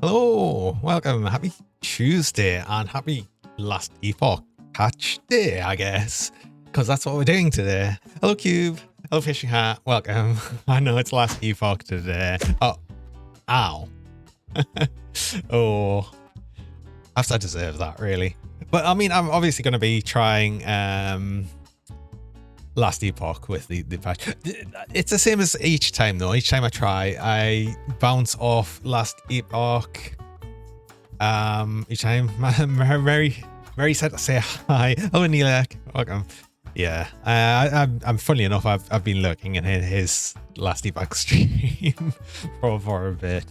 Hello, welcome, happy Tuesday and happy last Epoch catch day, I guess, because that's what we're doing today. Hello Cube, hello Fishing Hat, welcome. I know it's last Epoch today. Oh, ow. Oh, I have to deserve that really. But I mean, I'm obviously going to be trying last Epoch with the patch. It's the same as each time though. Each time I try, I bounce off last Epoch. Each time, very sad to say hi. Hello Neelak, welcome. Yeah, I'm funny enough. I've been lurking in his last Epoch stream for a bit.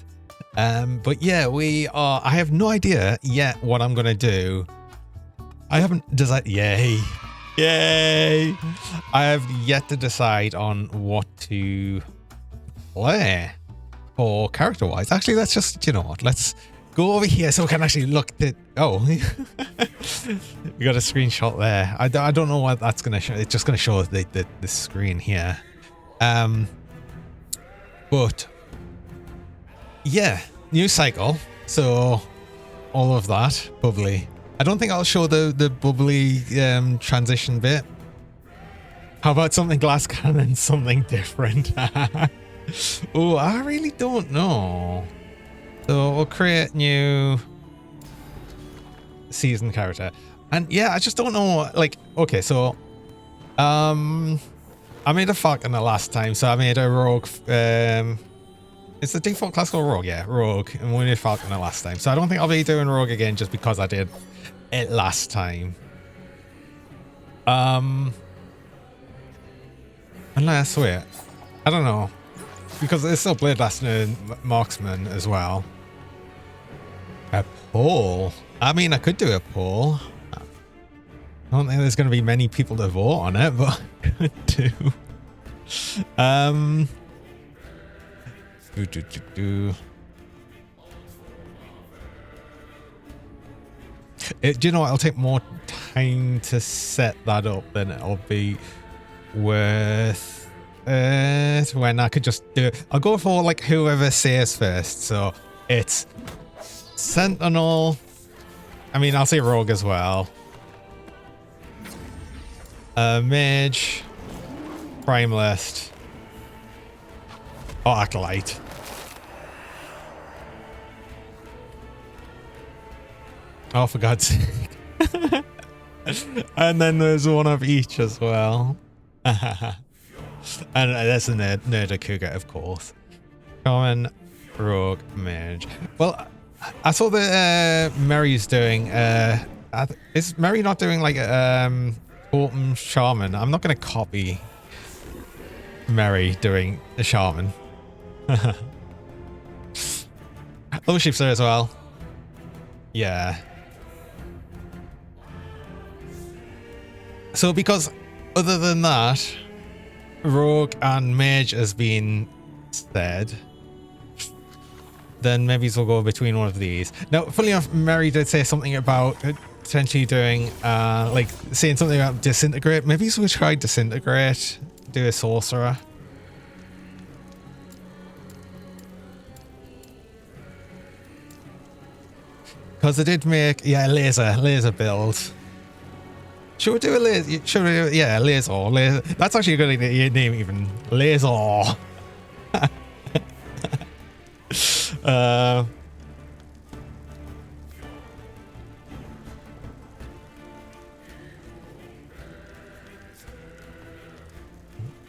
But yeah, I have no idea yet what I'm gonna do. I haven't decided. Yay! I have yet to decide on what to play for character-wise. Actually, let's just, you know what? Let's go over here so we can actually look at... Oh, we got a screenshot there. I don't know what that's going to show. It's just going to show the screen here. But yeah, new cycle. So all of that, bubbly. I don't think I'll show the bubbly transition bit. How about something glass cannon, something different? Oh, I really don't know. So we'll create new season character. And yeah, I just don't know. Like, okay, so I made a Falconer last time, so I made a rogue. It's the default class called rogue, yeah, rogue, and we did Falconer last time. So I don't think I'll be doing rogue again just because I did it last time. Unless, wait, I don't know, because it's still Blade Blaster Marksman as well. A poll? I mean, I could do a poll. I don't think there's going to be many people to vote on it, but I could do. Do you know what? It'll take more time to set that up than it'll be worth it when I could just do it. I'll go for like whoever says first. So it's Sentinel. I mean, I'll say Rogue as well. Mage. Primalist. Oh, Acolyte. Oh, for God's sake. And then there's one of each as well. And there's a Nerder Cougar, of course. Common, Rogue, Mage. Well, I saw that Mary's doing... is Mary not doing like Autumn Shaman? I'm not going to copy Mary doing the Shaman. Oh, Sheep's there as well. Yeah. So because other than that, Rogue and Mage has been said, then maybe we'll go between one of these. Now, funnily enough, Mary did say something about potentially doing, like saying something about Disintegrate. Maybe we'll try Disintegrate, do a Sorcerer. Because they did make, yeah, laser build. Should we do a laser? Should we do, yeah, laser. That's actually a good name, even. Laser.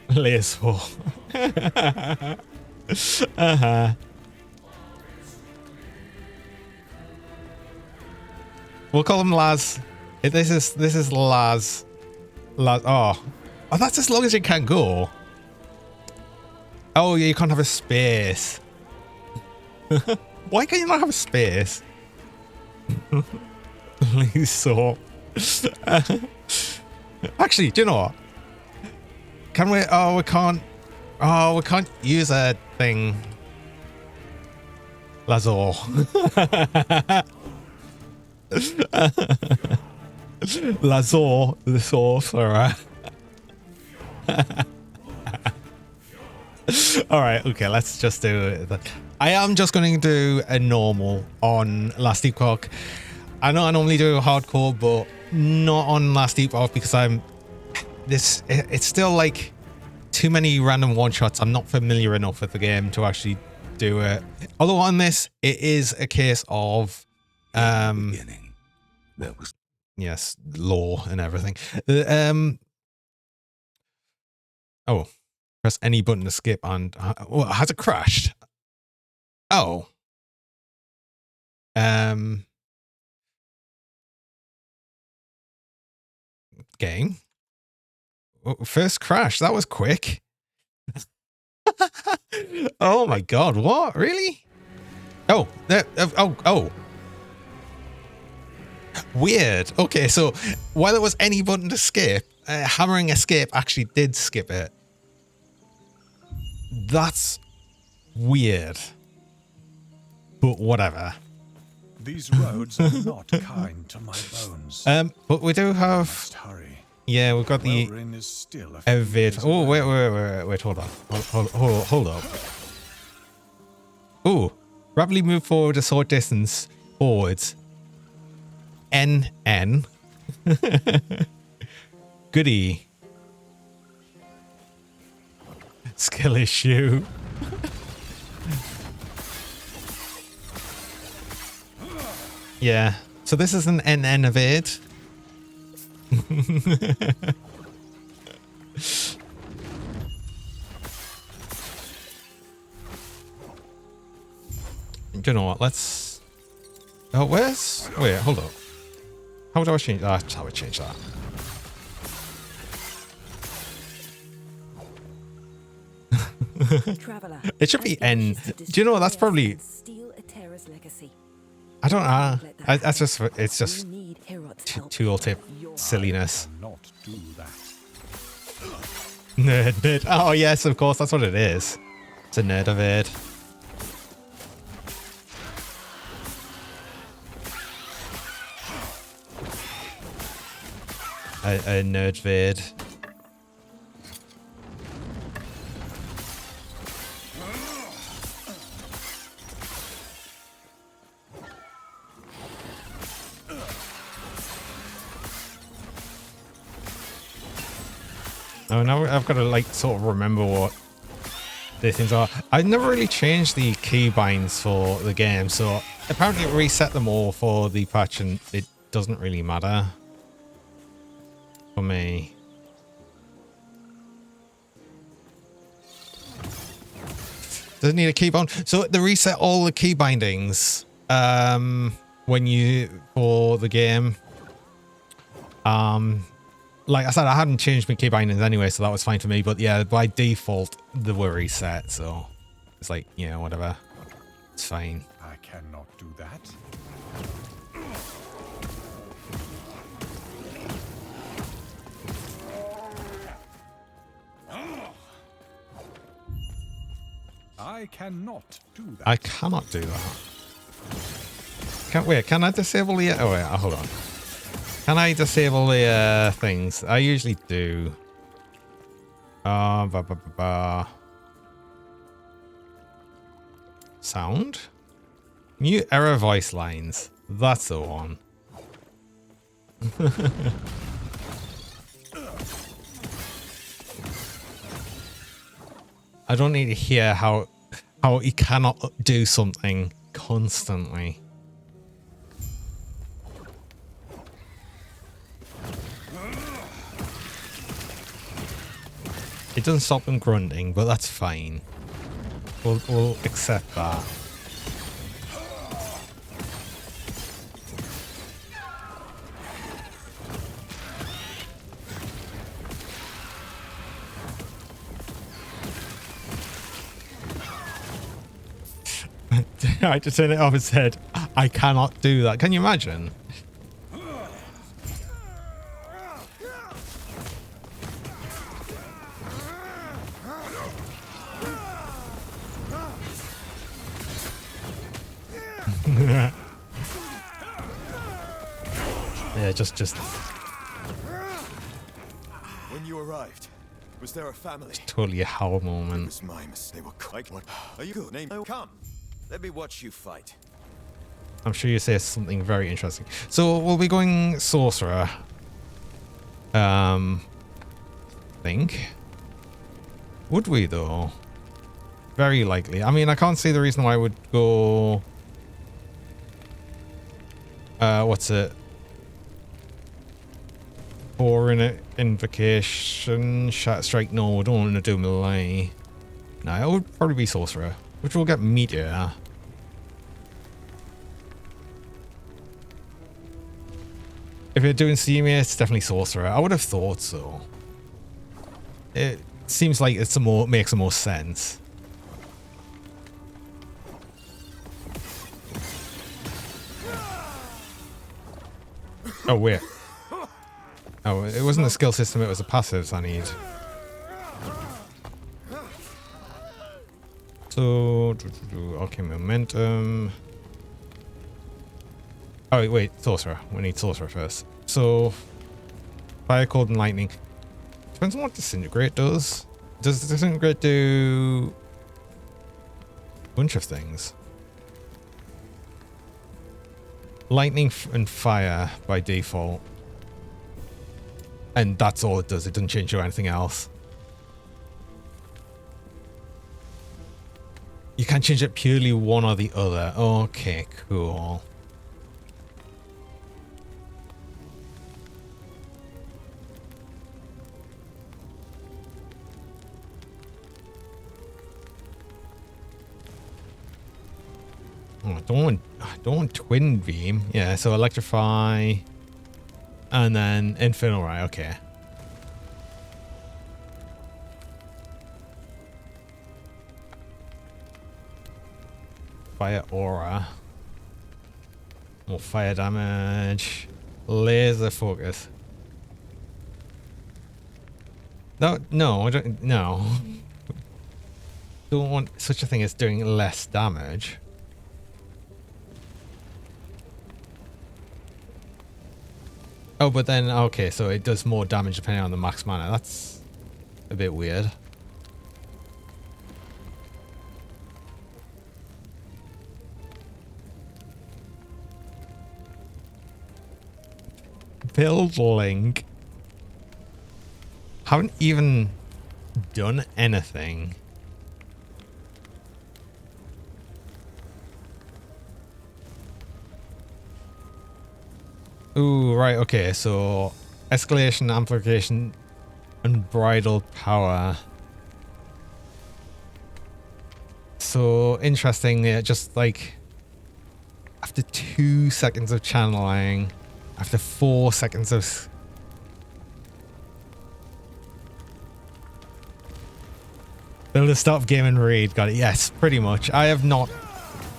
Laser. We'll call him Laz. This is Laz. Oh, that's as long as you can go. Oh yeah, you can't have a space. Why can you not have a space? So, actually, do you know what? Can we? Oh, we can't. Oh, we can't use a thing. Lazo. Lazor, the sorcerer. Alright, okay, let's just do it. I am just going to do a normal on Last Epoch. I know I normally do a hardcore, but not on Last Epoch because it's still like too many random one-shots. I'm not familiar enough with the game to actually do it. Although on this, it is a case of beginning. That was yes, lore and everything. Oh, press any button to skip and well, has it crashed? Oh. Game. First crash. That was quick. Oh my god, what? Really? Oh, oh. Weird. Okay, so while there was any button to skip, hammering escape actually did skip it. That's weird. But whatever. These roads are not kind to my bones. But we do have... Must hurry. Yeah, we've got the Wellrin is still a few Evid. years Oh, away. wait, hold on. Hold up. Oh, rapidly move forward a short distance forwards. NN. Goody. Skill issue. Yeah. So this is an NN evade. You know what? Let's. Oh, where's? Wait, hold up. How do I change that? That's how I change that. It should be N. Do you know what? That's probably. I don't know. That's just. It's just tooltip silliness. Not do that. Nerd. Oh yes, of course. That's what it is. It's a nerd evade. A nerd vid. Oh, now I've got to like sort of remember what these things are. I've never really changed the keybinds for the game, so apparently it reset them all for the patch and it doesn't really matter for me. Doesn't need a keybind. So they reset all the key bindings when you for the game. Like I said, I hadn't changed my key bindings anyway, so that was fine for me. But yeah, by default, they were reset, so it's like, yeah, whatever. It's fine. I cannot do that. I cannot do that. I cannot do that. Wait, can I disable the... Oh, wait, hold on. Can I disable the things? I usually do. Sound? Mute error voice lines. That's the one. I don't need to hear how he cannot do something constantly. It doesn't stop him grunting, but that's fine. We'll accept that. I had to turn it off and said, I cannot do that. Can you imagine? Yeah, just When you arrived, was there a family? totally a Howl moment. It was my mistake. They were like, what? Are you good? Name? Oh, come. Let me watch you fight. I'm sure you say something very interesting. So we'll be going Sorcerer. Think. Would we though? Very likely. I mean, I can't see the reason why I would go... what's it? For an invocation, strike. No, I don't want to do melee. No, it would probably be Sorcerer, which will get meteor. If you're doing CMA, it's definitely Sorcerer. I would have thought so. It seems like it's makes the most sense. Oh wait. Oh, it wasn't a skill system, it was a passives I need. So, okay, momentum. Oh, wait, Sorcerer. We need Sorcerer first. So, Fire, Cold, and Lightning. Depends on what Disintegrate does. Does Disintegrate do a bunch of things? Lightning and Fire by default. And that's all it does. It doesn't change to anything else. You can change it purely one or the other. Okay, cool. Oh, I don't want twin beam. Yeah, so electrify. And then infernal ray, okay. Fire aura. More fire damage. Laser focus. No, I don't. No. Don't want such a thing as doing less damage. Oh, but then, okay, so it does more damage depending on the max mana. That's a bit weird. Build link. Haven't even done anything. Ooh, right, okay, so escalation, amplification, unbridled power. So interesting, just like after 2 seconds of channeling, after 4 seconds of... Build a stop game and read, got it, yes, pretty much. I have not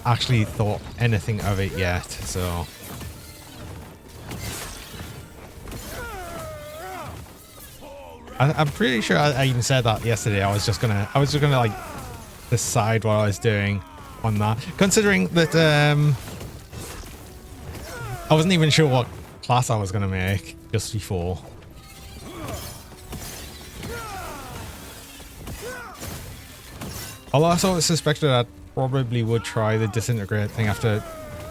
actually thought anything of it yet, so... I'm pretty sure I even said that yesterday. I was just gonna like decide what I was doing on that. Considering that I wasn't even sure what class I was gonna make just before. Although I sort of suspected I probably would try the Disintegrate thing after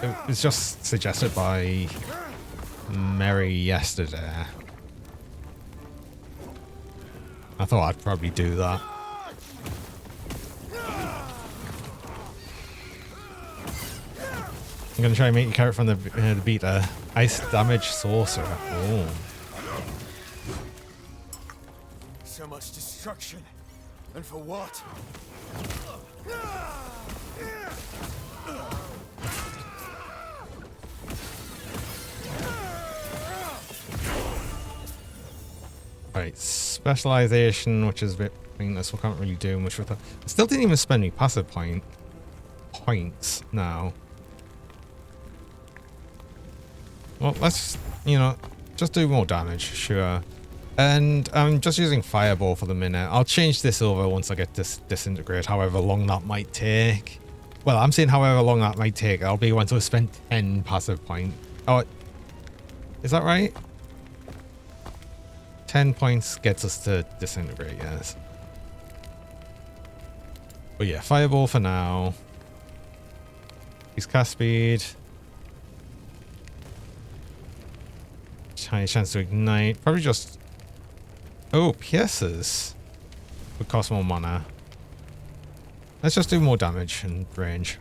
it was just suggested by Mary yesterday. I thought I'd probably do that. I'm gonna try and make you carrot from the beta. Ice damage sorcerer. Oh. So much destruction. And for what? Right, specialization, which is a bit pointless. We can't really do much with that. I still didn't even spend any passive points now. Well, let's, you know, just do more damage, sure. And I'm just using Fireball for the minute. I'll change this over once I get this Disintegrate, however long that might take. Well, I'm saying however long that might take. I'll be once I've spent 10 passive points. Oh, is that right? 10 points gets us to Disintegrate, yes. But yeah, Fireball for now. His cast speed. Tiny chance to ignite. Probably just... Oh, pierces. Would cost more mana. Let's just do more damage and range.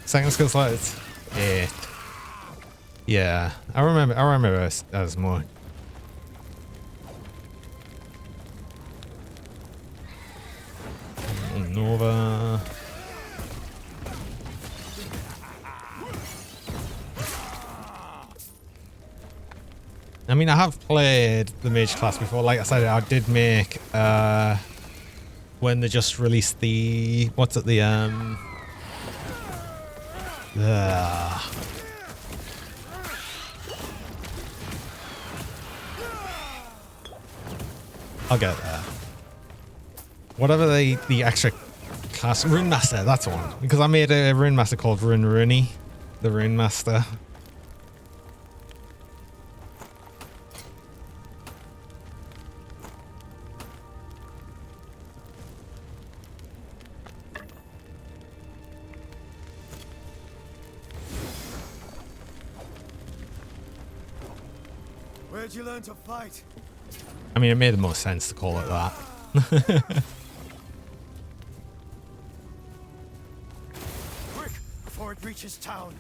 Second skill slot. Yeah. Yeah. I remember as more. Nova. I mean, I have played the mage class before. Like I said, I did make when they just released the what's it, the I'll get there. Whatever the extra class, Rune Master, that's the one. Because I made a Rune Master called Rooney, the Rune Master. Where'd you learn to fight? I mean, it made the most sense to call it that. Quick, before it reaches town.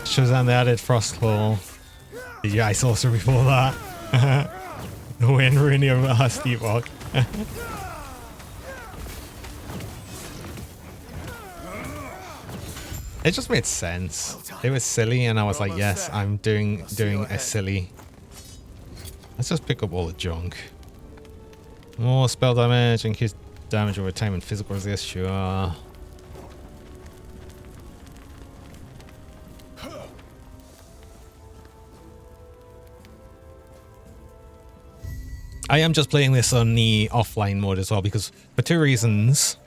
Shazam, they added Frostclaw. The Ice Sorcerer before that. The win Rooney of last Epoch. It just made sense. It was silly, and I was like, yes, I'm doing a silly. Let's just pick up all the junk. More spell damage, increase damage over time and physical resist, sure. I am just playing this on the offline mode as well because for two reasons.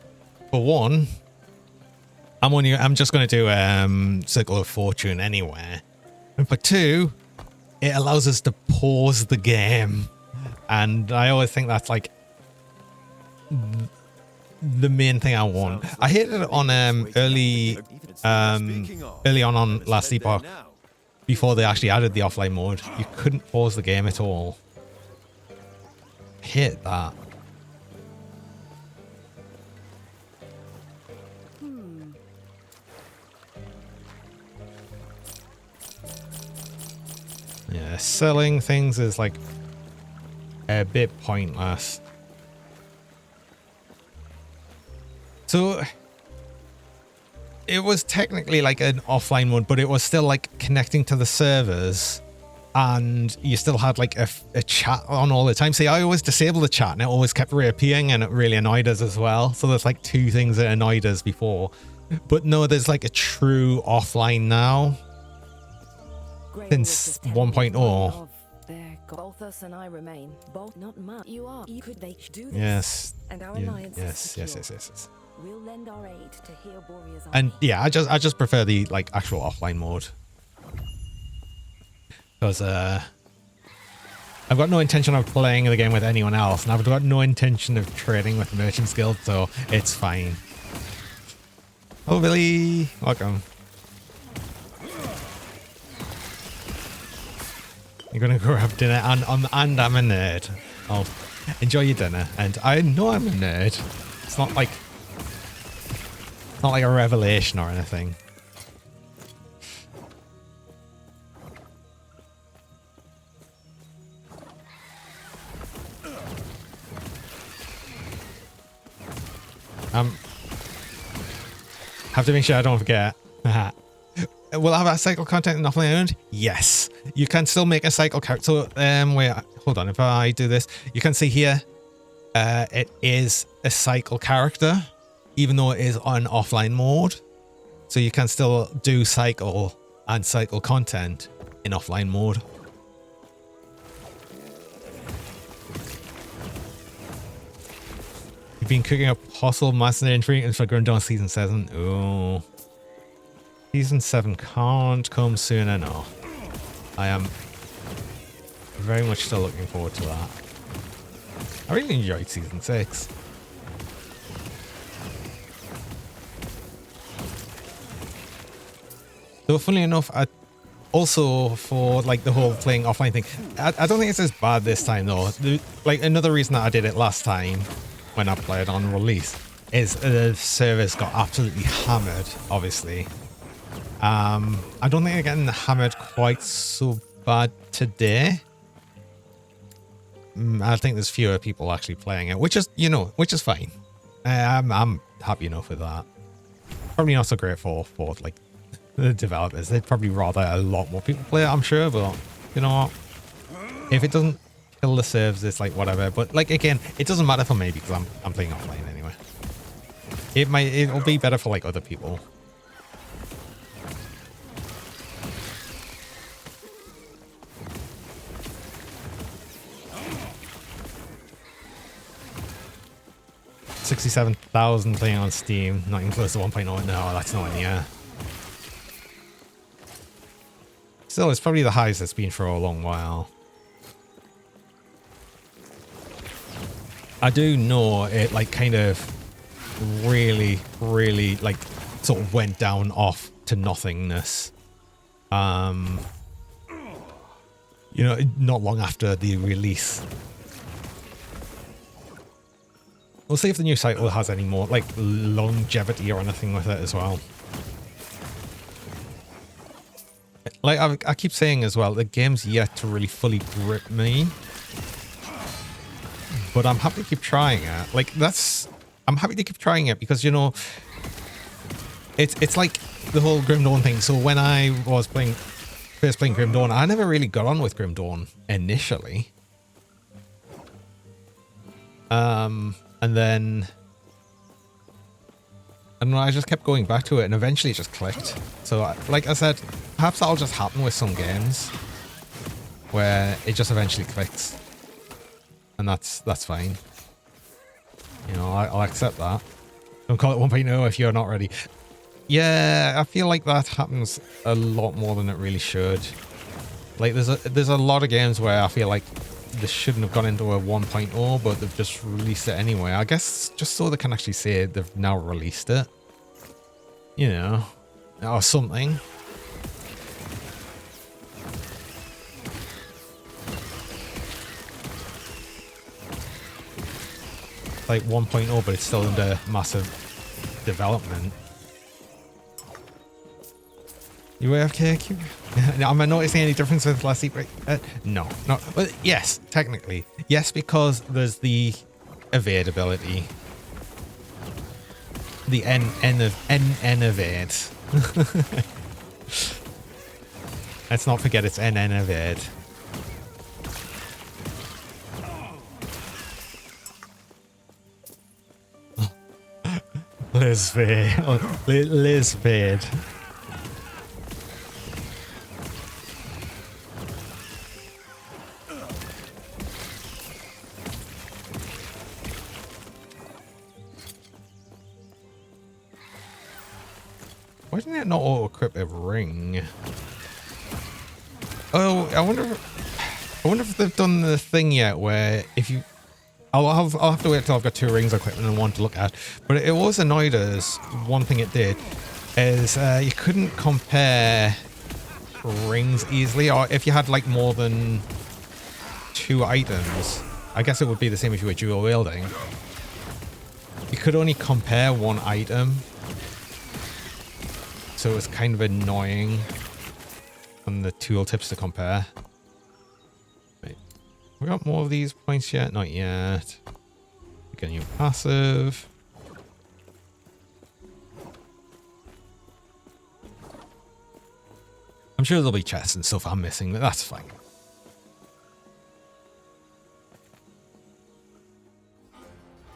For one, I'm just going to do Circle of Fortune anyway. And for two, it allows us to pause the game. And I always think that's like the main thing I want. I hated it on early on last Epoch before they actually added the offline mode. You couldn't pause the game at all. I hate that. Yeah, selling things is like a bit pointless. So it was technically like an offline mode, but it was still like connecting to the servers, and you still had like a chat on all the time. See, I always disabled the chat and it always kept reappearing, and it really annoyed us as well. So there's like two things that annoyed us before, but no, there's like a true offline now. Since 1.0. Both and I remain. Both not much. You are. You could they do this. Yes. And our Yeah, alliance is yes. We'll lend our aid to heal Borea's And army. yeah, I just prefer the like actual offline mode. Because I've got no intention of playing the game with anyone else, and I've got no intention of trading with Merchants Guild, so it's fine. Oh, Billy, welcome. You're gonna go have dinner, and I'm a nerd. Oh, enjoy your dinner, and I know I'm a nerd. It's not like a revelation or anything. Have to make sure I don't forget. Will I have a cycle content in offline owned? Yes. You can still make a cycle character. So, wait, hold on. If I do this, you can see here, it is a cycle character, even though it is on offline mode. So you can still do cycle and cycle content in offline mode. You've been cooking up possible mercenary intrigue for going down season 7. Oh. Season 7 can't come soon enough. I am very much still looking forward to that. I really enjoyed Season 6. So funnily enough, I also for like the whole playing offline thing, I don't think it's as bad this time though. Like another reason that I did it last time when I played on release is the servers got absolutely hammered, obviously. I don't think they're getting hammered quite so bad today. I think there's fewer people actually playing it, which is, you know, which is fine. I'm happy enough with that. Probably not so great for like the developers. They'd probably rather a lot more people play it, I'm sure, but you know what? If it doesn't kill the servers, it's like whatever. But like again, it doesn't matter for me because I'm playing offline anyway. It'll be better for like other people. $67,000 playing on Steam, not even close to 1.0. No, that's not in the air. Still, it's probably the highest it's been for a long while. I do know it like kind of really like sort of went down off to nothingness. You know, not long after the release. We'll see if the new title has any more like longevity or anything with it as well. Like I keep saying as well, the game's yet to really fully grip me. But I'm happy to keep trying it. Like I'm happy to keep trying it because, you know, it's like the whole Grim Dawn thing. So when I was first playing Grim Dawn, I never really got on with Grim Dawn initially. And then I just kept going back to it and eventually it just clicked. So like I said, perhaps that'll just happen with some games where it just eventually clicks. And that's fine. You know, I'll accept that. Don't call it 1.0 if you're not ready. Yeah, I feel like that happens a lot more than it really should. Like there's a lot of games where I feel like this shouldn't have gone into a 1.0, but they've just released it anyway. I guess just so they can actually say they've now released it. You know, or something. Like 1.0, but it's still under massive development. You AFK? Am I noticing any difference with last break? No. Well, yes, technically. Yes, because there's the evade ability. The N evade. Let's not forget it's N evade. Lizbade. Why didn't it not auto-equip a ring? Oh, I wonder if they've done the thing yet where if you... I'll have to wait till I've got 2 rings equipped and one to look at. But it always annoyed us, one thing it did, is you couldn't compare rings easily. Or if you had like more than 2 items, I guess it would be the same if you were dual wielding. You could only compare 1 item. So it was kind of annoying on the tooltips to compare. Wait, we got more of these points yet? Not yet. Get a new passive. I'm sure there'll be chests and stuff I'm missing, but that's fine.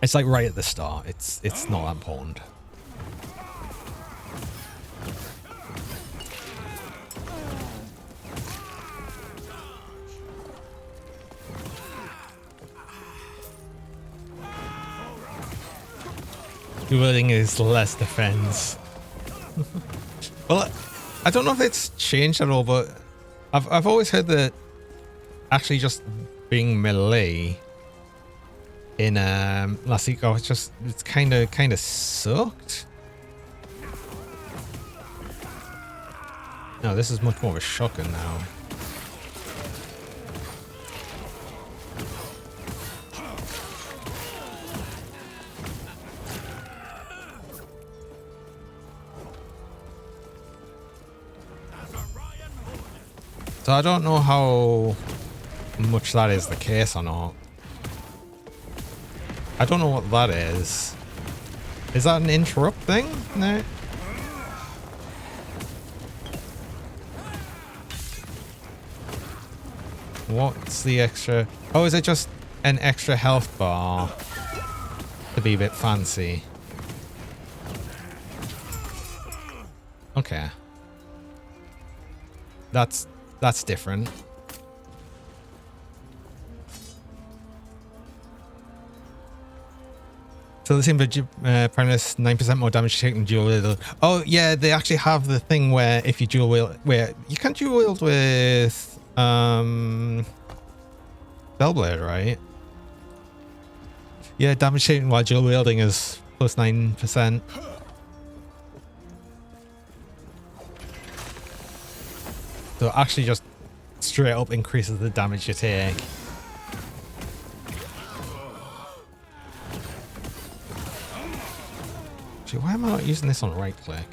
It's like right at the start. It's not that important. Dueling is less defense. Well, I don't know if it's changed at all, but I've always heard that actually just being melee in last week, it's kind of sucked. No, this is much more of a shocker now. So I don't know how much that is the case or not. I don't know what that is. Is that an interrupt thing? No. What's the extra? Oh, is it just an extra health bar to be a bit fancy? Okay. That's different. So the same Apprentice 9% more damage taken dual wield. Oh yeah, they actually have the thing where if you dual wield, where you can dual wield with Spellblade, right? Yeah, damage taken while dual wielding is plus 9%. So it actually just straight up increases the damage you take. Actually, why am I not using this on right click?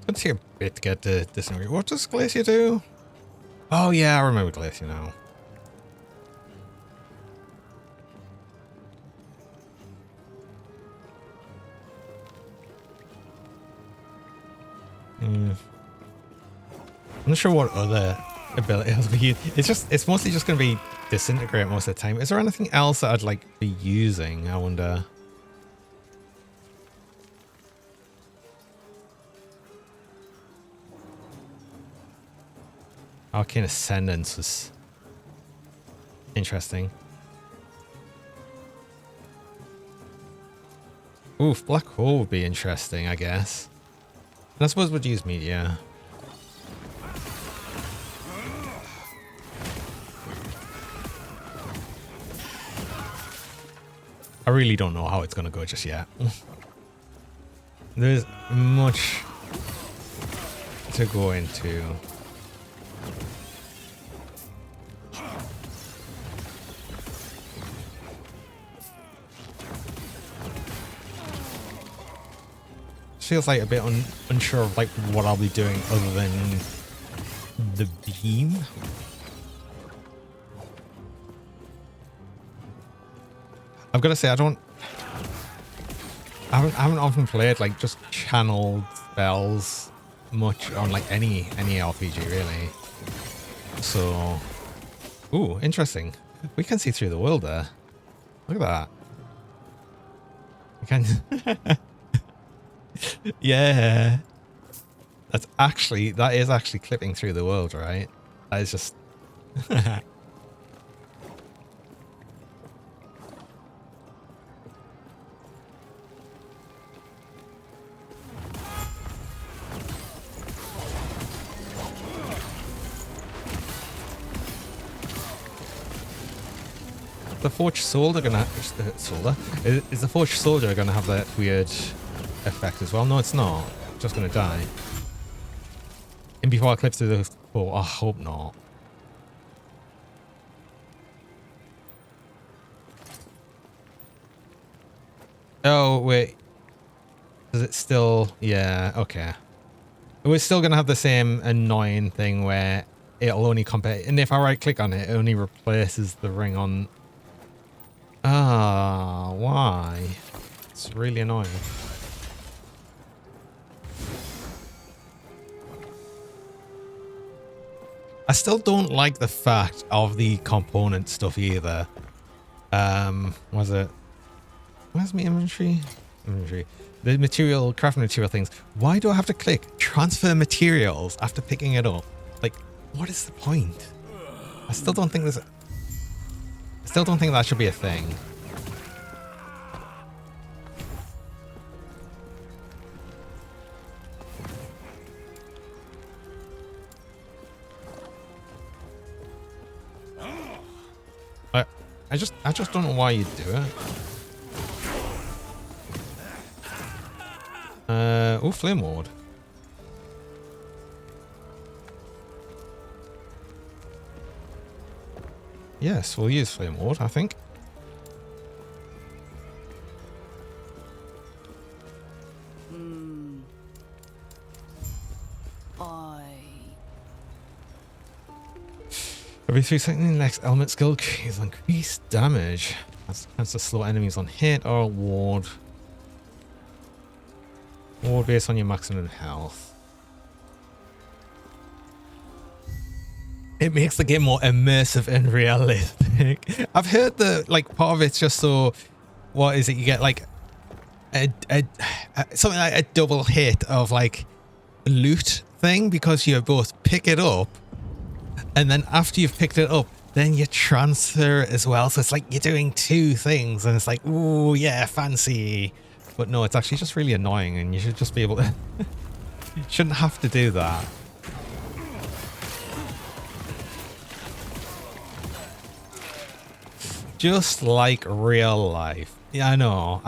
Let's see a bit to get the Disintegrate. What does Glacier do? Oh yeah, I remember Glacier now. I'm not sure what other abilities we use. It's mostly just going to be Disintegrate most of the time. Is there anything else that I'd like be using? I wonder. Arcane Ascendance was interesting. Oof, Black Hole would be interesting, I guess. And I suppose we'd use Meteor. I really don't know how it's going to go just yet. There's much to go into. Feels like a bit unsure of like what I'll be doing other than the beam. I've got to say I haven't often played like just channeled spells much on like any RPG really. So, ooh, interesting. We can see through the world there. Look at that. We can. Yeah, that is actually clipping through the world, right? That is just the Forged Soldier gonna is the Forged Soldier gonna have that weird effect as well? No, it's not. Just gonna die. And before I clip through the... Oh, I hope not. Oh, wait. Does it still... Yeah, okay. We're still gonna have the same annoying thing where it'll only compare... And if I right click on it, it only replaces the ring on... Ah, why? It's really annoying. still don't like the fact of the component stuff either. Was it? Where's my inventory? Inventory. The material, crafting material things. Why do I have to click transfer materials after picking it up? Like, what is the point? I still don't think there's. I still don't think that should be a thing. I just don't know why you do it. Oh, Flame Ward. Yes, we'll use Flame Ward, I think. Every 3 seconds, the next element skill is increased damage. That's chance to slow enemies on hit or ward. Ward based on your maximum health. It makes the game more immersive and realistic. I've heard that like part of it's just so, what is it? You get like something like a double hit of like loot thing because you both pick it up. And then after you've picked it up, then you transfer it as well. So it's like you're doing 2 things and it's like, ooh, yeah, fancy. But no, it's actually just really annoying and you should just be able to... You shouldn't have to do that. Just like real life. Yeah, I know.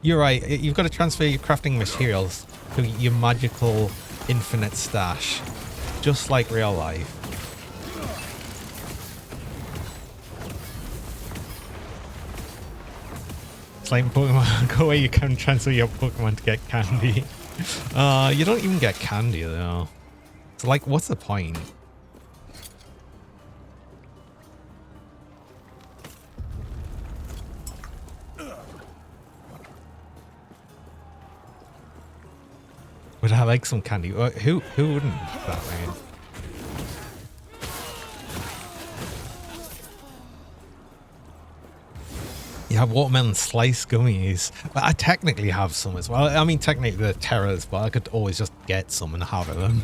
You're right. You've got to transfer your crafting materials to your magical infinite stash. Just like real life. It's like Pokemon Go where you can transfer your Pokemon to get candy. You don't even get candy though. It's like, what's the point? Would I like some candy? Who wouldn't that way? You have watermelon slice gummies. But I technically have some as well. I mean, technically they're terrors, but I could always just get some and have them.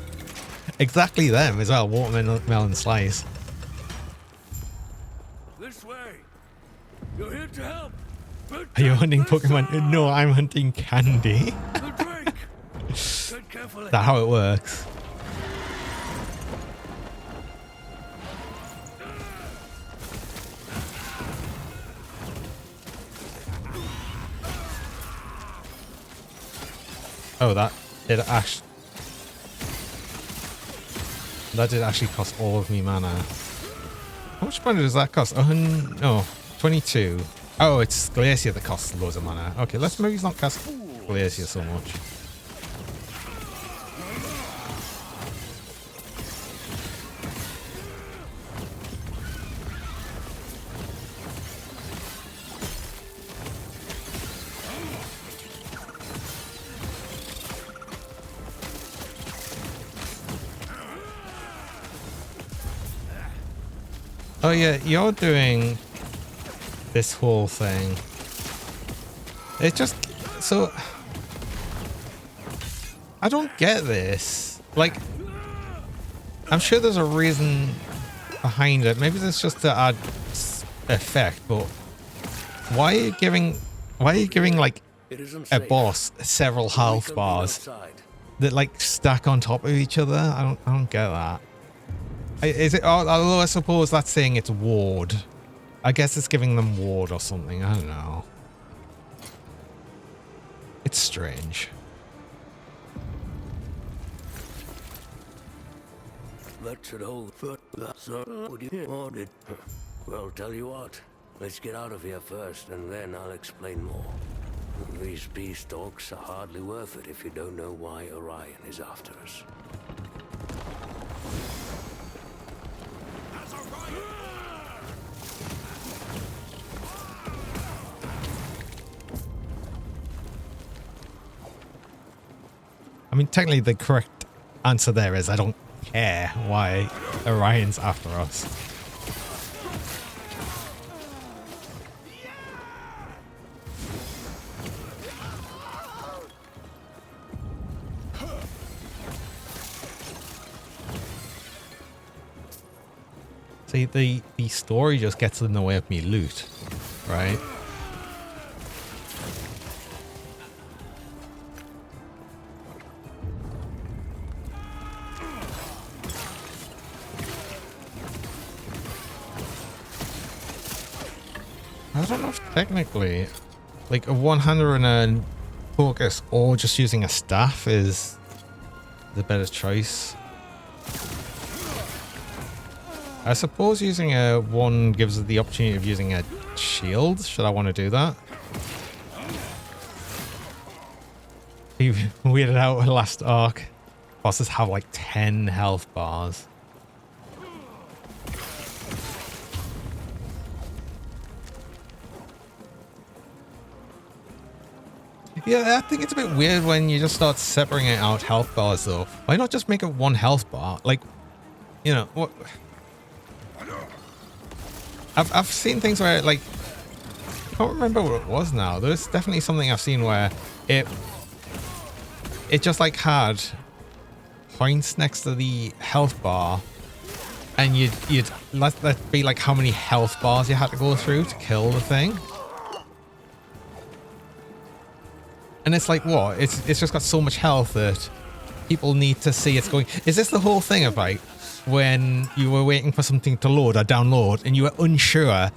Exactly them as well, watermelon slice. This way. You're here to help. Are you hunting Pokemon? No, I'm hunting candy. The drink. Tread carefully. Is that how it works? Oh, that did actually cost all of me mana. How much mana does that cost? No, 22. Oh, it's Glacier that costs loads of mana. Okay, let's maybe not cast Glacier so much. Oh yeah, you're doing this whole thing. It just... So... I don't get this. Like... I'm sure there's a reason behind it. Maybe it's just to add effect, but... Why are you giving like a boss several health bars that like stack on top of each other? I don't get that. Is it? Although I suppose that's saying it's ward. I guess it's giving them ward or something. I don't know. It's strange. That should hold. Well, tell you what. Let's get out of here first, and then I'll explain more. These beast dogs are hardly worth it if you don't know why Orion is after us. I mean, technically the correct answer there is I don't care why Orion's after us. See, the story just gets in the way of me loot, right? I don't know if technically, like a one-hander and a focus or just using a staff is the better choice. I suppose using a one gives us the opportunity of using a shield. Should I want to do that? He weirded out last arc. Bosses have like 10 health bars. Yeah, I think it's a bit weird when you just start separating out health bars though. Why not just make it one health bar? Like, you know, what... I've seen things where, like, I can't remember what it was now. There's definitely something I've seen where it just like had points next to the health bar, and you'd let that be like how many health bars you had to go through to kill the thing. And it's like, what? It's just got so much health that people need to see it's going. Is this the whole thing about when you were waiting for something to load or download and you were unsure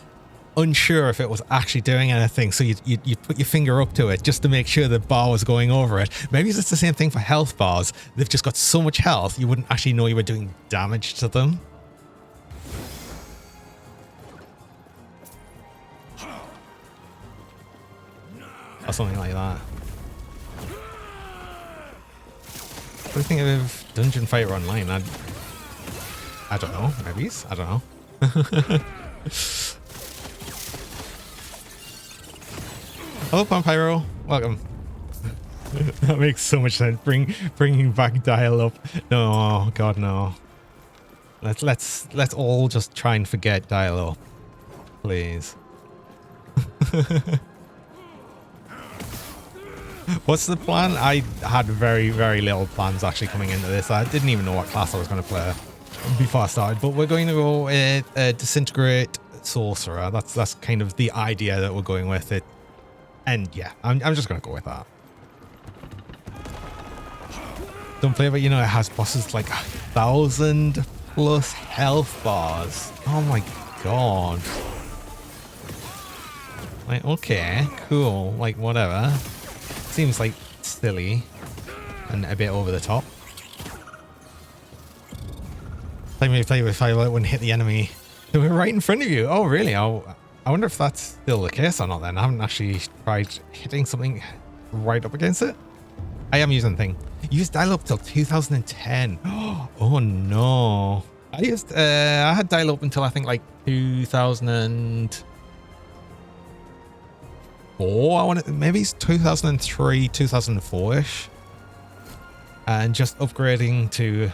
if it was actually doing anything, so you put your finger up to it just to make sure the bar was going over it? Maybe it's the same thing for health bars. They've just got so much health you wouldn't actually know you were doing damage to them. Or something like that. What do you think of Dungeon Fighter Online? I don't know. Maybe. I don't know. Hello, Pampyro. Welcome. That makes so much sense. Bringing back dial up. No, God, no. Let's all just try and forget dial up, please. What's the plan? I had very, very little plans actually coming into this. I didn't even know what class I was going to play before I started, but we're going to go with Disintegrate Sorcerer. That's kind of the idea that we're going with it. And yeah, I'm just going to go with that. Don't play, but you know, it has bosses like 1,000+ health bars. Oh my God. Like, okay, cool. Like, whatever. Seems like silly and a bit over the top. Play with fire wouldn't hit the enemy. They were right in front of you. Oh, really? I wonder if that's still the case or not then. I haven't actually tried hitting something right up against it. I am using the thing. Used dial up till 2010. Oh no. I had dial up until I think like 2004. Maybe it's 2003, 2004-ish. And just upgrading to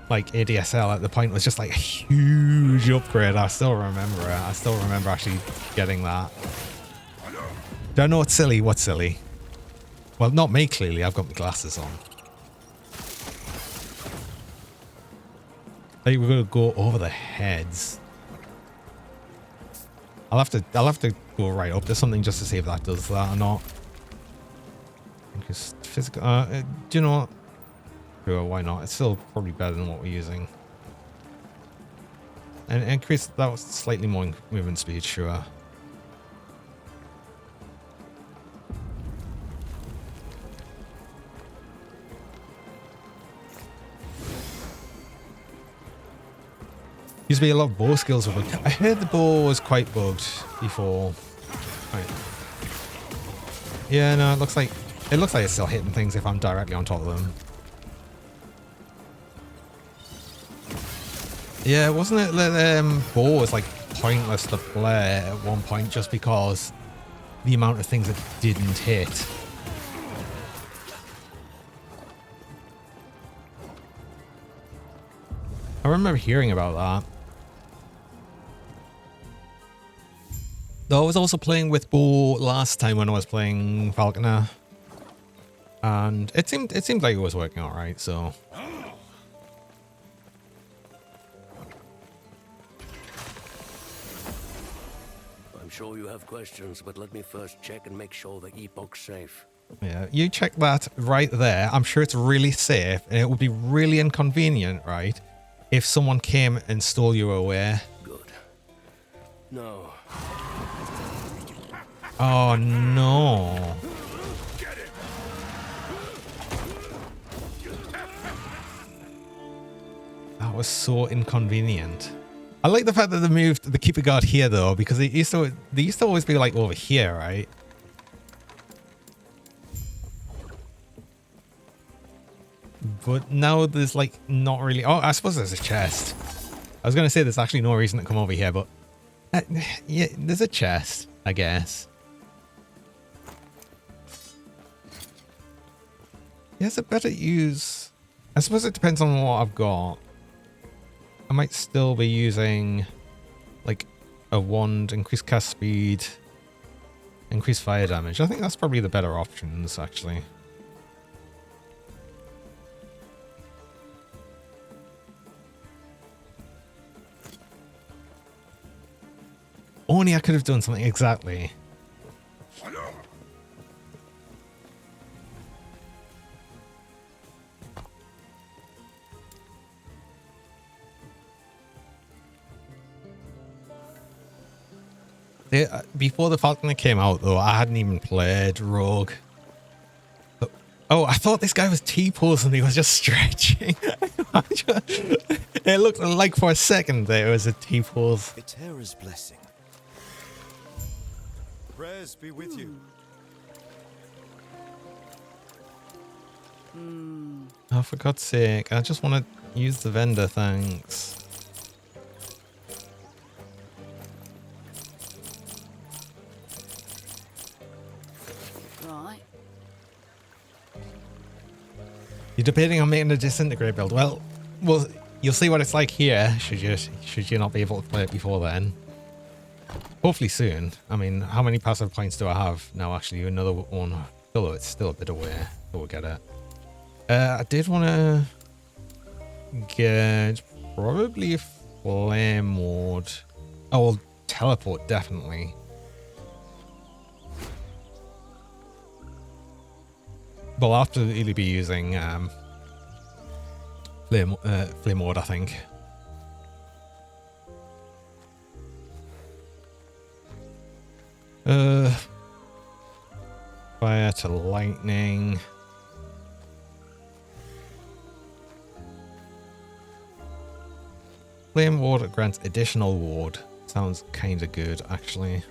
like ADSL at the point was just like a huge upgrade. I still remember it. I still remember actually getting that. Don't know what's silly. What's silly? Well, not me, clearly. I've got my glasses on. I think we're going to go over the heads. I'll have to go right up to something just to see if that does that or not. Because physical, do you know what? Sure, why not? It's still probably better than what we're using. And increase that was slightly more movement speed, sure. Used to be a lot of bow skills were bugged. I heard the bow was quite bugged before. Right. Yeah, no, it looks like it's still hitting things if I'm directly on top of them. Yeah, wasn't it that bow was like pointless to play at one point just because the amount of things it didn't hit? I remember hearing about that. Though I was also playing with Bo last time when I was playing Falconer, and it seemed like it was working all right. So I'm sure you have questions, but let me first check and make sure the Epoch's safe. yeah, you check that right there. I'm sure it's really safe, and it would be really inconvenient, right, if someone came and stole you away. Good. No. Oh no. That was so inconvenient. I like the fact that they moved the keeper guard here though, because they used to always be like over here, right? But now there's like not really. Oh, I suppose there's a chest. I was gonna say there's actually no reason to come over here, but yeah, there's a chest, I guess. Yes, it better use. I suppose it depends on what I've got. I might still be using like a wand, increased cast speed, increased fire damage. I think that's probably the better options, actually. Only I could have done something exactly. Before the Falconer came out, though, I hadn't even played Rogue. But, oh, I thought this guy was T-posing and he was just stretching. It looked like for a second there was a T-pose. A terror's blessing. Prayers be with you. Oh, for God's sake, I just want to use the vendor, thanks. Right. You're debating on making a Disintegrate build. Well, you'll see what it's like here, should you not be able to play it before then. Hopefully soon. I mean, how many passive points do I have now? Actually, another one. Although it's still a bit away, but we'll get it. I did want to get probably flame mode. Oh, well, teleport definitely. But I'll absolutely be using flame mode, I think. Fire to lightning. Flame ward grants additional ward. Sounds kind of good, actually.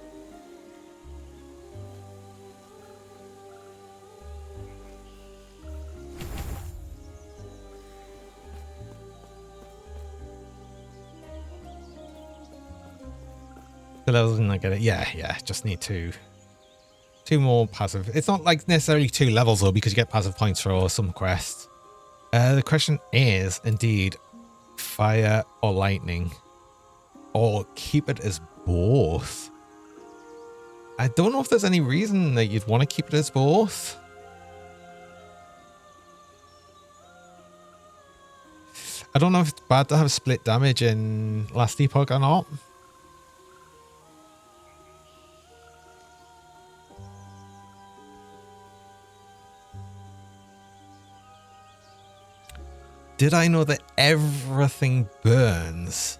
The levels didn't I get it? Yeah. Just need two more passive. It's not like necessarily 2 levels though, because you get passive points for some quests. The question is indeed fire or lightning, or keep it as both. I don't know if there's any reason that you'd want to keep it as both. I don't know if it's bad to have split damage in last Epoch or not. Did I know that everything burns?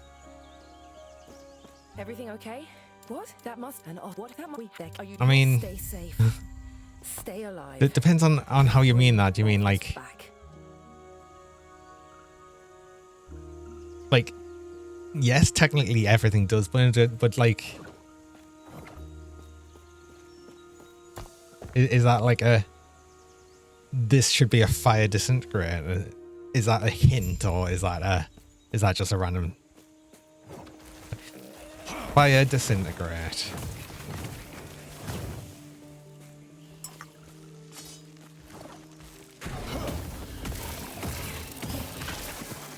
Everything okay? What? That must and what that we are you I mean, stay safe. Stay alive. It depends on how you mean that. Do you mean like yes, technically everything does burn, but like is that like this should be a fire disintegrate? Is that a hint, or is that just a random fire disintegrate?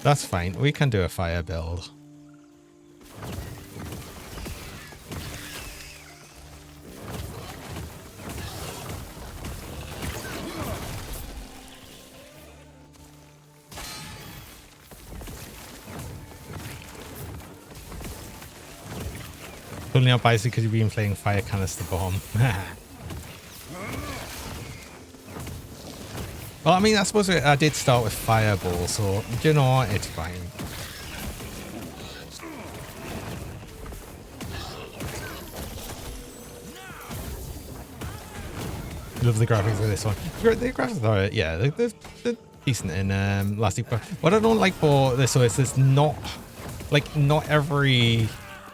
That's fine. We can do a fire build. Pulling out basically because you've been playing fire canister bomb. Well, I mean, I suppose I did start with fireball, so you know what? It's fine. Love the graphics of this one. The graphics are, yeah, they're decent in last week. But what I don't like for this is not every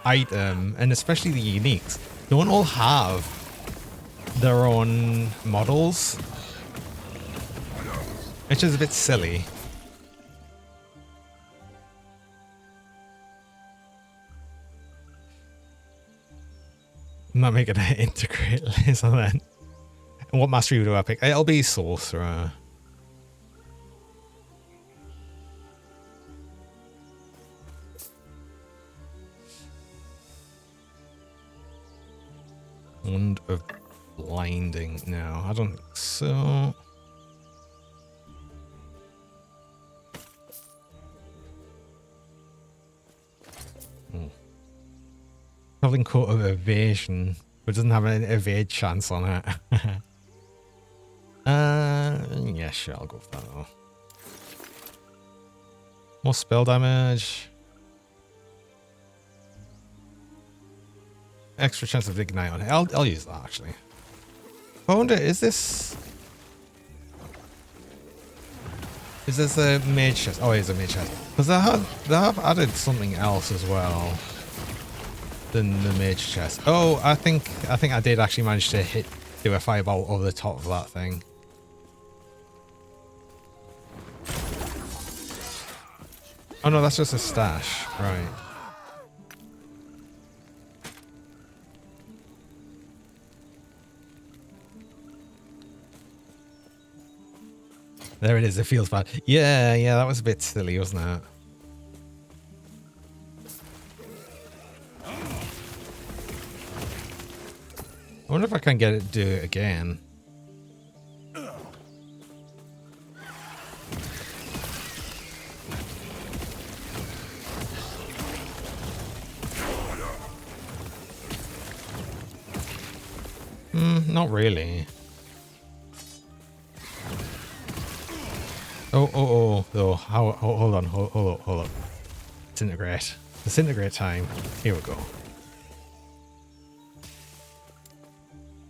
item, and especially the uniques, don't all have their own models, which is a bit silly. I'm not making an integrate laser then. And what mastery do I pick? It'll be Sorcerer. Wand of Blinding. No, I don't think so. Traveling Coat of Evasion, but doesn't have an evade chance on it. Yeah, sure, I'll go for that though. More spell damage. Extra chance of ignite on it. I'll use that actually. I wonder, is this a mage chest? Oh, it is a mage chest. Because they have added something else as well than the mage chest. Oh, I think I did actually manage to do a fireball over the top of that thing. Oh no, that's just a stash, right? There it is. It feels bad. Yeah, that was a bit silly, wasn't it? I wonder if I can get it to do it again. Not really. Oh, hold on. Disintegrate time. Here we go.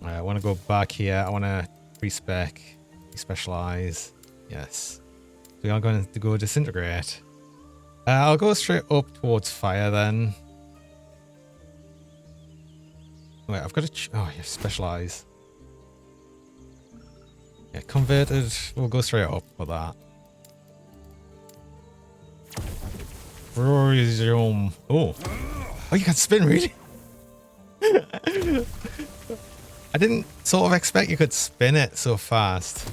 I want to go back here. I want to respec, specialize. Yes. So I'm going to go disintegrate. I'll go straight up towards fire then. Wait, I've got to. Oh, yeah, specialize. Yeah, converted. We'll go straight up for that. Oh, you can spin, really? I didn't sort of expect you could spin it so fast.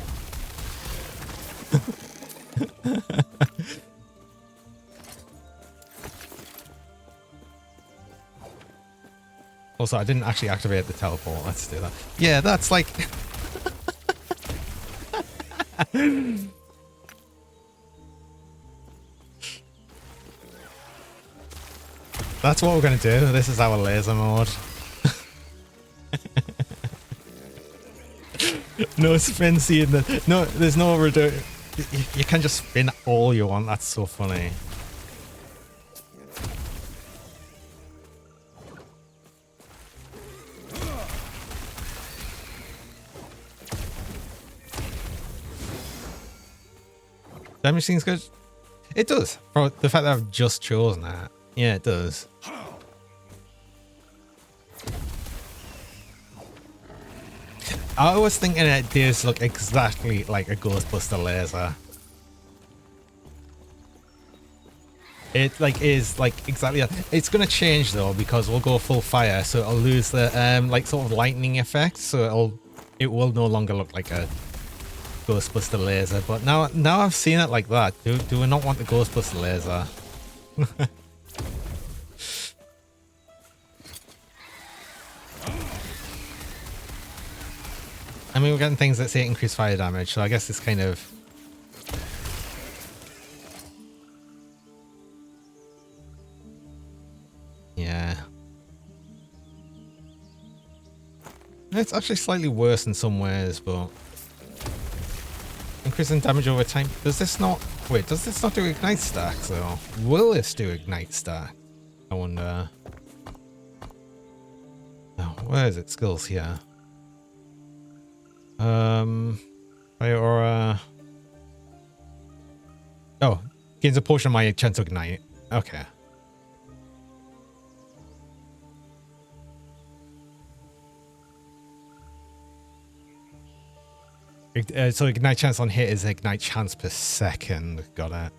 Also, I didn't actually activate the teleport. Let's do that. Yeah, that's like... That's what we're going to do. This is our laser mode. No spin seeing the... No, there's no redo. You can just spin all you want. That's so funny. Damage seems good. It does. For the fact that I've just chosen that. Yeah, it does. I was thinking it does look exactly like a Ghostbuster laser. It is exactly. It's gonna change though because we'll go full fire, so it'll lose the like sort of lightning effect. So it will no longer look like a Ghostbuster laser, but now I've seen it like that. Do I not want the Ghostbuster laser? I mean, we're getting things that say increase fire damage, so I guess it's kind of... Yeah. It's actually slightly worse in some ways, but... Increasing damage over time. Does this not... Wait, does this not do ignite stacks, though? Will this do ignite stack? I wonder... Oh, where is it? Skills here. Fire aura. Oh, gains a portion of my chance to ignite. Okay. So ignite chance on hit is ignite chance per second. Got it.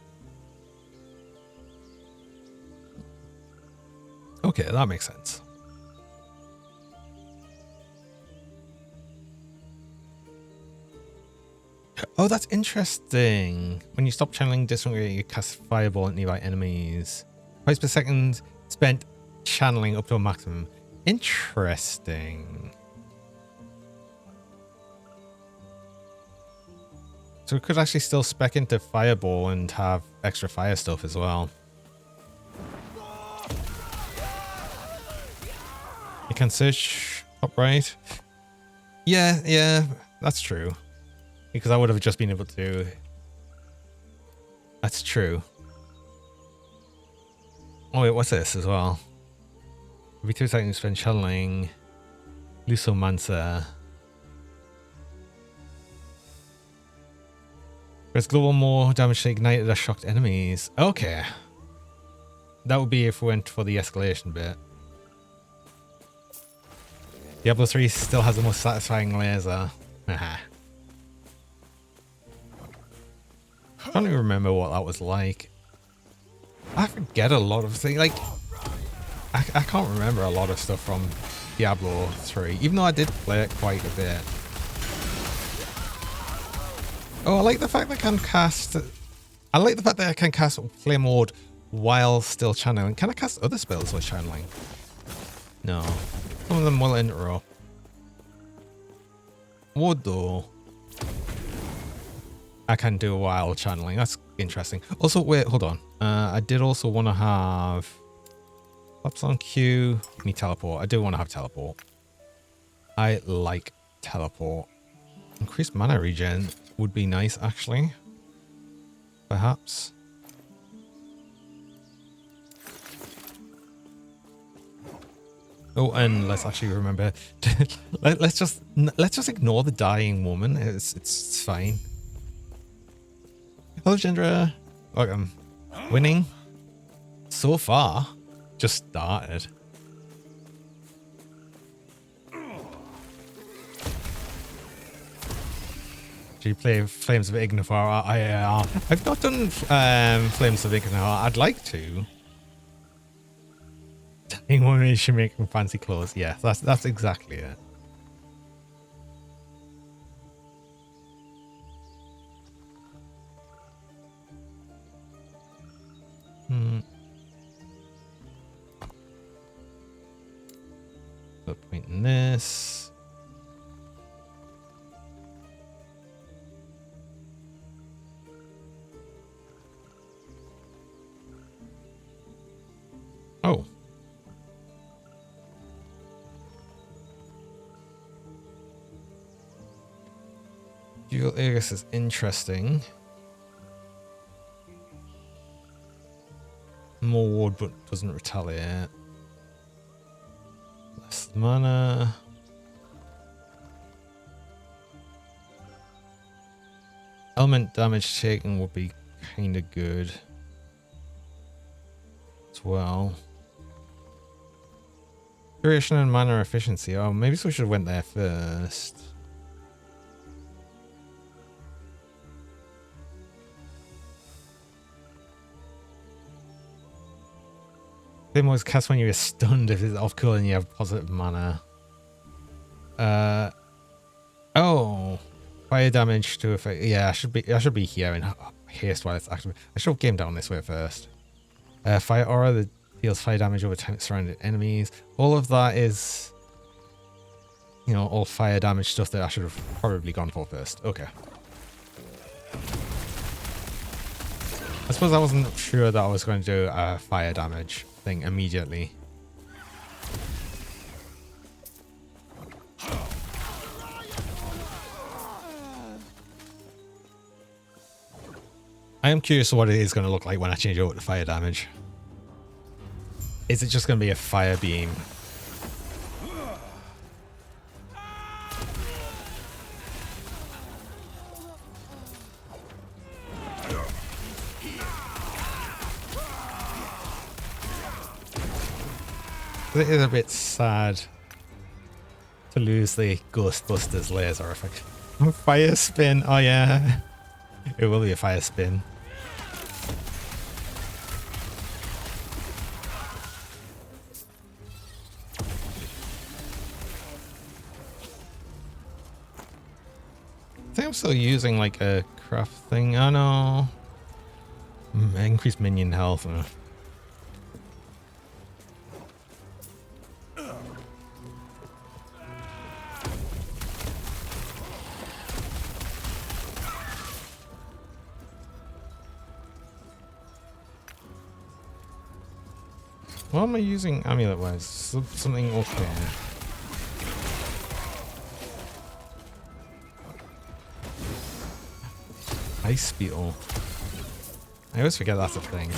Okay, that makes sense. Oh, that's interesting. When you stop channeling Disintegrate, you cast Fireball at nearby enemies. Twice per second spent channeling up to a maximum. Interesting. So we could actually still spec into Fireball and have extra fire stuff as well. You can search top right. Yeah, that's true. Because I would have just been able to... That's true. Oh wait, what's this as well? Every 2 seconds spend channeling Lusomancer. Press global more damage to ignited or shocked enemies. Okay. That would be if we went for the escalation bit. Diablo 3 still has the most satisfying laser. Haha. I don't even remember what that was like. I forget a lot of things. Like, I can't remember a lot of stuff from Diablo 3, even though I did play it quite a bit. Oh, I like the fact that I can cast... I like the fact that I can cast Flame Ward while still channeling. Can I cast other spells while channeling? No. Some of them will interrupt. Ward though. I can do while channeling. That's interesting. Also, wait, hold on. I did also want to have... Pops on Q. Me teleport. I do want to have teleport. I like teleport. Increased mana regen would be nice, actually. Perhaps. Oh, and let's actually remember. let's just ignore the dying woman. It's fine. Hello, Gendra. Welcome. Winning so far. Just started. Do you play Flames of Ignifer? I've not done Flames of Ignifer. I'd like to. Dying woman should make them fancy clothes. Yeah, that's exactly it. Put point in this. Oh. Dual Aegis is interesting. More ward, but doesn't retaliate. Less mana. Element damage taken would be kind of good as well. Duration and mana efficiency. Oh, maybe we should have went there first. Flame was cast when you're stunned if it's off cool and you have positive mana. Oh. Fire damage to effect. Yeah, I should be here in haste while it's active. I should have game down this way first. Fire aura that deals fire damage over time surrounded enemies. All of that is, you know, all fire damage stuff that I should have probably gone for first. Okay. I suppose I wasn't sure that I was going to do a fire damage thing immediately. I am curious what it is going to look like when I change over to fire damage. Is it just going to be a fire beam? It is a bit sad to lose the Ghostbusters laser effect. Fire spin, oh yeah. It will be a fire spin. I think I'm still using like a craft thing. Oh no. Increased minion health. What am I using amulet-wise? Something okay. Ice beetle. I always forget that's a thing.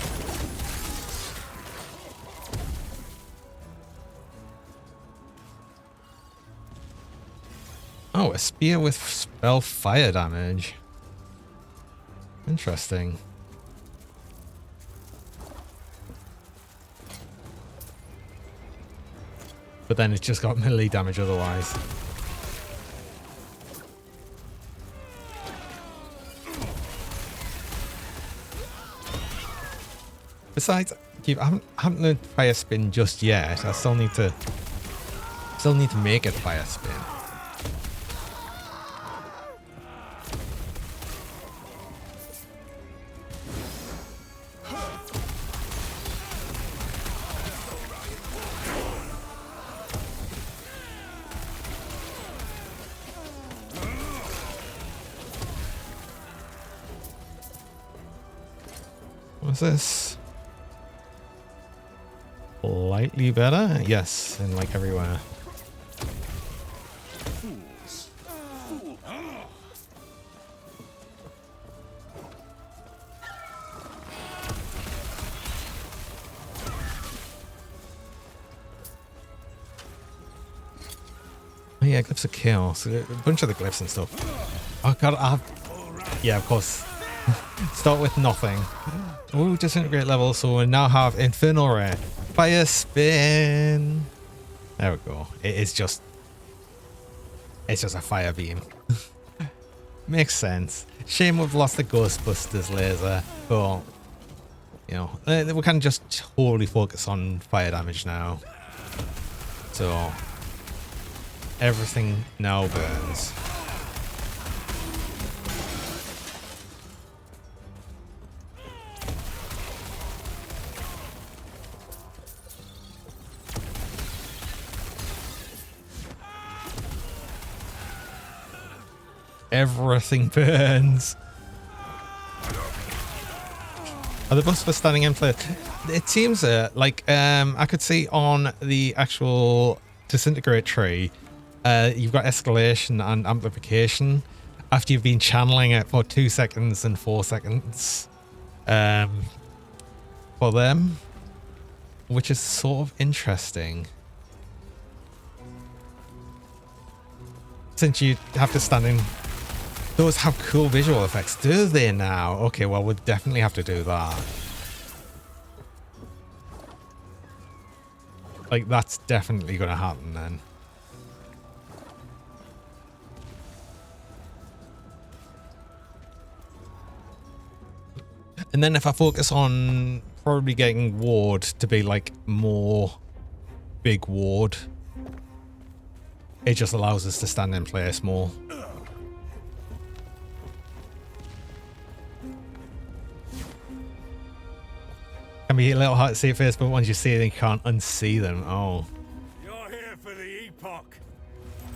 Oh, a spear with spell fire damage. Interesting. But then it's just got melee damage otherwise. Besides, I haven't learned fire spin just yet. I still need to make it fire spin. What's this? Slightly better? Yes, and like everywhere. Oh yeah, glyphs of chaos. A bunch of the glyphs and stuff. Oh god, yeah, of course. Start with nothing. Oh, disintegrate level, so we now have infernal ray. Fire spin. There we go. It's just a fire beam. Makes sense. Shame we've lost the Ghostbusters laser, but you know, we can just totally focus on fire damage now. So everything now burns. Everything burns. Are the buffs for standing in place? It seems like I could see on the actual Disintegrate tree, you've got escalation and amplification after you've been channeling it for 2 seconds and 4 seconds for them, which is sort of interesting. Since you have to stand in. Those have cool visual effects, do they now? Okay, well, we'll definitely have to do that. Like, that's definitely going to happen then. And then if I focus on probably getting ward to be like more big ward, it just allows us to stand in place more. Can be a little hard to see at first, but once you see them, you can't unsee them. Oh. You're here for the Epoch.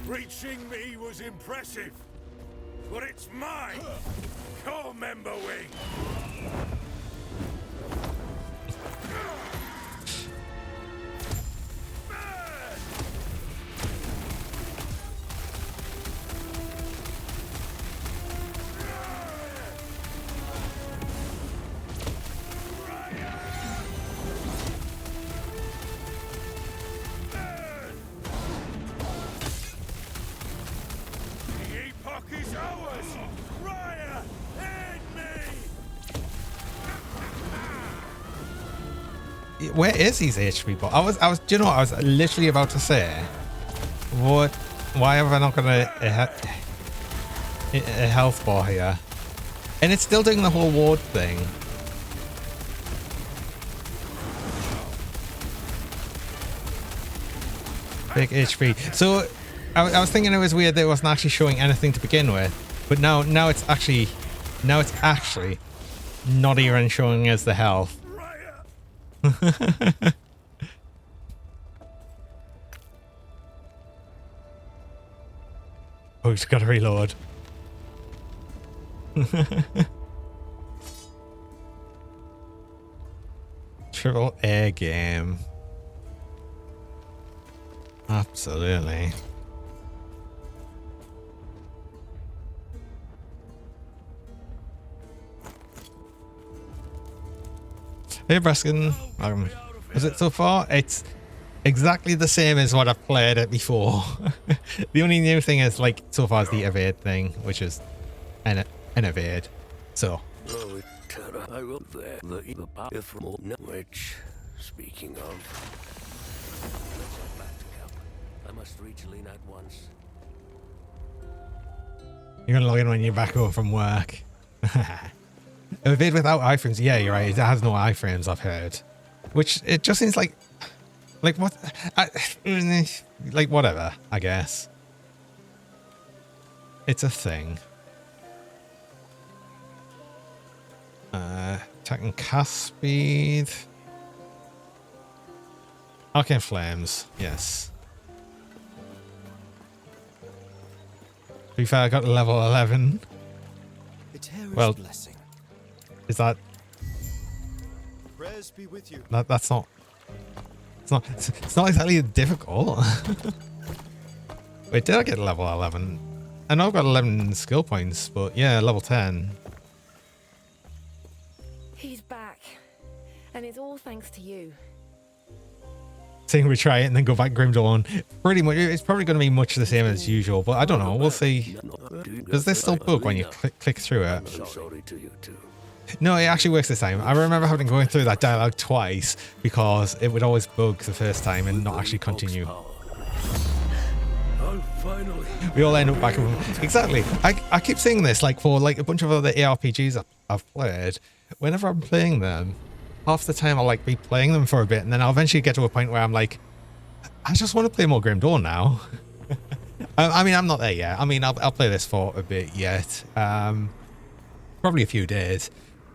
Reaching me was impressive, but it's mine. Core member wing. Is ours! Raya, aid me! Where is his HP bot? Do you know what I was literally about to say? What? Why have I not got a health bar here? And it's still doing the whole ward thing. Big HP. So I was thinking it was weird that it wasn't actually showing anything to begin with, but now it's actually not even showing us the health. Oh, he's got to reload. Triple A game. Absolutely. Hey Braskin, is it so far? It's exactly the same as what I've played it before. The only new thing is, like, so far is the evade thing, which is an evade. So. Which, speaking of, I must reach Lean at once. You're gonna log in when you're back home from work. Evade without iframes. Yeah, you're right. It has no iframes, I've heard. Which, it just seems like what? Like whatever, I guess. It's a thing. Attack and cast speed. Arcane Flames, yes. To be fair, I got to level 11. Well, blessing. Is that? Prayers be with you. That's not. It's not exactly difficult. Wait, did I get level 11? I know I've got 11 skill points, but yeah, level 10. He's back, and it's all thanks to you. Saying we try it and then go back Grim Dawn. Pretty much, it's probably going to be much the same as usual, but I don't know. We'll see. Does this still bug when you click through it? Sorry to you too. No, it actually works this time. I remember having going through that dialogue twice because it would always bug the first time and not actually continue. We all end up back and forth. Exactly. I keep saying this, like, for like a bunch of other ARPGs I've played. Whenever I'm playing them, half the time I'll like be playing them for a bit, and then I'll eventually get to a point where I'm like, I just want to play more Grim Dawn now. I mean, I'm not there yet. I mean, I'll play this for a bit yet. Probably a few days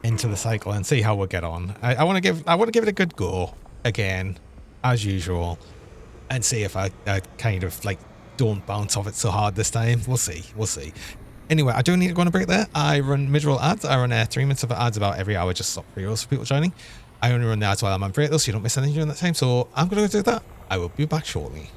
into the cycle and see how we'll get on. I want to give it a good go again, as usual, and see if I kind of like don't bounce off it so hard this time. We'll see. Anyway, I do need to go on a break there. I run mid-roll ads. I run 3 minutes of ads about every hour, just stop pre-rolls for people joining. I only run the ads while I'm on break though, so you don't miss anything during that time. So I'm going to go do that. I will be back shortly.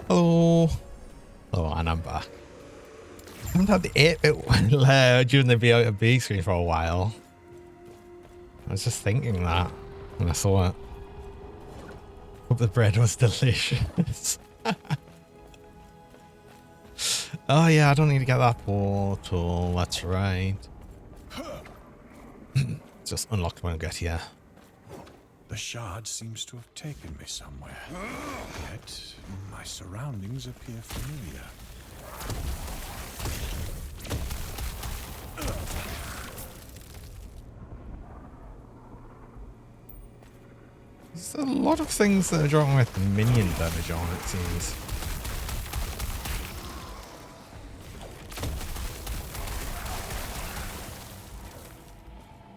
Hello. Oh, and I'm back. I haven't had the 8-bit during the VoD screen for a while. I was just thinking that when I saw it. Hope the bread was delicious. Oh yeah, I don't need to get that portal. That's right. Just unlocked when I get here. The shard seems to have taken me somewhere. Yet my surroundings appear familiar. There's a lot of things that are drawing with minion damage on, it seems.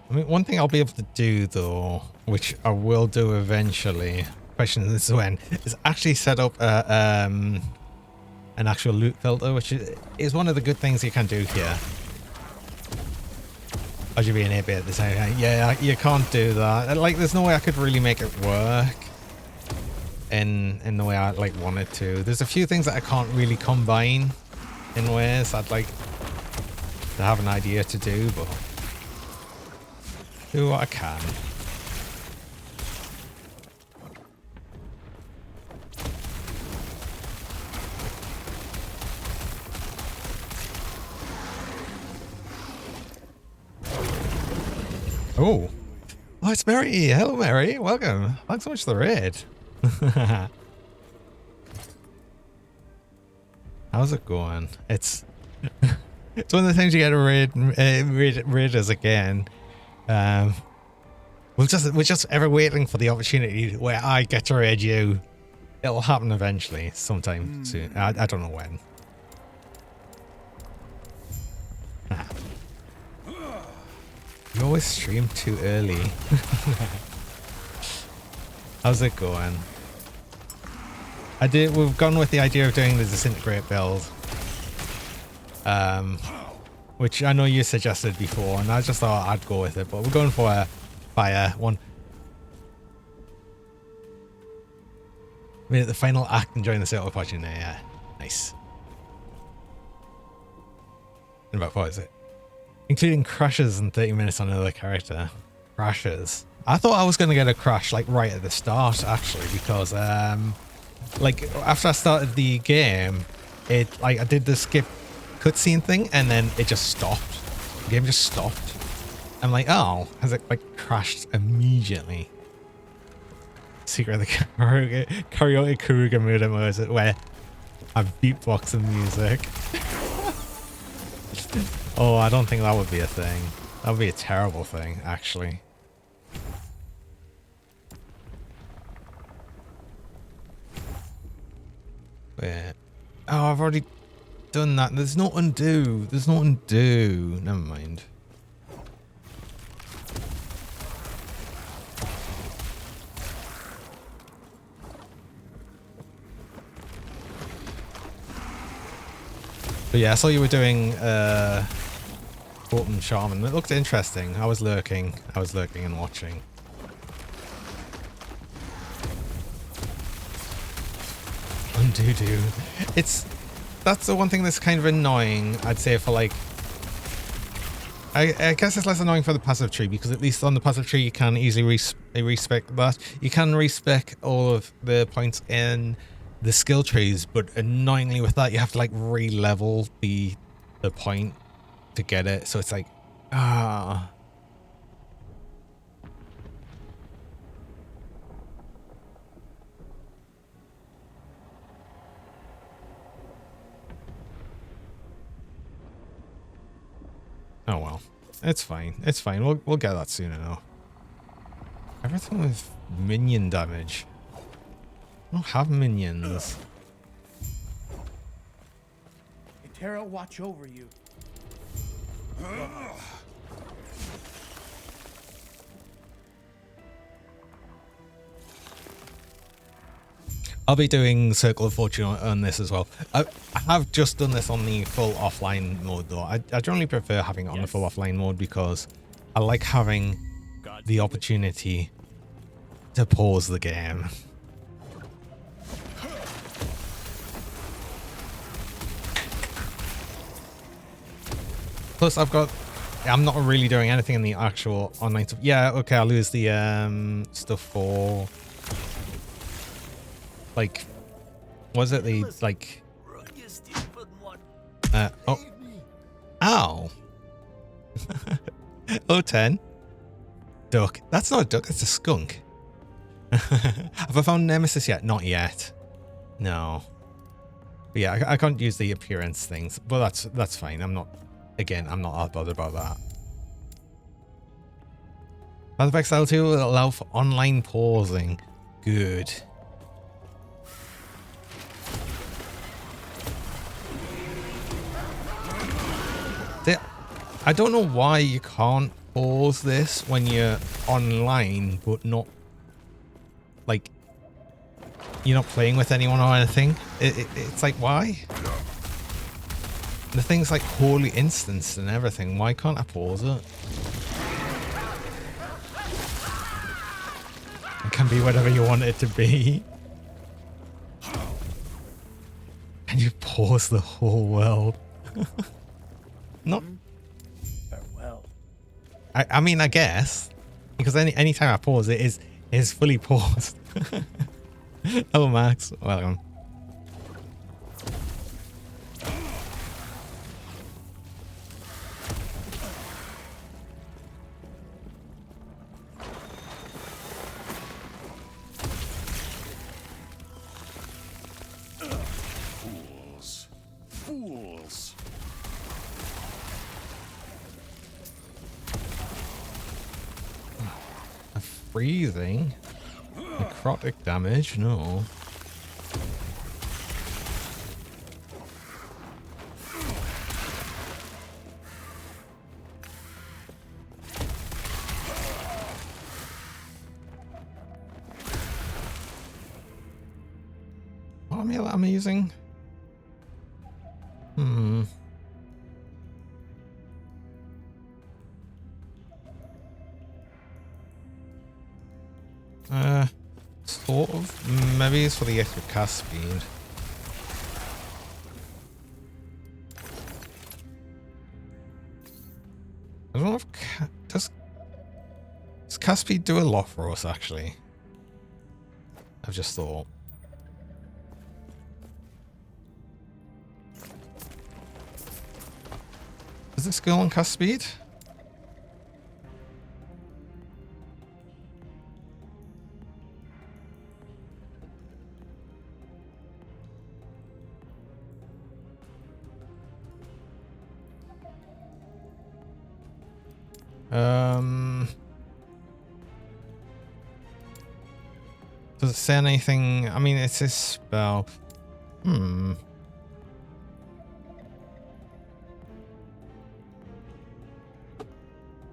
I mean, one thing I'll be able to do though, which I will do eventually, question is when, is actually set up an actual loot filter, which is one of the good things you can do here. As you being 8-bit at the same time. Yeah, you can't do that. Like, there's no way I could really make it work in the way I like wanted to. There's a few things that I can't really combine in ways I'd like to have an idea to do, but do what I can. Oh, it's Mary. Hello, Mary. Welcome. Thanks so much for the raid. How's it going? It's it's one of the things you get to raiders again. We're just ever waiting for the opportunity where I get to raid you. It'll happen eventually, sometime soon. I don't know when. You always stream too early. How's it going? We've gone with the idea of doing the Disintegrate build. Which I know you suggested before, and I just thought I'd go with it, but we're going for a fire one. Made it the final act, enjoying the sail watching there, yeah. Nice. And about what is it? Including crashes and 30 minutes on another character. Crashes. I thought I was going to get a crash like right at the start actually, because like after I started the game, I did the skip cutscene thing and then it just stopped. The game just stopped. I'm like, oh, has it like crashed immediately? Secret of the karaoke Karuga mood was it where I'm beatboxing music. Oh, I don't think that would be a thing. That would be a terrible thing, actually. Wait. Oh, I've already done that. There's no undo. There's no undo. Never mind. But yeah, I saw you were doing Bolton Shaman. It looked interesting. I was lurking and watching. Undo. That's the one thing that's kind of annoying, I'd say, for like I guess it's less annoying for the passive tree, because at least on the passive tree you can easily respec that. You can respec all of the points in the skill trees, but annoyingly with that you have to like re-level the point to get it, so it's like oh well, it's fine, we'll get that soon enough. Everything with minion damage. I don't have minions. Terra, watch over you. I'll be doing Circle of Fortune on this as well. I have just done this on the full offline mode though. I generally prefer having it on the full offline mode because I like having the opportunity to pause the game. Plus, I'm not really doing anything in the actual online stuff. Yeah, okay, I'll lose the stuff for like, was it the like? Oh, ow! Oh, 10. Duck. That's not a duck. It's a skunk. Have I found nemesis yet? Not yet. No. But yeah, I can't use the appearance things, but that's fine. I'm not that bothered about that. Path XL2 will allow for online pausing. Good. I don't know why you can't pause this when you're online, but not like you're not playing with anyone or anything. It's like, why? The thing's like wholly instanced and everything. Why can't I pause it? It can be whatever you want it to be. And you pause the whole world. Not. Farewell. I mean, I guess because anytime I pause, it is fully paused. Hello, Max. Welcome. Fools. Freezing. Necrotic damage? No. What am I using? Sort of. Maybe it's for the extra cast speed. I don't know if does cast speed do a lot for us actually? I've just thought. Does it skill on cast speed? Does it say anything? I mean, it's a spell. Yeah,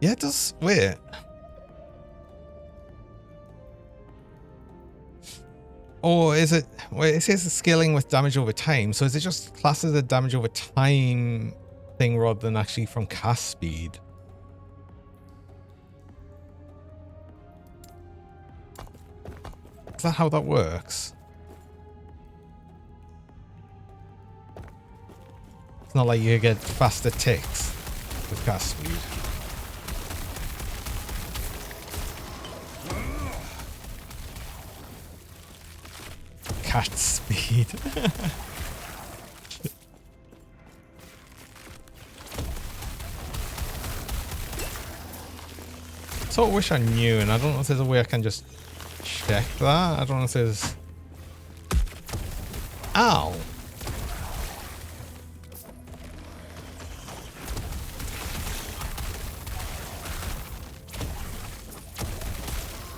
it does. Wait. Or is it? Wait, it says scaling with damage over time. So is it just classed as a damage over time thing rather than actually from cast speed? Is that how that works? It's not like you get faster ticks with cast speed. Cat speed. So I wish I knew, and I don't know if there's a way I can just check that. I don't know if there's... Ow!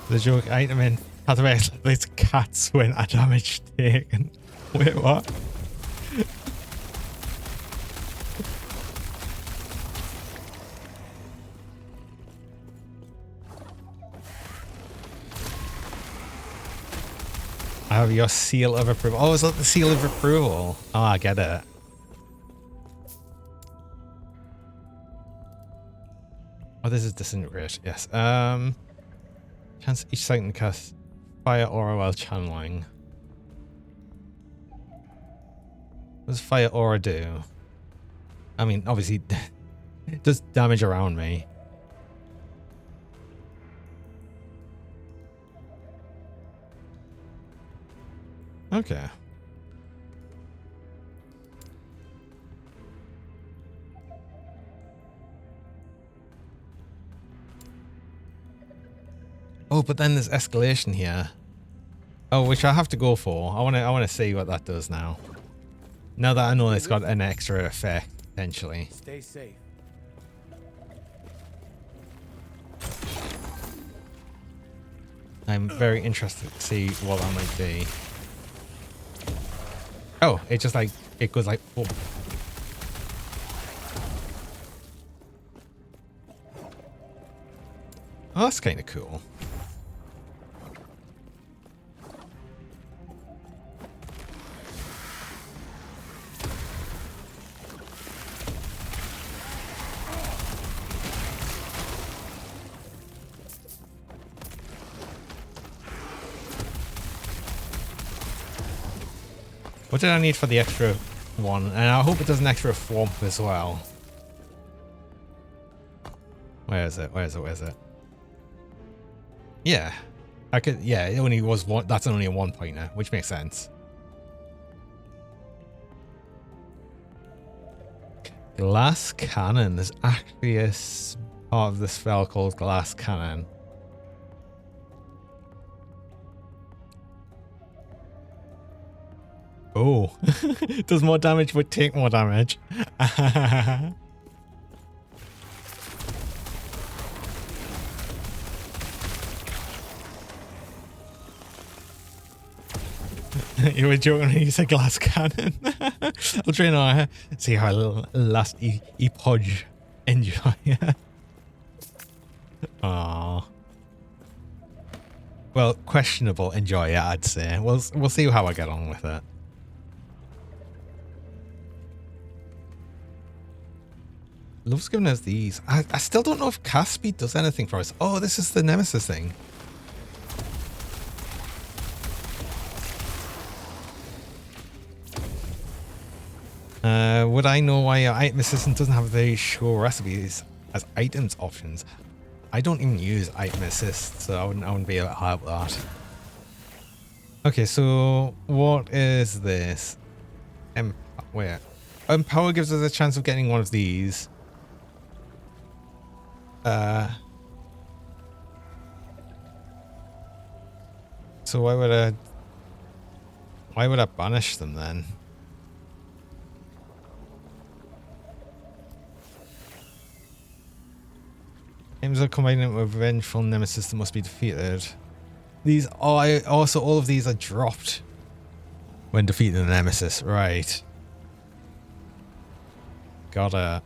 The joke item in how to make these cats when a damage taken. Wait, what? I have your seal of approval. Oh, is that the seal of approval? Oh, I get it. Oh, this is Disintegrate. Yes. Chance each Titan cast fire aura while channeling. What does fire aura do? I mean, obviously, It does damage around me. Okay. Oh, but then there's escalation here. Oh, which I have to go for. I want to see what that does now. Now that I know it's got an extra effect potentially. Stay safe. I'm very interested to see what that might be. Oh, it just like it goes like. Oh. Oh, that's kind of cool. What did I need for the extra one? And I hope it does an extra thwomp as well. Where is it? Where is it? Where is it? Yeah. I could, yeah, it only was one. That's only a 1-pointer, which makes sense. Glass cannon. There's actually a part of the spell called glass cannon. Oh, does more damage but take more damage. You were joking when you said glass cannon. I'll try and see how last Epoch enjoy. Aww. Well, questionable enjoy it, I'd say. We'll see how I get on with it. Love's giving us these. I still don't know if cast speed does anything for us. Oh, this is the nemesis thing. Would I know why your item assistant doesn't have the show recipes as items options? I don't even use item assist, so I wouldn't be able to help that. Okay, so what is this? Where? Empower gives us a chance of getting one of these. So why would I banish them then? Aims are combining with vengeful nemesis that must be defeated. These are also, all of these are dropped when defeating the nemesis, right? Got it.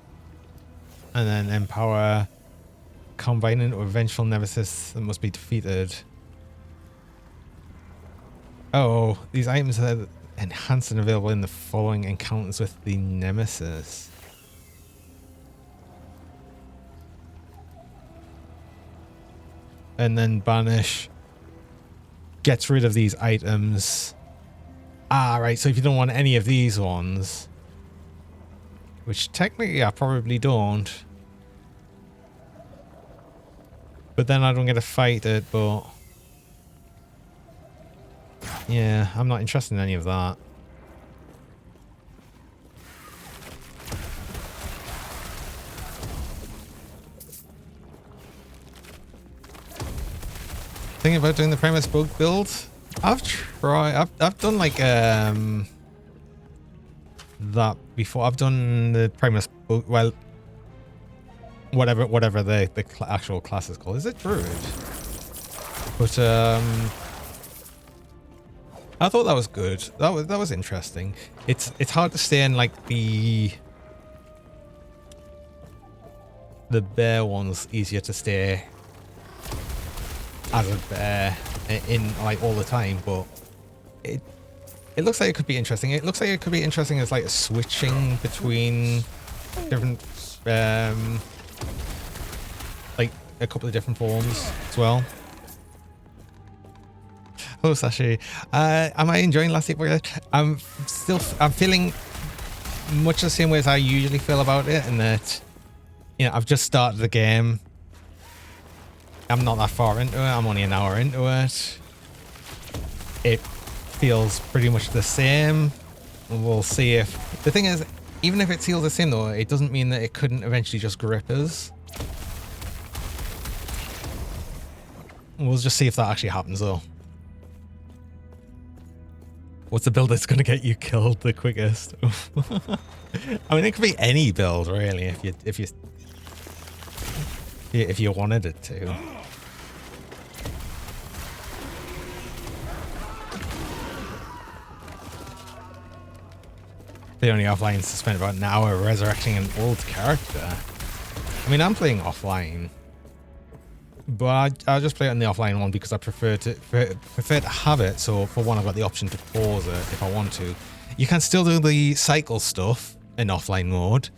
And then empower, combining it with vengeful nemesis that must be defeated. Oh, these items are enhanced and available in the following encounters with the nemesis. And then banish gets rid of these items. Ah, right. So if you don't want any of these ones, which technically I probably don't, but then I don't get to fight it, but yeah, I'm not interested in any of that. Thinking about doing the Primus bug build. I've done like that before. I've done the Primus bug, well, whatever the actual class is called. Is it Druid? But I thought that was good. That was interesting. It's hard to stay in like the bear one's easier to stay as a bear in like all the time, but it looks like it could be interesting. It looks like it could be interesting as like a switching between different like a couple of different forms as well. Oh, Sashi, am I enjoying Last Epoch? I'm feeling much the same way as I usually feel about it, in that you know, I've just started the game. I'm not that far into it. I'm only an hour into it. It feels pretty much the same. We'll see if... The thing is, even if it feels the same though, it doesn't mean that it couldn't eventually just grip us. We'll just see if that actually happens though. What's the build that's going to get you killed the quickest? I mean, it could be any build really, if you wanted it to. The only offline to spend about an hour resurrecting an old character. I mean, I'm playing offline, but I'll just play it on the offline one because I prefer to have it. So for one, I've got the option to pause it if I want to. You can still do the cycle stuff in offline mode,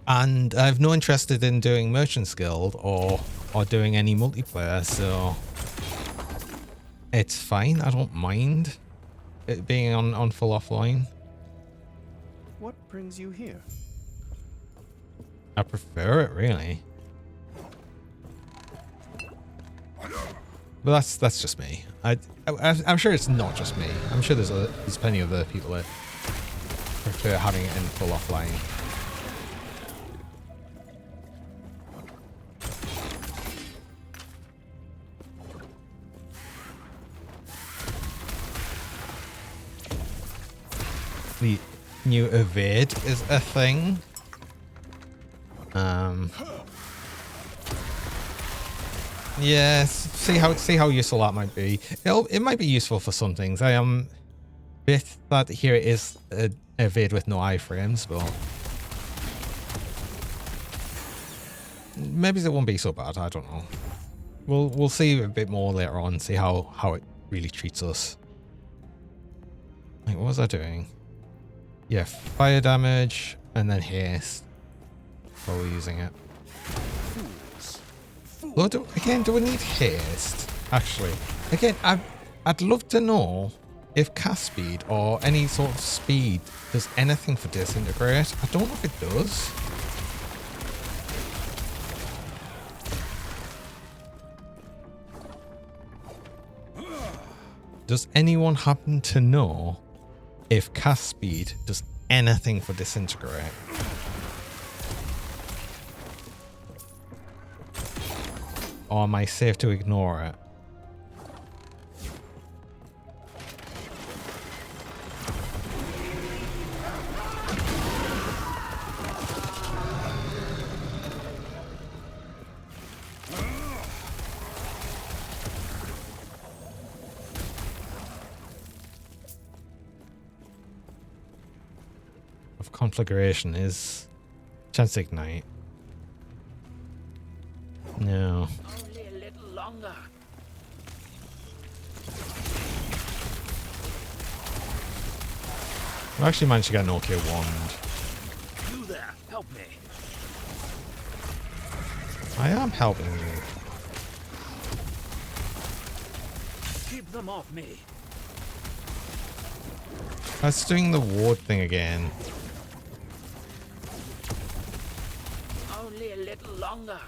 and I've no interest in doing Merchant's Guild or doing any multiplayer, so it's fine. I don't mind it being on full offline. What brings you here? I prefer it really, but that's just me. I'm sure it's not just me. I'm sure there's plenty of other people that prefer having it in full offline. The new evade is a thing. Yeah, see how useful that might be. It might be useful for some things. I am a bit glad to hear it is a evade with no iframes, but maybe it won't be so bad. I don't know. We'll see a bit more later on. See how it really treats us. Like, what was I doing? Yeah, fire damage and then haste while we're using it. Oh, do we need haste? Actually, again, I'd love to know if cast speed or any sort of speed does anything for Disintegrate. I don't know if it does. Does anyone happen to know if cast speed does anything for Disintegrate? Or am I safe to ignore it? Of conflagration is chance to ignite. No. Only a little longer. I actually managed to get an OK wand. You there, help me. I am helping you. Keep them off me. I was doing the ward thing again. Only a little longer.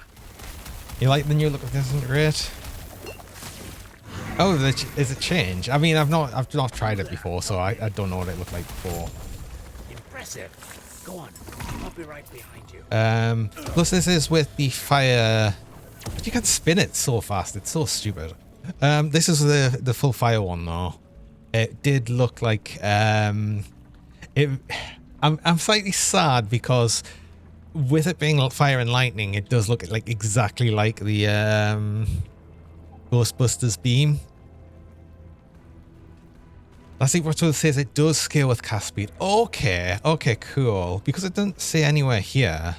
You like the new look of Disintegrate? Oh, is it change? I mean, I've not tried it before, so I don't know what it looked like before. Impressive. Go on. I'll be right behind you. Plus this is with the fire. You can spin it so fast. It's so stupid. This is the full fire one though. It did look like I'm slightly sad because with it being fire and lightning, it does look like exactly like the Ghostbusters beam. I see what it says. It does scale with cast speed. Okay, cool. Because it doesn't say anywhere here,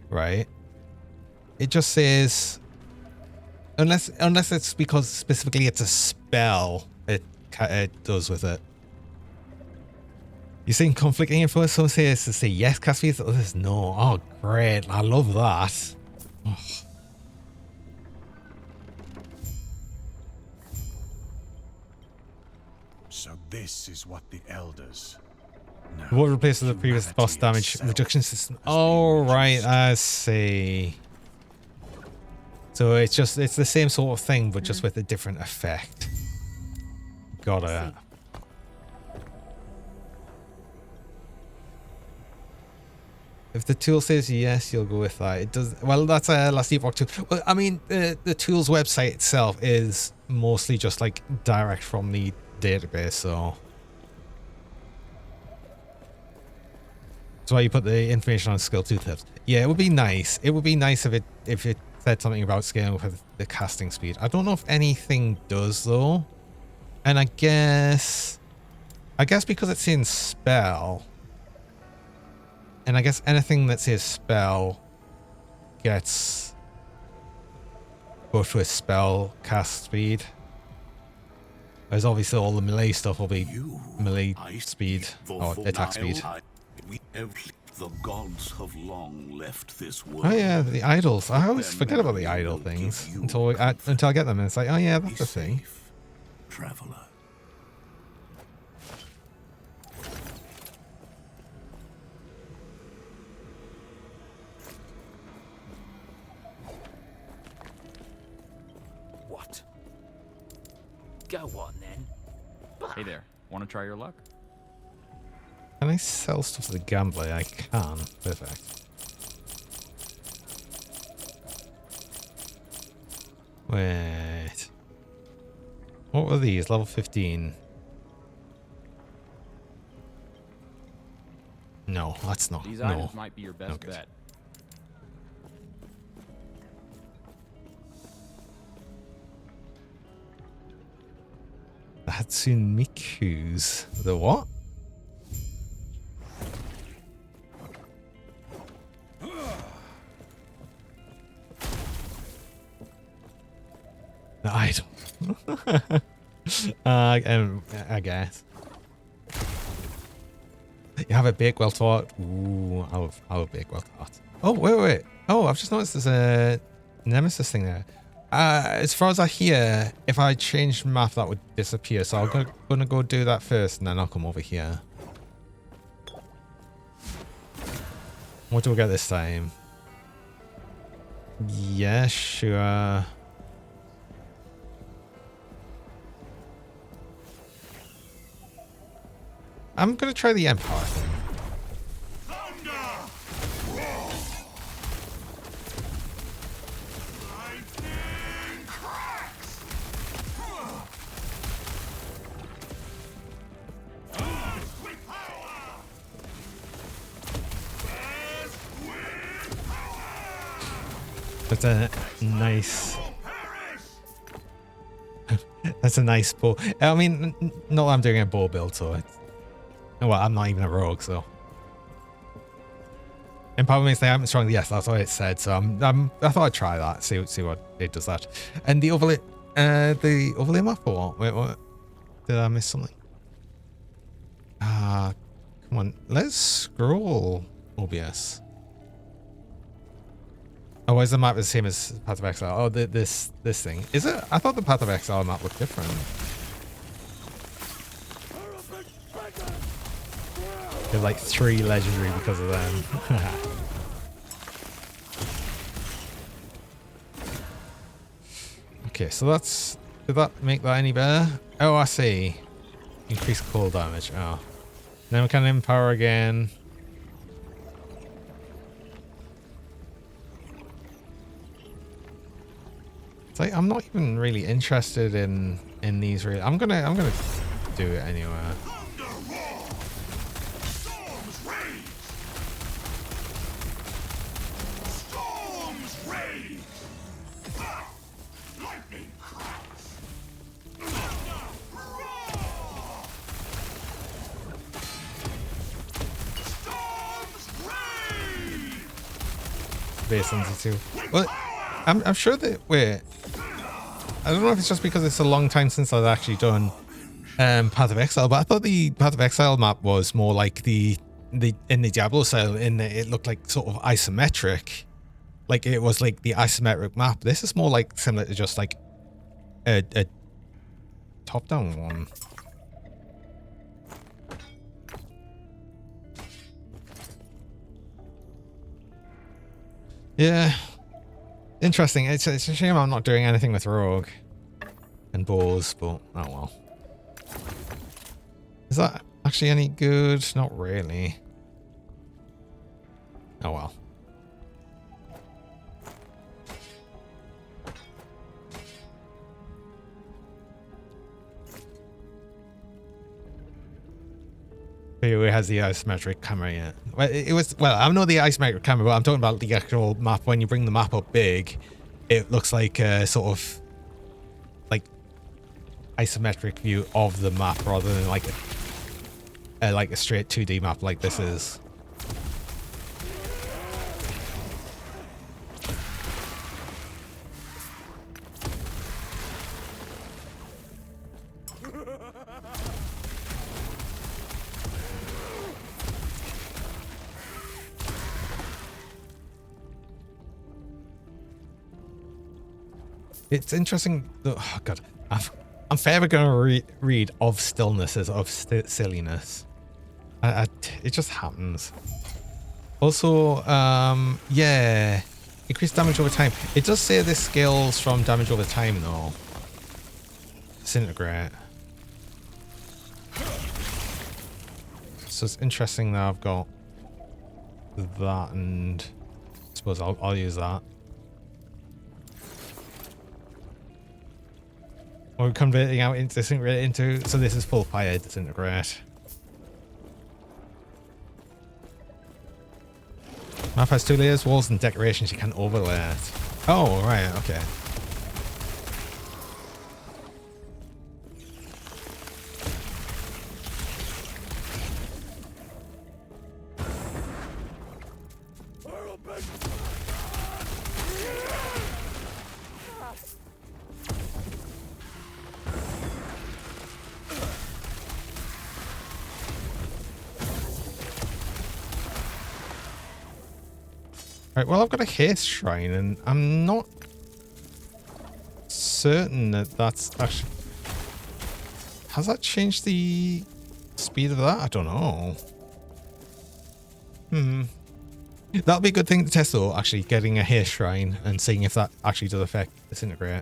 right? It just says unless it's because specifically it's a spell. It does with it. You're seeing conflicting info. Some say yes, cast speed. Others no. Oh, great! I love that. Oh. So this is what the elders... What replaces the previous boss damage reduction system? Oh, right, I see. So it's the same sort of thing, but just with a different effect. Got it. If the tool says yes, you'll go with that. It does. Well, that's a last Epoch tool. Well, I mean, the tool's website itself is mostly just like direct from the database, so. That's why you put the information on skill 2 tips. Yeah, it would be nice. It would be nice if it said something about scaling with the casting speed. I don't know if anything does though. And I guess because it's in spell, and I guess anything that says spell gets pushed with spell cast speed. Whereas obviously all the melee stuff will be melee speed or attack speed. The gods have long left this world. Oh yeah, the idols. I always forget about the idol things until I get them, and it's like, oh yeah, that's a thing. Traveler. What? Go on then. Hey there, want to try your luck? Can I sell stuff to the gambler? I can. Perfect. Wait. What were these? Level 15. No, that's not. These no. items might be your best Okay. bet. Hatsune Miku's. The what? The idol. I guess. You have a Bakewell tart. Ooh, I'll have a Bakewell tart. Oh, wait. Oh, I've just noticed there's a nemesis thing there. As far as I hear, if I change map, that would disappear. So I'm gonna go do that first, and then I'll come over here. What do we get this time? Yeah, sure. I'm gonna try the Empire thing. That's a nice. That's a nice bow. I mean, not that I'm doing a bow build, so it's. Well, I'm not even a rogue, so. Empower means they haven't strong. Yes, that's what it said. So I thought I'd try that. See what it does that. And the overlay map or what? Wait, what? Did I miss something? Come on, let's scroll OBS. Oh, why is the map the same as Path of Exile? Oh, this thing. Is it? I thought the Path of Exile map looked different. There's like 3 legendary because of them. Okay, so that's... Did that make that any better? Oh, I see. Increased cold damage. Oh. Then we can empower again. It's like I'm not even really interested in these really. I'm gonna do it anyway. Base too. Well, I'm sure that I don't know if it's just because it's a long time since I've actually done Path of Exile, but I thought the Path of Exile map was more like the in the Diablo style, in that it looked like sort of isometric, like it was like the isometric map. This is more like similar to just like a top-down one. Yeah. Interesting. It's a shame I'm not doing anything with rogue and bows, but oh well. Is that actually any good? Not really. Oh well. Who has the isometric camera yet? Well, I know the isometric camera, but I'm talking about the actual map. When you bring the map up big, it looks like a sort of like isometric view of the map rather than like a straight 2D map like this is. It's interesting. Oh god, I'm forever gonna read of stillness as of silliness. It just happens. Also, yeah, increased damage over time. It does say this scales from damage over time though. Disintegrate. So it's interesting that I've got that, and I suppose I'll use that. We're converting out into Disintegrate into, so this is full fire Disintegrate. Map has 2 layers, walls and decorations, you can overlay it. Oh, right, okay. Right, well, I've got a haste shrine, and I'm not certain that that's actually... Has that changed the speed of that? I don't know. That'll be a good thing to test, though, actually, getting a haste shrine and seeing if that actually does affect Disintegrate.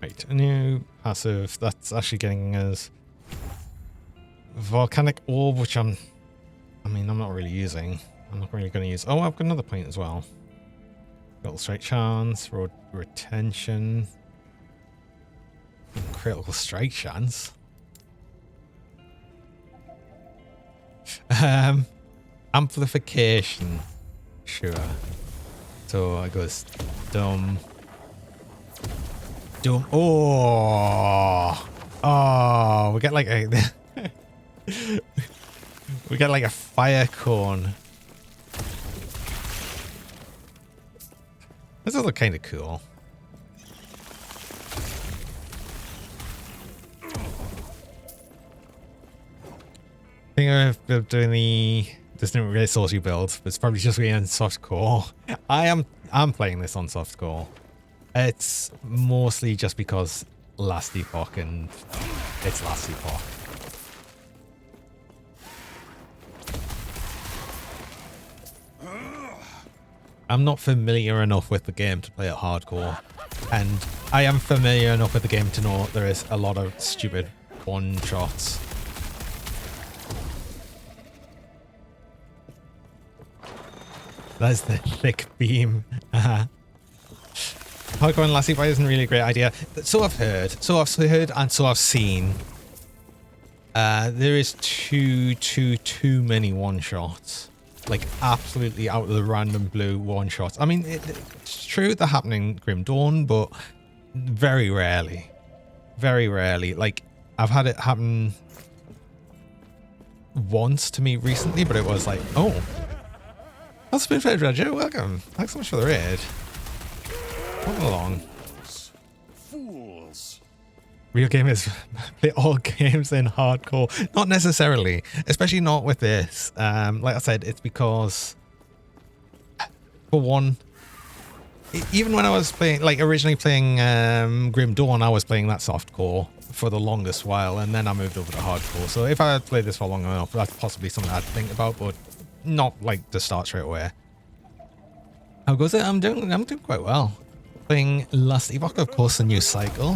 Right, a new passive. That's actually getting us volcanic orb, which I'm not really using. I'm not really going to use. Oh, I've got another point as well. Critical strike chance, road retention, critical strike chance. Amplification, sure. So I goes dumb. Oh, we get like a we get like a fire cone. This does look kind of cool. I think I'm doing the Disintegrate saucy build, but it's probably just being on softcore. I'm playing this on softcore. It's mostly just because last Epoch and it's last Epoch. I'm not familiar enough with the game to play it hardcore, and I am familiar enough with the game to know there is a lot of stupid one-shots. That's the thick beam. Hardcore and last Epoch isn't really a great idea. So I've heard, and so I've seen. There is too many one-shots. Like, absolutely out of the random blue one-shots. I mean, it's true they're happening in Grim Dawn, but very rarely. Very rarely. Like, I've had it happen once to me recently, but it was like, oh. Oh, Spoonfed Roger, welcome. Thanks so much for the raid. Welcome along. Fools. Real gamers play all games in hardcore. Not necessarily, especially not with this. Like I said, it's because, for one, even when I was playing, like originally playing Grim Dawn, I was playing that softcore for the longest while, and then I moved over to hardcore. So if I had played this for long enough, that's possibly something I'd think about, but not like to start straight away. How goes it? I'm doing quite well. Playing Last Epoch, of course, a new cycle.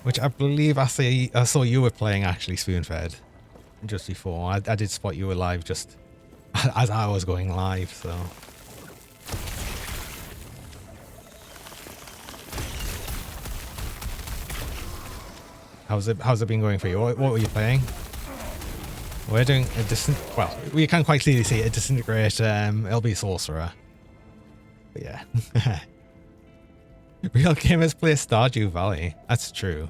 Which I believe I saw you were playing actually, Spoonfed, just before. I did spot you were live just as I was going live, so. How's it been going for you? What were you playing? We're doing a well, we can't quite clearly see a Disintegrate, it'll be Sorcerer. But yeah. Real gamers play Stardew Valley. That's true.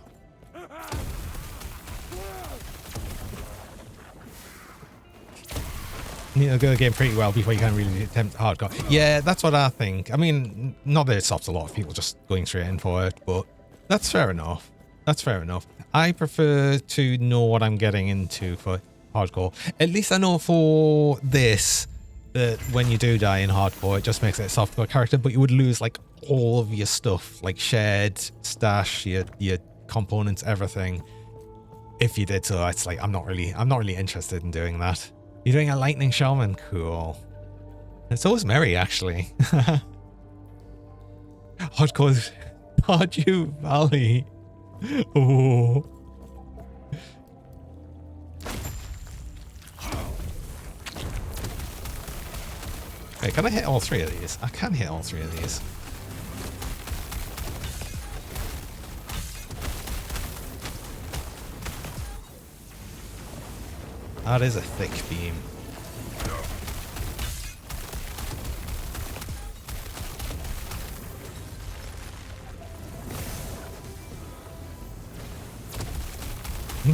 You know, go the game pretty well before you can really attempt hardcore. Yeah, that's what I think. I mean, not that it stops a lot of people just going straight in for it, but that's fair enough. That's fair enough. I prefer to know what I'm getting into for hardcore. At least I know for this that when you do die in hardcore, it just makes it a softcore character, but you would lose like all of your stuff, like shared stash, your components, everything. If you did so, it's like I'm not really interested in doing that. You're doing a lightning shaman, cool. It's always merry actually. Hardcore Stardew Valley. Oh. Wait, can I hit all three of these? I can hit all three of these. That is a thick beam.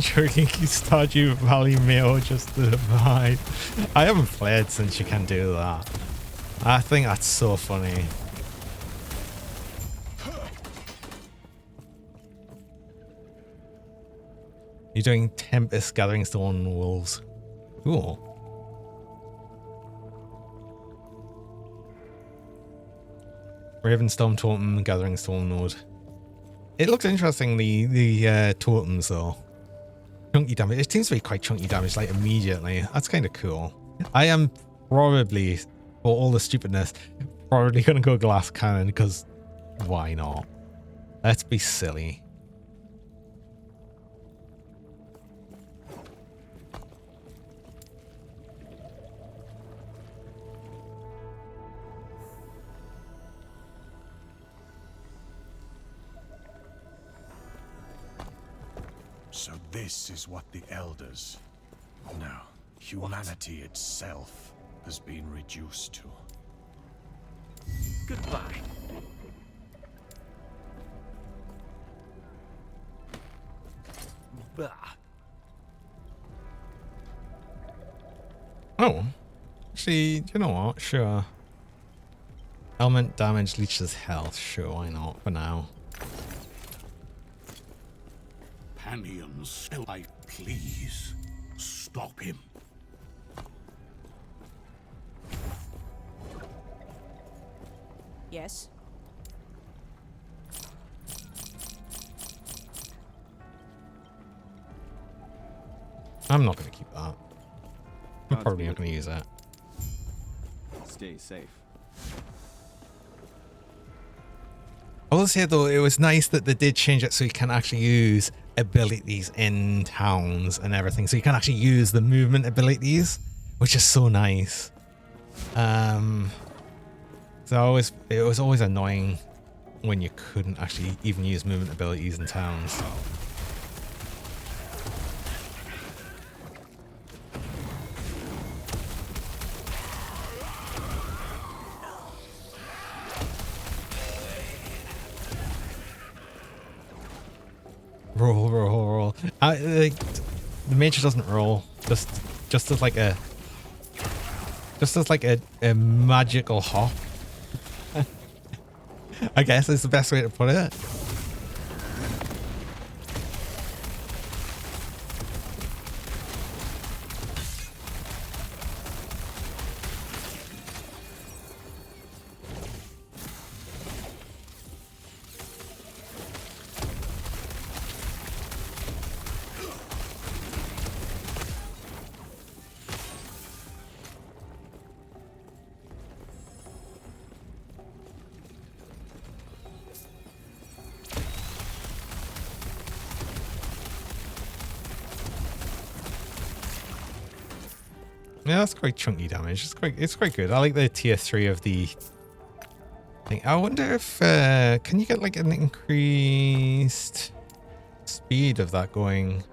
Drinking Stardew Valley Mayo just to survive. I haven't played since you can do that. I think that's so funny. You're doing Tempest Gathering Stone Wolves. Cool. Ravenstorm Totem, Gathering Stone Node. It looks interesting, the totems though. Chunky damage. It seems to be quite chunky damage, like immediately. That's kind of cool. I am probably, for all the stupidness, probably going to go Glass Cannon because why not? Let's be silly. So this is what the elders, no, humanity itself has been reduced to. Goodbye. Bah. Oh, actually, you know what? Sure. Element damage leeches health. Sure, why not? For now. Companions, I please stop him. Yes. I'm not going to keep that. I'm probably not going to use that. Stay safe. I will say though, it was nice that they did change it so you can actually use abilities in towns and everything. So you can actually use the movement abilities, which is so nice. So it was always annoying when you couldn't actually even use movement abilities in towns. Roll. The mage doesn't roll. Just as like a Just as like a magical hop. I guess is the best way to put it. Yeah, that's quite chunky damage. It's quite good. I like the tier 3 of the thing. I wonder if can you get like an increased speed of that going?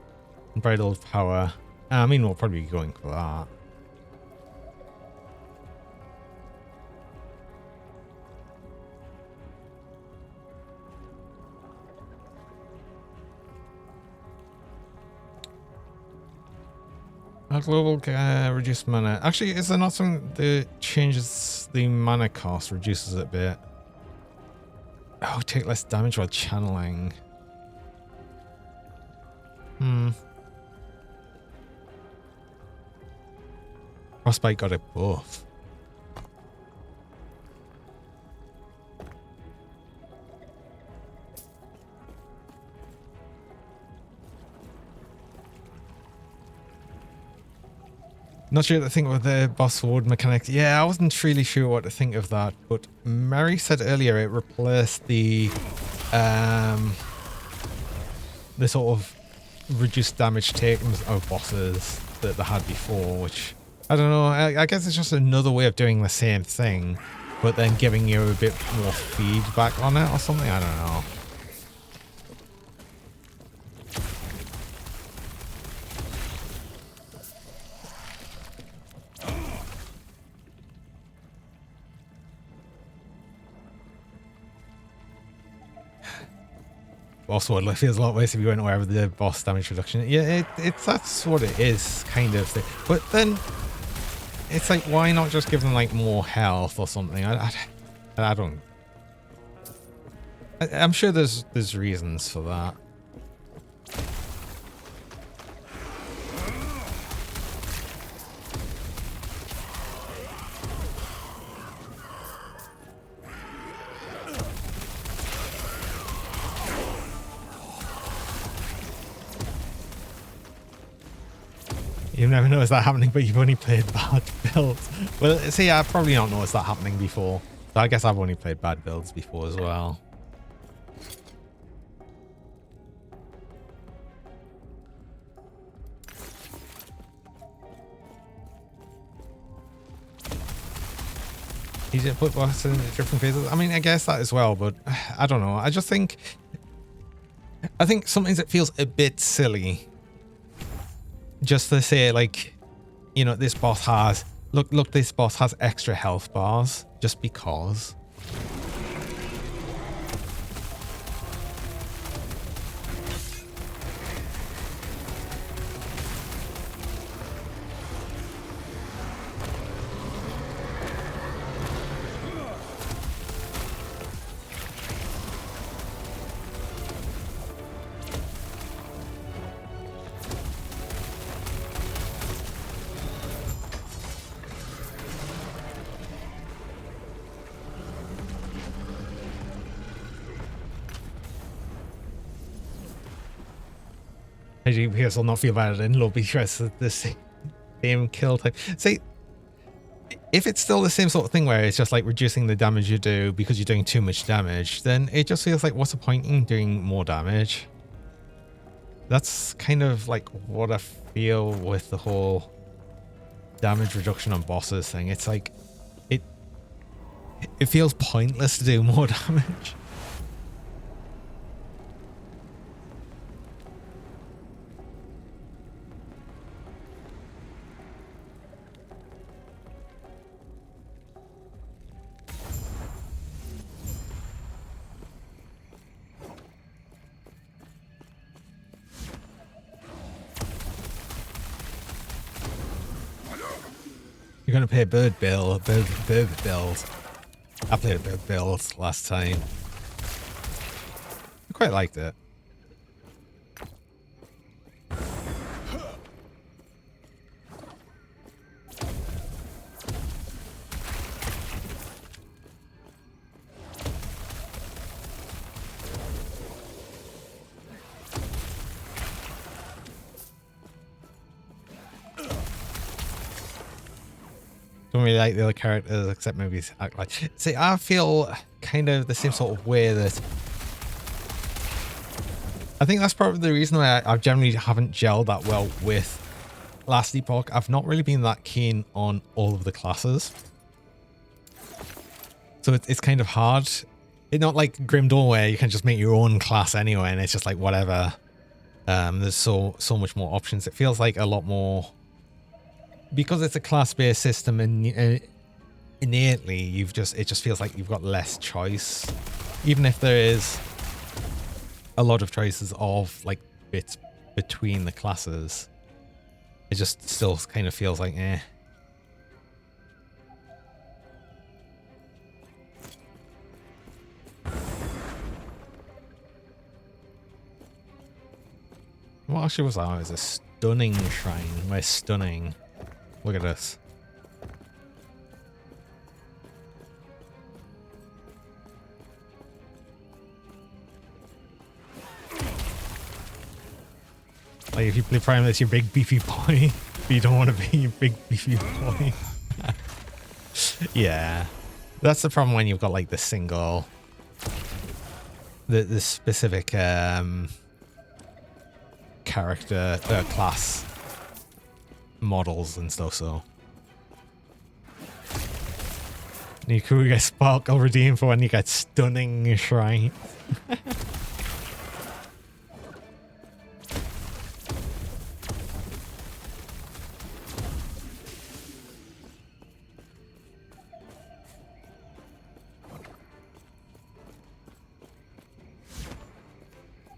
Unbridled power. I mean, we'll probably be going for that. Global reduced mana. Actually, is there not something that changes the mana cost, reduces it a bit? Oh, take less damage while channeling. Frostbite got it both. Not sure what to think of the boss VoD mechanics. Yeah, I wasn't really sure what to think of that, but Mary said earlier it replaced the sort of reduced damage taken of bosses that they had before, which I don't know. I guess it's just another way of doing the same thing, but then giving you a bit more feedback on it or something. I don't know. Also, it feels a lot worse if you went away with the boss damage reduction. Yeah, that's what it is, kind of thing. But then, it's like, why not just give them like more health or something? I don't. I'm sure there's reasons for that. You've never noticed that happening, but you've only played bad builds. Well, see, I've probably not noticed that happening before. So I guess I've only played bad builds before as well. Easier to put bosses in different phases. I mean, I guess that as well, but I don't know. I think sometimes it feels a bit silly. Just to say, like, you know, this boss has... Look, this boss has extra health bars. Just because. Because I'll not feel bad in lobby because of the same kill type. See, if it's still the same sort of thing where it's just like reducing the damage you do because you're doing too much damage, then it just feels like, what's the point in doing more damage? That's kind of like what I feel with the whole damage reduction on bosses thing. It's like, it feels pointless to do more damage. You're gonna pay bird bills. I played bird bills last time. I quite liked it. Don't really like the other characters except movies act like. See, I feel kind of the same sort of way that I think that's probably the reason why I generally haven't gelled that well with Last Epoch. I've not really been that keen on all of the classes, so it's kind of hard. It's not like Grim Dawn where you can just make your own class anyway, and it's just like whatever. There's so much more options. It feels like a lot more. Because it's a class-based system, and innately, it just feels like you've got less choice. Even if there is a lot of choices of like bits between the classes, it just still kind of feels like eh. What actually was that? It was a stunning shrine. Where's stunning? Look at this. Like if you play Prime, that's your big beefy boy. But you don't want to be your big beefy boy. Yeah. That's the problem when you've got like the single the specific character class models and stuff, so you could get Sparkle redeem for when you get stunning shrine.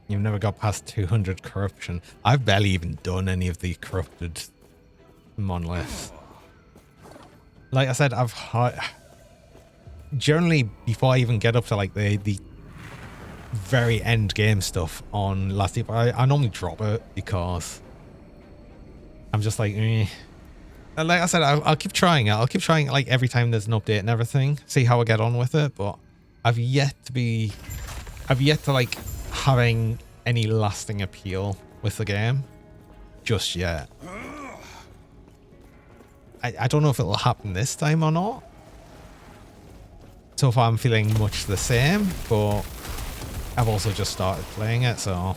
You've never got past 200 corruption. I've barely even done any of the corrupted monoliths. Like I said, I've generally before I even get up to like the very end game stuff on Last Epoch, I normally drop it because I'm just like eh. And like I said, I'll keep trying it. I'll keep trying it like every time there's an update and everything, see how I get on with it, but I've yet to like having any lasting appeal with the game just yet. I don't know if it'll happen this time or not. So far I'm feeling much the same, but I've also just started playing it, so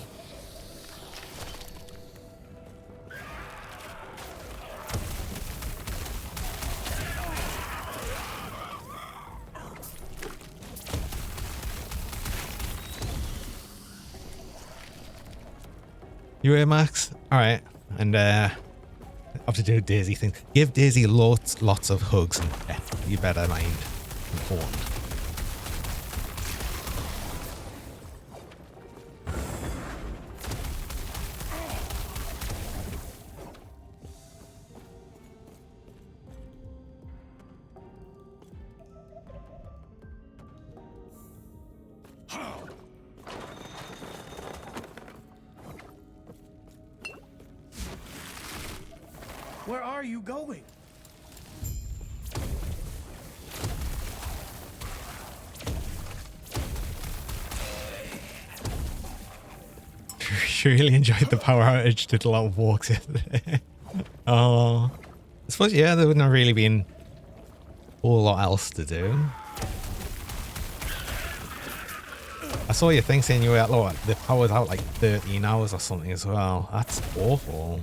you here, Max? Alright. And I have to do a Daisy thing. Give Daisy lots of hugs and you better mind. Important. Where are you going? Really enjoyed the power outage. Did a lot of walks yesterday. Oh, I suppose yeah, there wouldn't have really been a whole lot else to do. I saw your thing saying you were at the power's out like 13 hours or something as well. That's awful.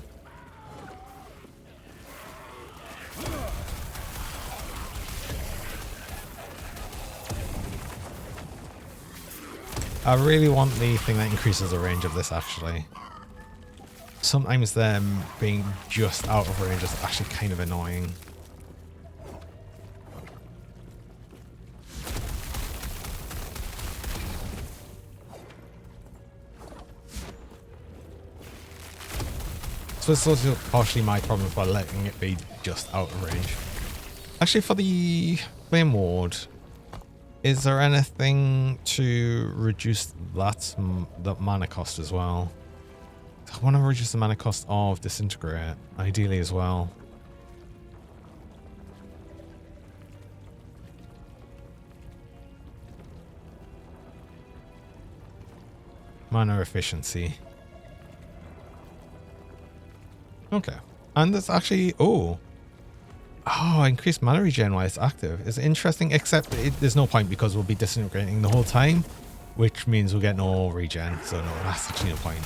I really want the thing that increases the range of this, actually. Sometimes them being just out of range is actually kind of annoying. So it's also partially my problem for letting it be just out of range. Actually, for the flame ward, is there anything to reduce that mana cost as well? I want to reduce the mana cost of Disintegrate, ideally as well. Mana efficiency. Okay. And there's actually... Oh, increased mana regen while it's active. It's interesting, except there's no point because we'll be disintegrating the whole time, which means we'll get no regen. So no, that's actually no point.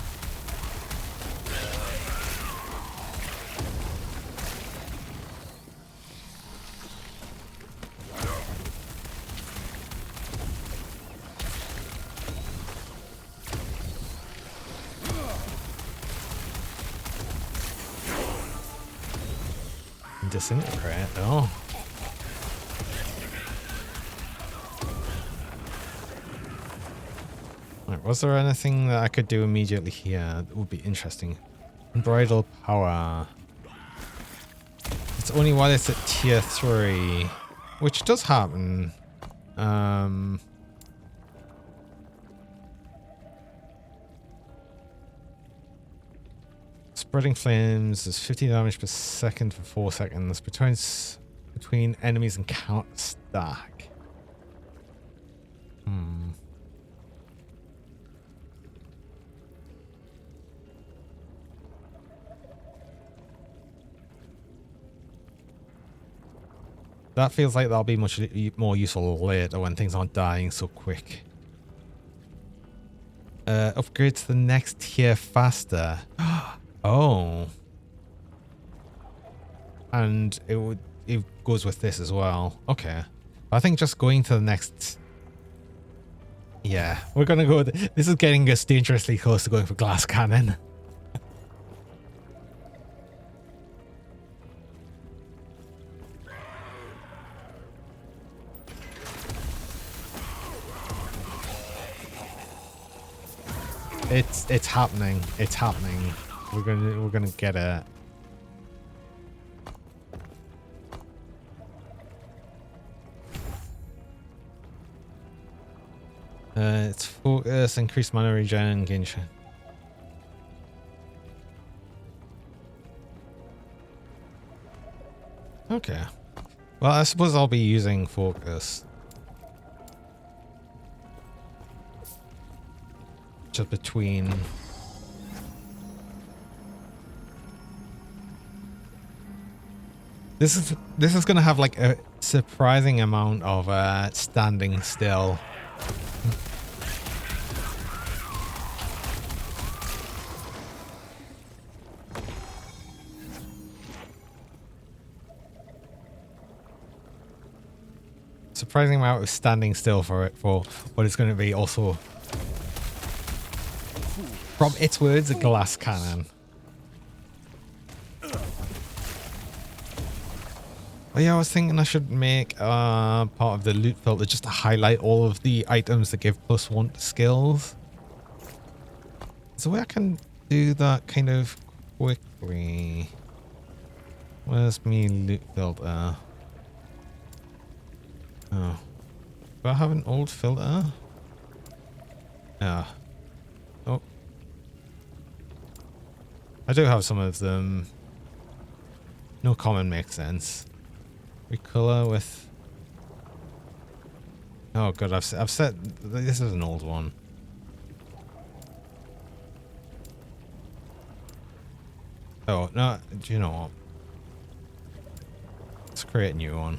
Disintegrate, oh. Right, was there anything that I could do immediately here that would be interesting? Unbridled power. It's only while it's at tier 3, which does happen. Spreading flames is 50 damage per second for 4 seconds between enemies and count stack. That feels like that'll be much more useful later when things aren't dying so quick. Upgrade to the next tier faster. Oh. And it goes with this as well. Okay. I think just going to the next... Yeah, we're gonna go... This is getting us dangerously close to going for glass cannon. It's happening. It's happening. We're gonna get it. It's focus, increased mana regen, gain. Okay. Well, I suppose I'll be using focus. Just between. This is gonna have like a surprising amount of standing still. Surprising amount of standing still for what it's going to be. Also, from its words, a glass cannon. Oh yeah, I was thinking I should make part of the loot filter just to highlight all of the items that give +1 to skills. So I can do that kind of quickly. Where's me loot filter? Oh. Do I have an old filter? Yeah. Oh. I do have some of them. No common makes sense. Recolor with... Oh god, I've set... This is an old one. Oh, no, do you know what? Let's create a new one.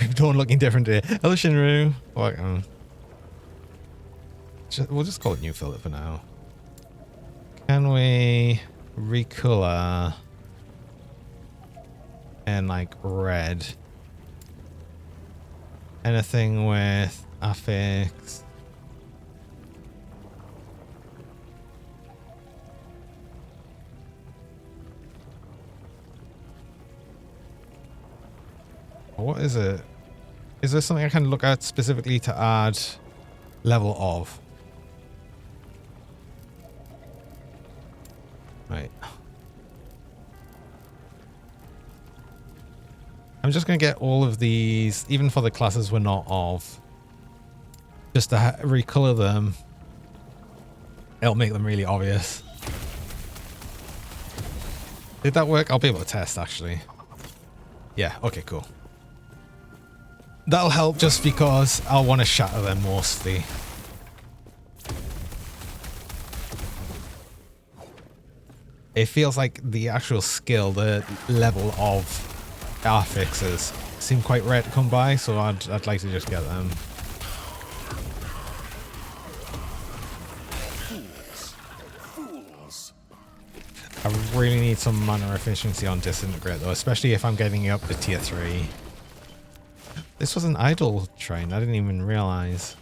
We've done looking different here. Hello Shinru. Welcome. We'll just call it new filter for now. Can we recolor and like red? Anything with affix? What is it? Is there something I can look at specifically to add level of? Right. I'm just going to get all of these, even for the classes we're not of, just to recolor them. It'll make them really obvious. Did that work? I'll be able to test, actually. Yeah, okay, cool. That'll help just because I'll want to shatter them mostly. It feels like the actual skill, the level of our fixes seem quite rare to come by, so I'd like to just get them. I really need some mana efficiency on Disintegrate though, especially if I'm getting it up to tier 3. This was an idle train, I didn't even realize.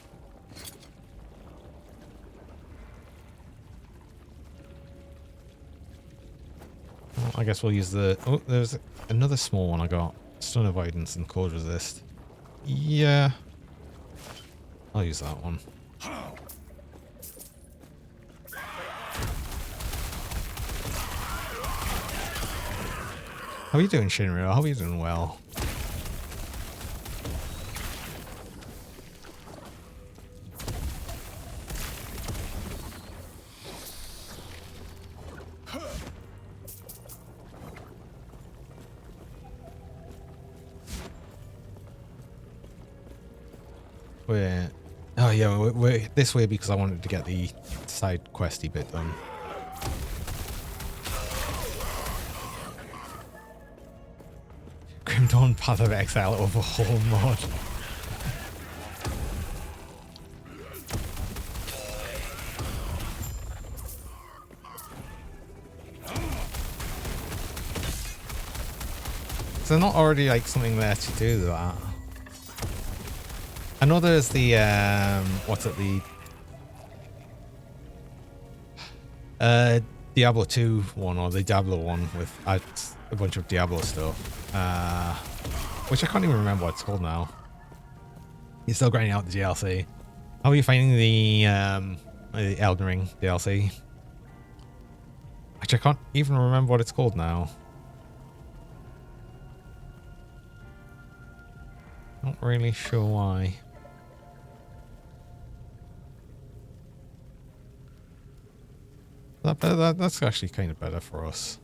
Well, I guess we'll use the... Oh, there's another small one I got. Stun Avoidance and Cold Resist. Yeah. I'll use that one. How are you doing, Shinryu? I hope you're doing well. Oh yeah, we're this way because I wanted to get the side questy bit done. Grim Dawn Path of Exile overhaul mod. Is there not already like something there to do that? I know there's the what's it, the Diablo 2 one or the Diablo one with a bunch of Diablo stuff, which I can't even remember what it's called now. You're still grinding out the DLC. How are you finding the Elden Ring DLC? Which I can't even remember what it's called now. Not really sure why. That's actually kind of better for us.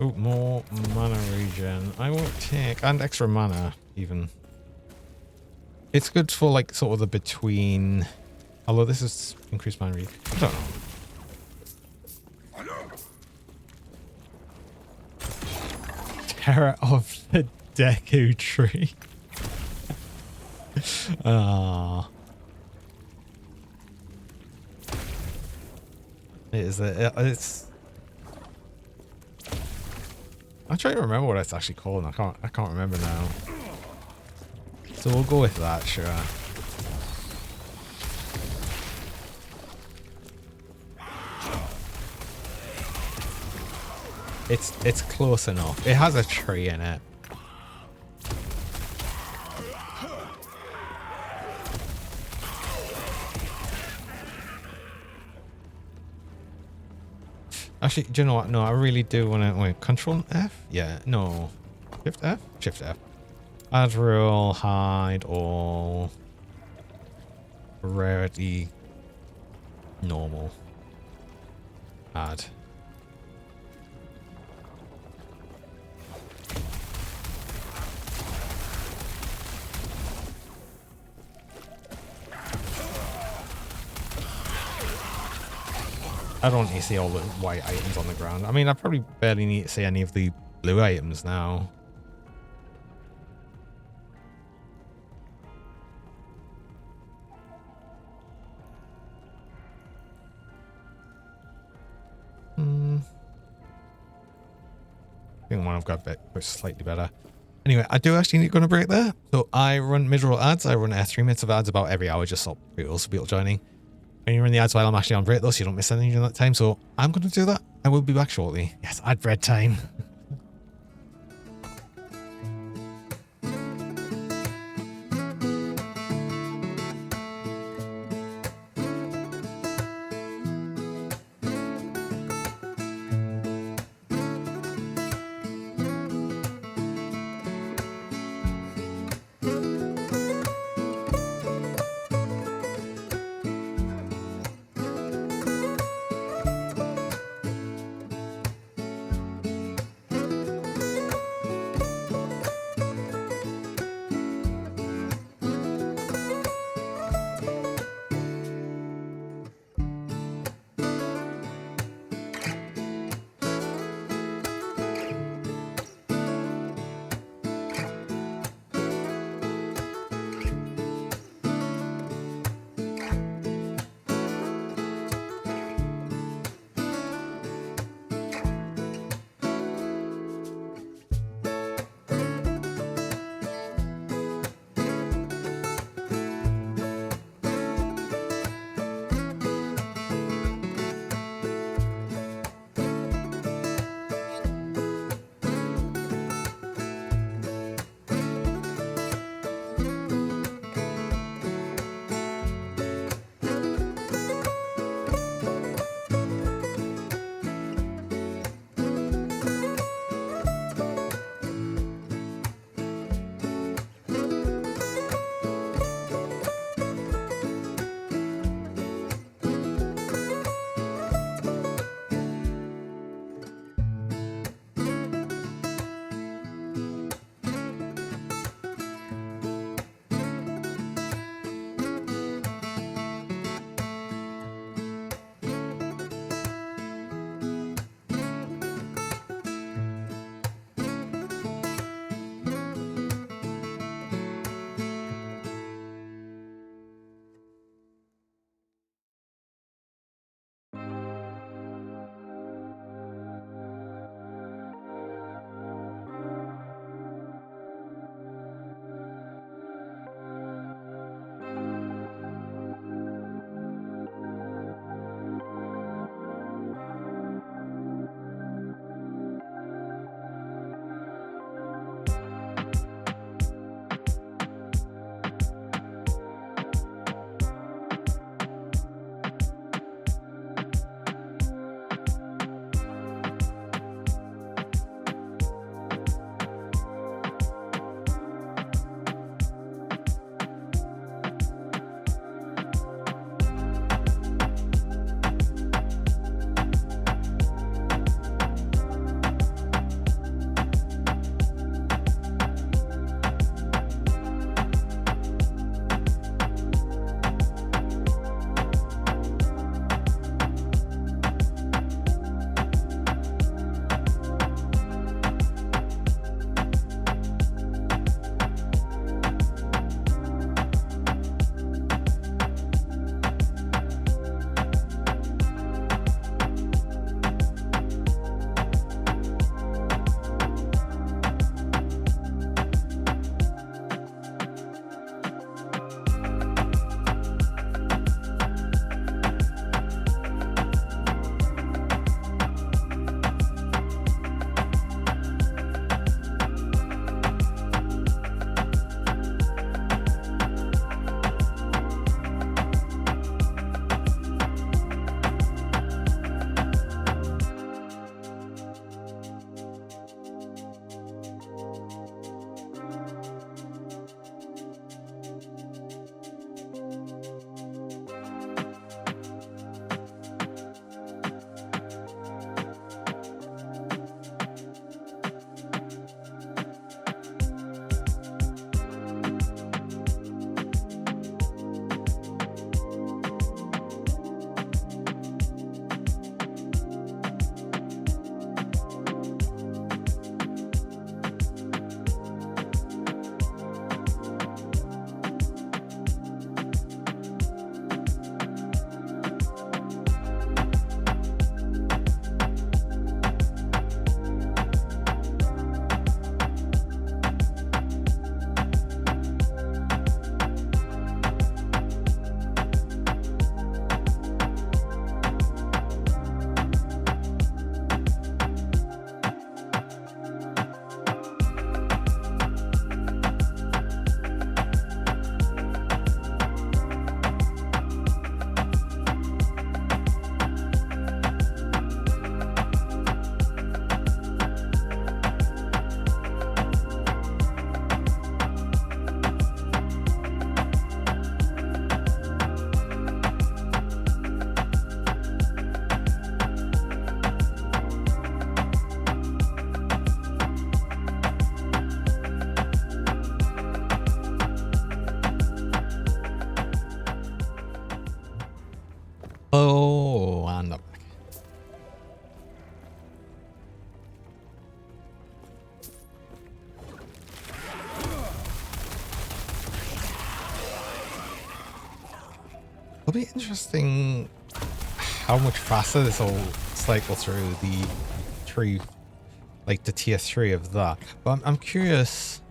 Oh, more mana regen. I won't take, and extra mana even. It's good for like sort of the between, although this is increased mana regen. I don't know. Terror of the Deku tree. Ah. It's. I'm trying to remember what it's actually called. And I can't remember now. So we'll go with that, sure. It's close enough. It has a tree in it. Actually, do you know what? No, I really do want to... Wait, Control F? Yeah, no. Shift F? Shift F. Add rule, hide all. Rarity. Normal. Add. I don't need to see all the white items on the ground. I mean, I probably barely need to see any of the blue items now. I think the one I've got was slightly better. Anyway, I do actually need to go on a break there. So I run mid-roll ads. I run 3 minutes of ads about every hour, just so people joining. When you're in the ads while I'm actually on break though, so you don't miss anything during that time. So I'm going to do that. I will be back shortly. Yes, ad bread time. It'll be interesting how much faster this will cycle through the tree, like the tier 3 of that. But I'm curious,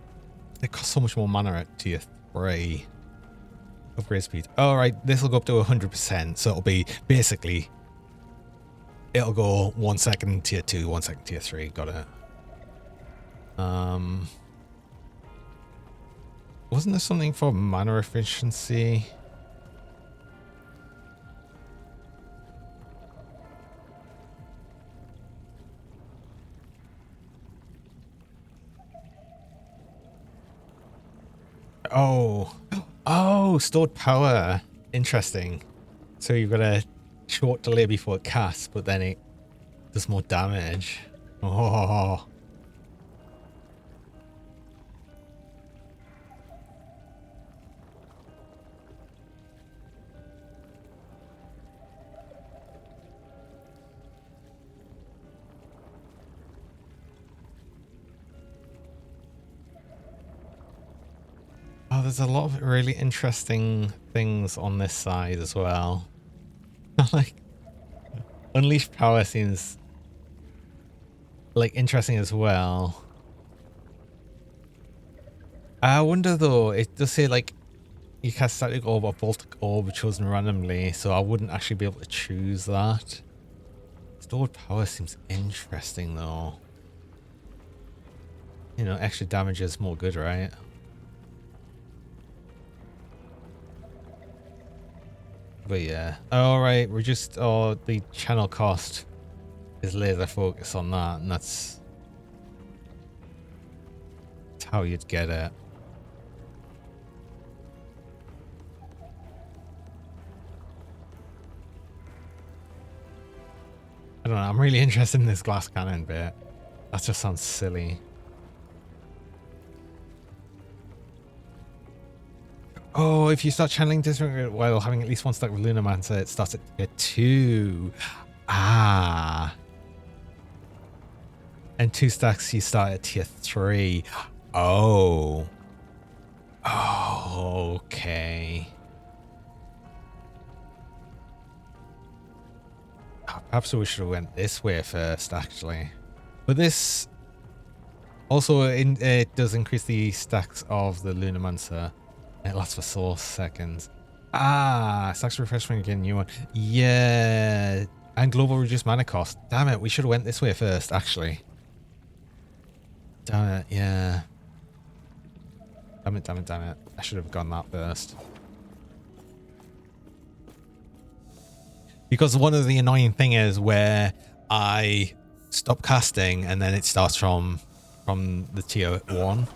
it costs so much more mana at tier 3. Upgrade speed. Alright, this will go up to 100%, so it'll be basically, it'll go 1 second tier 2, 1 second tier 3, got it. Wasn't there something for mana efficiency? Oh, stored power. Interesting. So you've got a short delay before it casts, but then it does more damage. Oh. Oh, there's a lot of really interesting things on this side as well. Like, Unleashed Power seems like interesting as well. I wonder though, it does say like you cast Static Orb or Voltic Orb chosen randomly, so I wouldn't actually be able to choose that. Stored Power seems interesting though. You know, extra damage is more good, right? But yeah, alright, we're just, the channel cost is laser focus on that, and that's how you'd get it. I don't know, I'm really interested in this glass cannon bit. That just sounds silly. Oh, if you start channeling Disintegrate while having at least one stack of Lunamancer, it starts at tier 2. Ah. And 2 stacks you start at tier 3. Oh. Oh, okay. Perhaps we should have went this way first, actually. But this also it does increase the stacks of the Lunamancer. It lasts for 4 seconds. Ah, stacks refresh when you get a new one. Yeah, and global reduced mana cost. Damn it, we should have went this way first, actually. Damn it, yeah. Damn it, damn it, damn it. I should have gone that first. Because one of the annoying thing is where I stop casting and then it starts from the tier 1.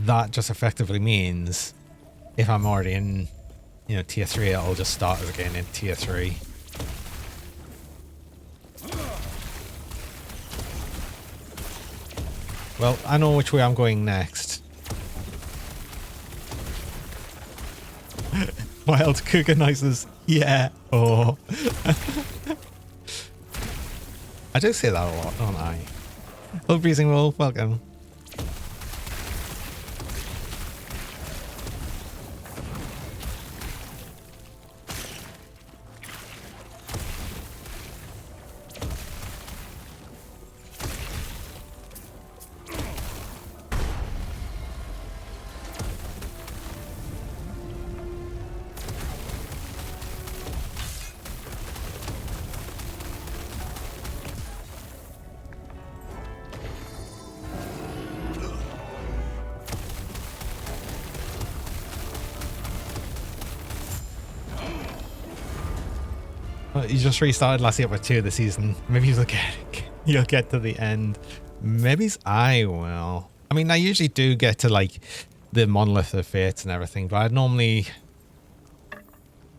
That just effectively means if I'm already in, you know, tier 3, I'll just start again in tier 3. Well, I know which way I'm going next. Wild cougar noises. Yeah. Oh. I do say that a lot, don't I? Hello, Breezing Wolf. Welcome. You just restarted last year for 2 of the season. Maybe you'll get to the end. Maybe I will. I mean, I usually do get to like the Monolith of Fates and everything, but I normally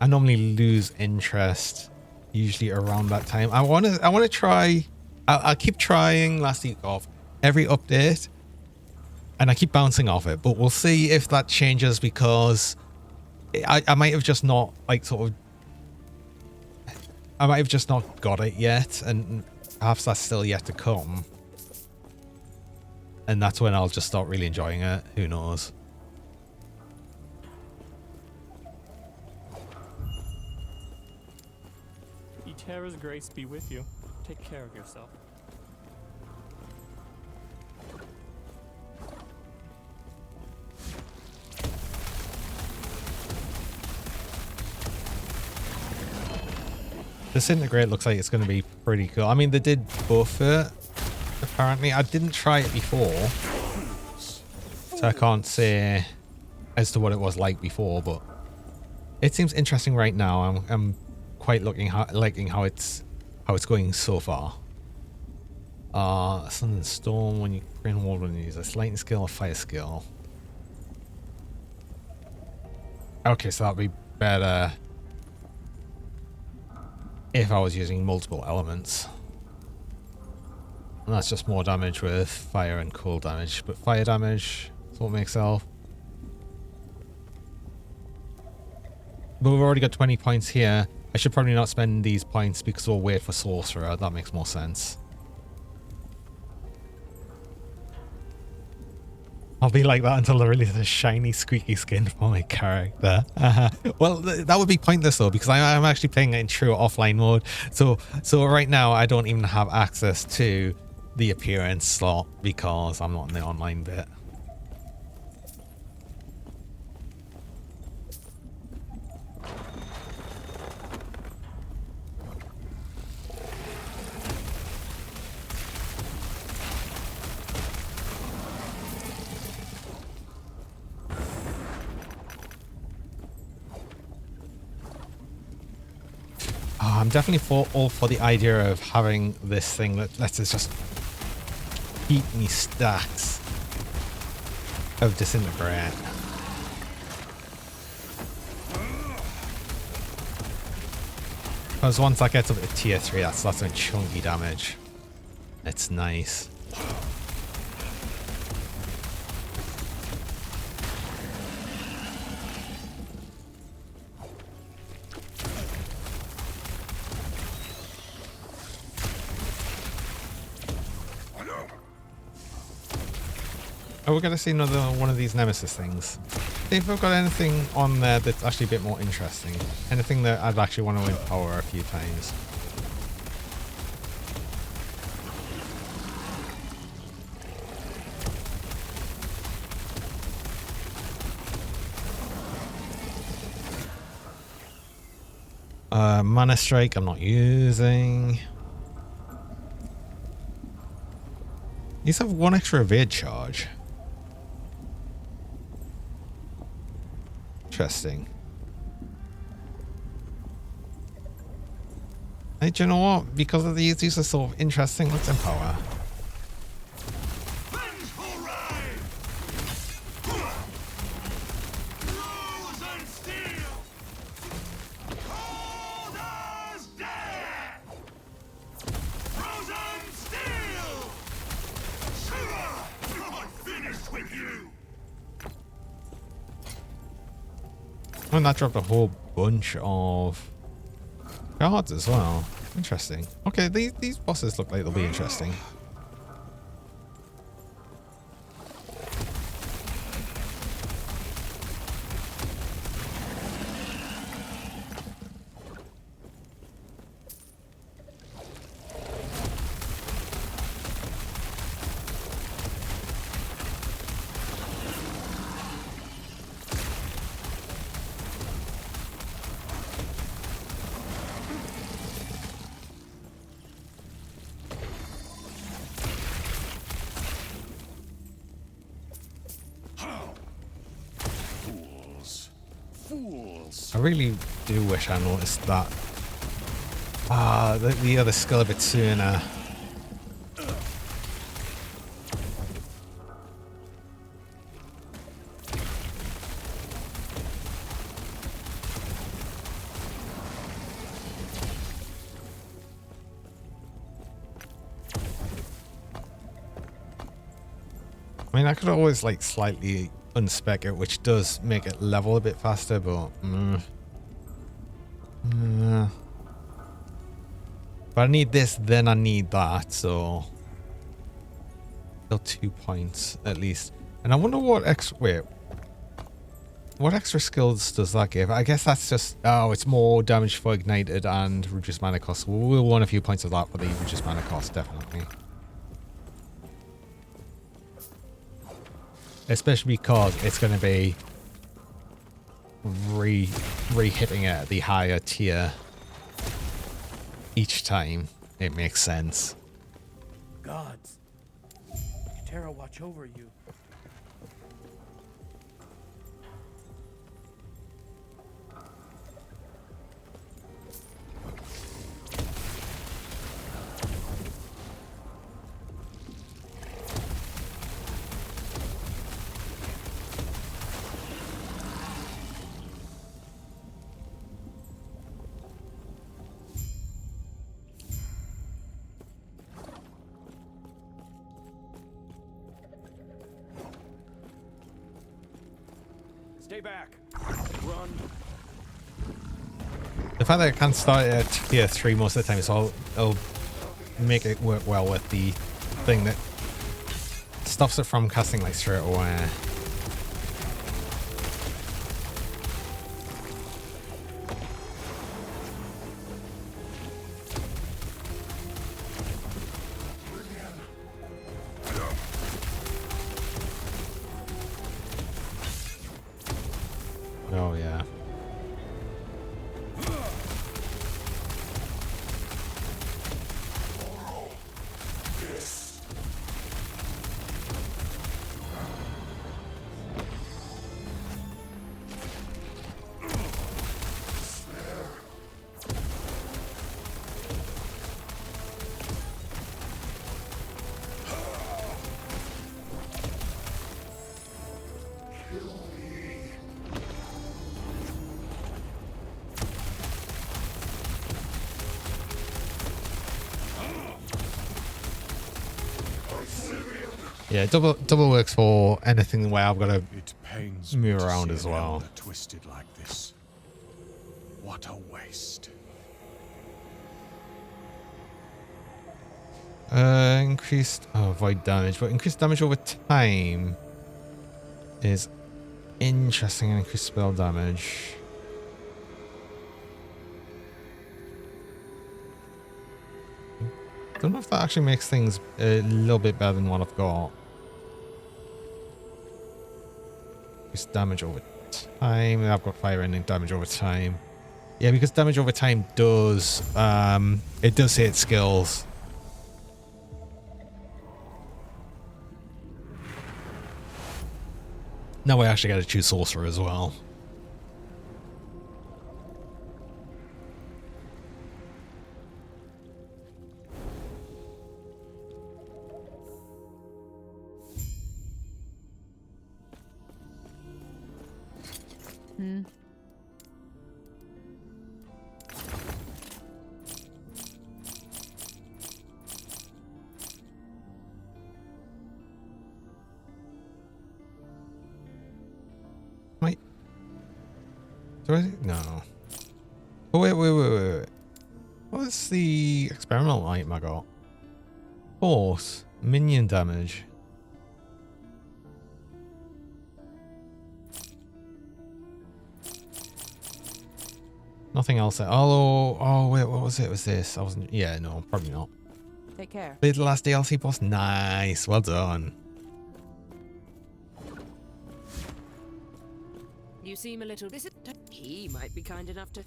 lose interest usually around that time. I want to try. I'll keep trying last week off every update, and I keep bouncing off it. But we'll see if that changes because I might have just not like sort of. I might have just not got it yet, and perhaps that's still yet to come. And that's when I'll just start really enjoying it. Who knows? Sorcerer's grace be with you. Take care of yourself. Disintegrate looks like it's going to be pretty cool. I mean, they did buff it, apparently. I didn't try it before, so I can't say as to what it was like before, but it seems interesting right now. I'm quite liking how it's going so far. Sun and Storm, when you green wall when you use a lightning skill or fire skill. Okay, so that'd be better if I was using multiple elements. And that's just more damage with fire and cold damage. But fire damage is what makes self. But we've already got 20 points here. I should probably not spend these points because we'll wait for Sorcerer. That makes more sense. I'll be like that until I release a shiny squeaky skin for my character. Well, that would be pointless though, because I'm actually playing in true offline mode. So right now I don't even have access to the appearance slot because I'm not in the online bit. I'm definitely all for the idea of having this thing that lets us just keep me stacks of Disintegrate. Because once that gets up to tier 3, that's some chunky damage. It's nice. Oh, we're going to see another one of these nemesis things. See if we've got anything on there that's actually a bit more interesting. Anything that I'd actually want to empower a few times. Mana Strike I'm not using. These have one extra evade charge. Interesting. Hey, do you know what? Because of these are sort of interesting. Let's empower. And that dropped a whole bunch of cards as well. Interesting. Okay, these bosses look like they'll be interesting. I really do wish I noticed that. The other skill a bit sooner. I mean, I could always like slightly unspec it, which does make it level a bit faster, but but I need this, then I need that, so still 2 points at least. And I wonder what wait, What extra skills does that give? I guess that's just... Oh, it's more damage for ignited and reduced mana cost. We'll want a few points of that for the reduced mana cost, definitely. Especially because it's going to be re-hitting it at the higher tier each time. It makes sense. Gods, Terra watch over you. Stay back. Run. The fact that I can't start at tier 3 most of the time, so I'll make it work well with the thing that stops it from casting like straight away. Oh yeah. Yeah, double works for anything where I've got to move around as well. Twisted like this. What a waste. Increased void damage, but increased damage over time is interesting, and increased spell damage. Don't know if that actually makes things a little bit better than what I've got. Increased damage over time. I've got fire ending damage over time. Yeah, because damage over time does it does hit skills. Now I actually got to choose Sorcerer as well. Wait. Do I? No. Oh, wait. What's the experimental item I got? Force. Minion damage. Nothing else. Oh, wait, what was it? Was this? I wasn't. Yeah, no, probably not. Take care. Played the last DLC boss. Nice. Well done. You seem a little... He might be kind enough to...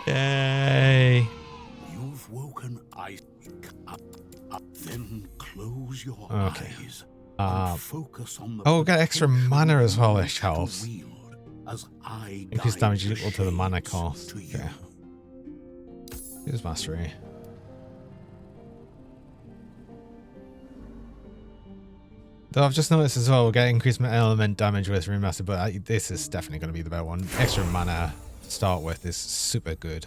Yay. You've woken I up. Then close your eyes and focus on the oh, we got extra mana as well, which potential helps. wield as I Increased guide damage the equal to the mana shades cost. to you. Okay. Here's mastery. Though I've just noticed as well, we'll get increased element damage with remaster, but this is definitely going to be the better one. Extra mana to start with is super good.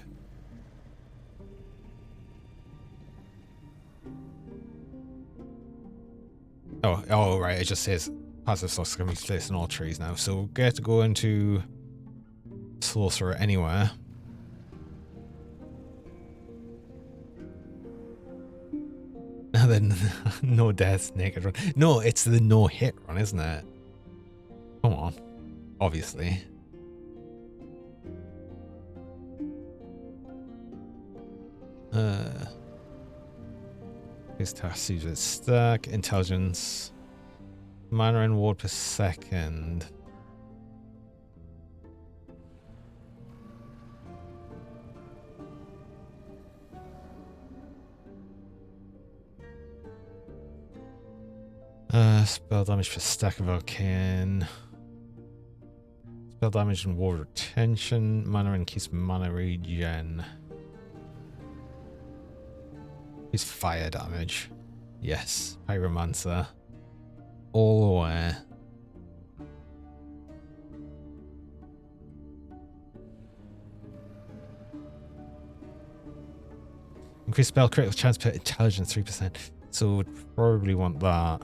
Oh, right. It just says passive slots can be placed in all trees now. So we'll get to go into Sorcerer anywhere. And then no deaths, naked run. No, it's the no hit run, isn't it? Come on. Obviously. His task uses stack, intelligence, mana and ward per second. Spell damage for stack of arcane. Spell damage and ward retention. Mana increase mana regen. Is fire damage. Yes. Pyromancer. All aware. Increase spell critical chance per intelligence 3%. So we'd probably want that.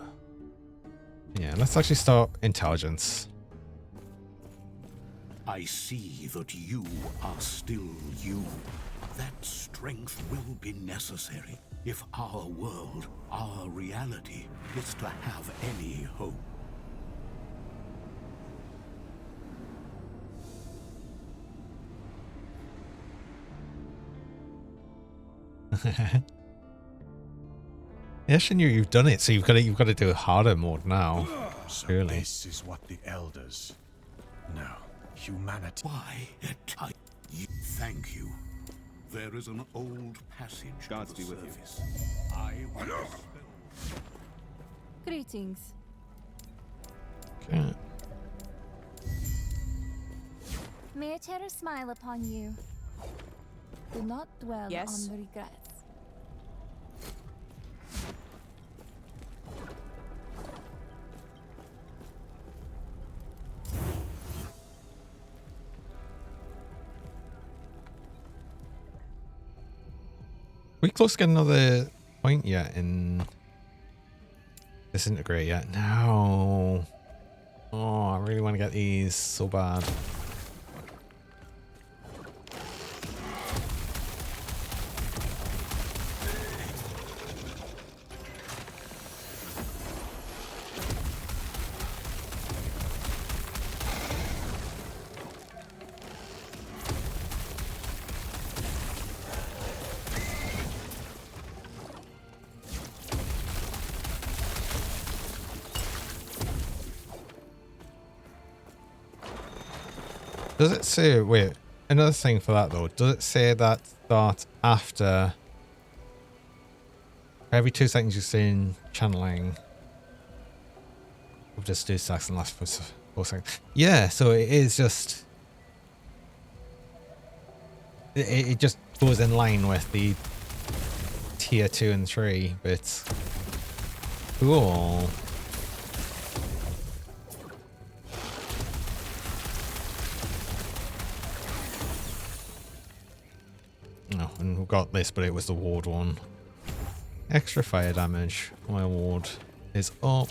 Yeah, let's actually start intelligence. I see that you are still you. That strength will be necessary if our world, our reality, is to have any hope. Yes, I knew you've done it, so you've got to do a harder mode now. So Surely. this is what the elders. No, humanity. Why, thank you. There is an old passage. Gods to the be with you. surface. I will Greetings. Okay. May a terror smile upon you. Do not dwell Yes? on the regrets. We close to get another point yet in Disintegrate yet? No. Oh, I really want to get these so bad. Does it say, wait, another thing for that though, does it say that after every 2 seconds you're seeing channeling, we'll just do stacks and last for 4 seconds? Yeah, so it is just, it just goes in line with the tier 2 and 3 bits. Cool. No, and we've got this, but it was the ward one. Extra fire damage. My ward is up.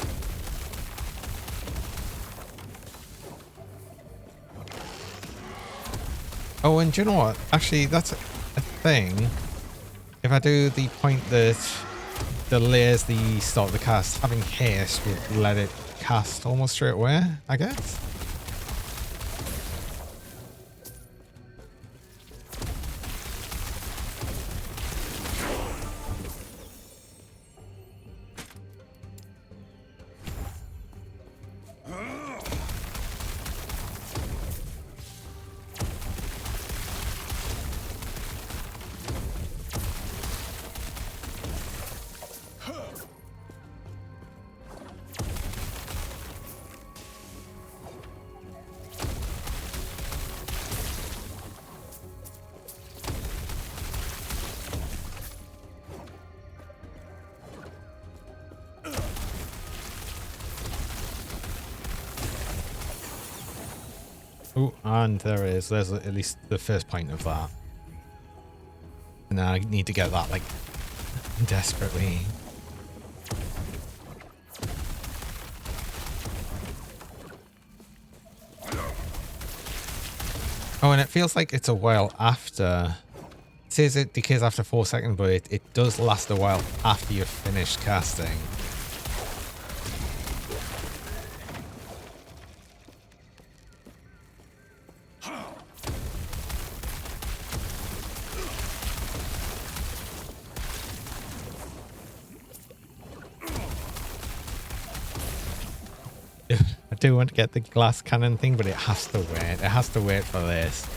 Oh, and do you know what? Actually, that's a thing. If I do the point that delays the start of the cast, having haste would let it cast almost straight away, I guess. Oh, and there is. There's at least the first point of that. And now I need to get that, like, desperately. Oh, and it feels like it's a while after says it decays after 4 seconds, but it does last a while after you've finished casting. I do want to get the glass cannon thing, but it has to wait. It has to wait for this.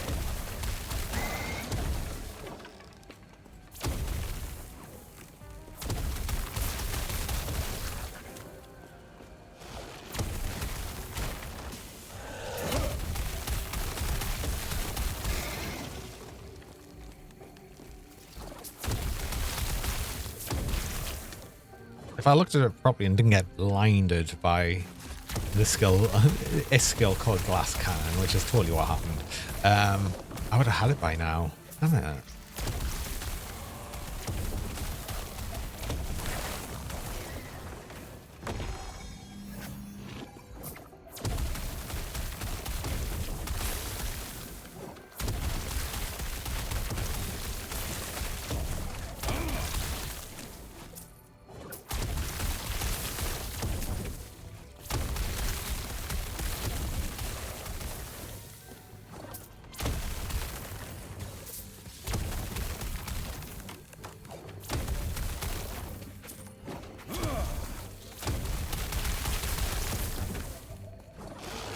If I looked at it properly and didn't get blinded by the skill, a skill called Glass Cannon, which is totally what happened, I would have had it by now. Damn it.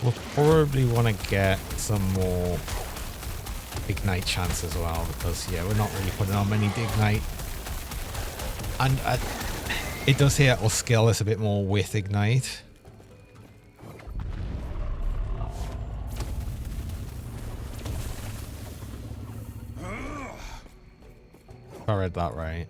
We'll probably want to get some more ignite chance as well, because yeah, we're not really putting on many ignite, and it does say it will scale us a bit more with ignite. If I read that right.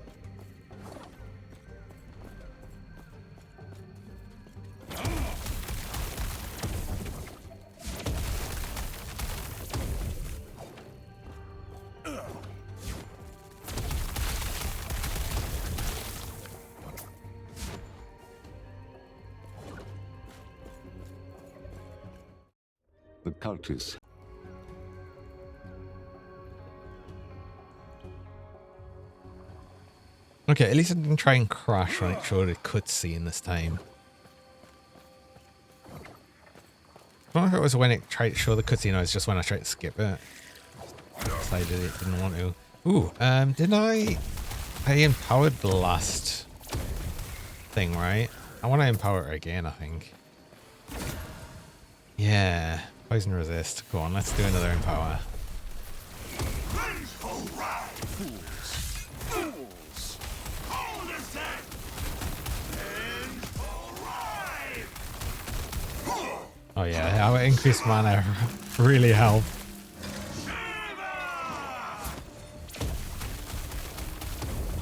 The cultists. Okay, at least I didn't try and crash when it showed a cutscene this time. I don't know if it was when it tried to show the cutscene or it's just when I tried to skip it. Decided it didn't want to. Ooh, didn't I empowered the last thing, right? I want to empower it again, I think. Yeah, poison resist. Go on, let's do another empower. Oh yeah, our increased mana really helped.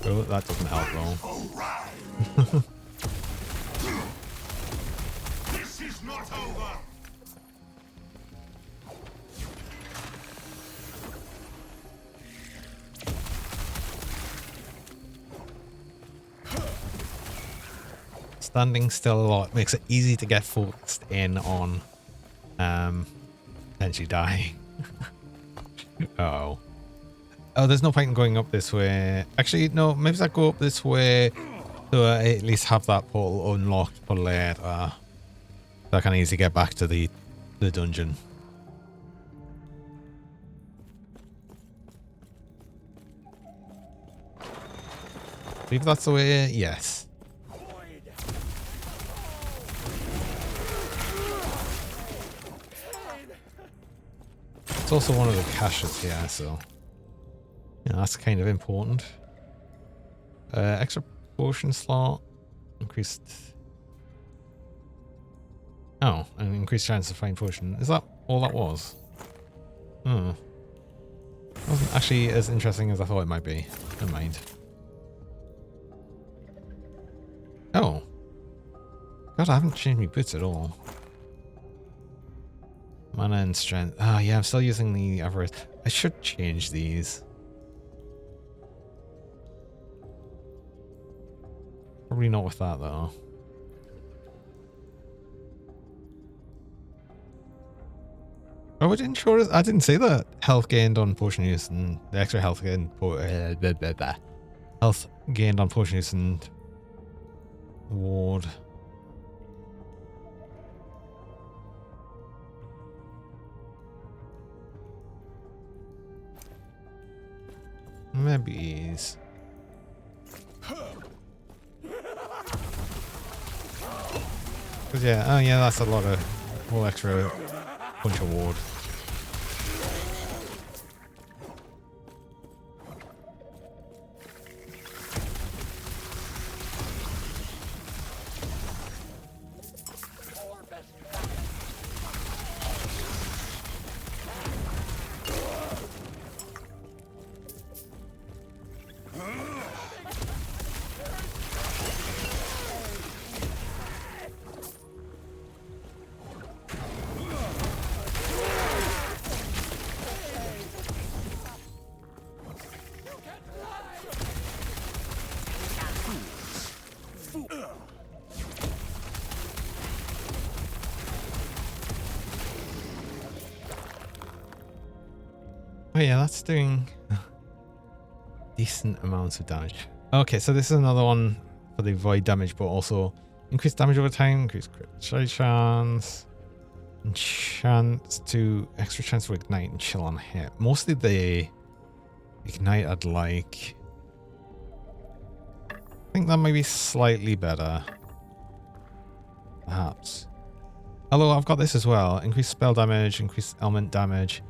Oh, that doesn't help though. This is not over. Standing still a lot makes it easy to get focused in on potentially dying. Oh. Oh, there's no point in going up this way. Actually, no, maybe I go up this way to at least have that portal unlocked for later. So I can easily get back to the dungeon. I believe that's the way, yes. It's also one of the caches here, so yeah, that's kind of important. Extra potion slot, increased. Oh, an increased chance to find potion. Is that all that was? Hmm. Wasn't actually as interesting as I thought it might be. Never mind. Oh. God, I haven't changed my boots at all. Mana and strength. Ah, yeah, I'm still using the avarice. I should change these. Probably not with that though. Oh, it didn't show us. I didn't see that health gained on potion use and the extra health gained. Health gained on potion use and ward. Maybe is. Cause yeah, oh yeah, that's a lot of whole extra bunch of ward. Oh yeah, that's doing decent amounts of damage. Okay, so this is another one for the void damage, but also increased damage over time, increased crit chance, and extra chance to ignite and chill on hit. Mostly the ignite I'd like. I think that might be slightly better. Perhaps. Although I've got this as well. Increased spell damage, increased element damage.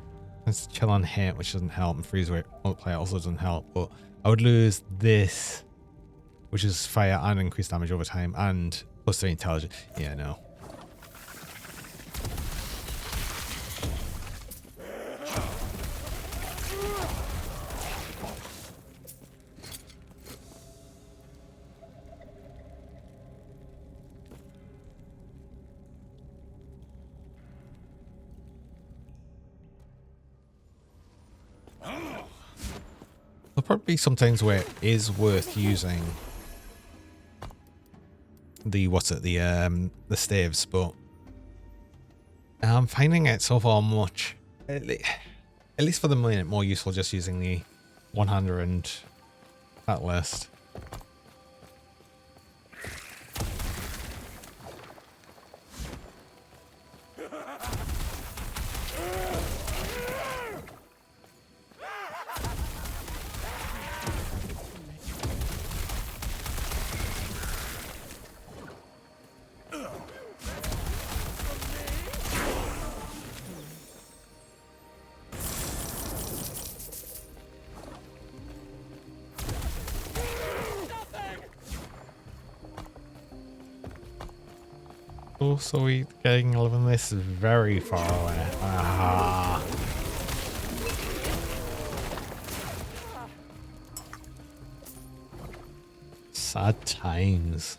It's chill on hit, which doesn't help, and freeze rate multiplier also doesn't help, but I would lose this, which is fire and increased damage over time, and plus 3 intelligence. Yeah, no. There'll probably be some times where it is worth using the the staves, but I'm finding it so far much, at least for the minute, more useful just using the one-hander and that list. So we're getting 11. This is very far away. Ah. Sad times.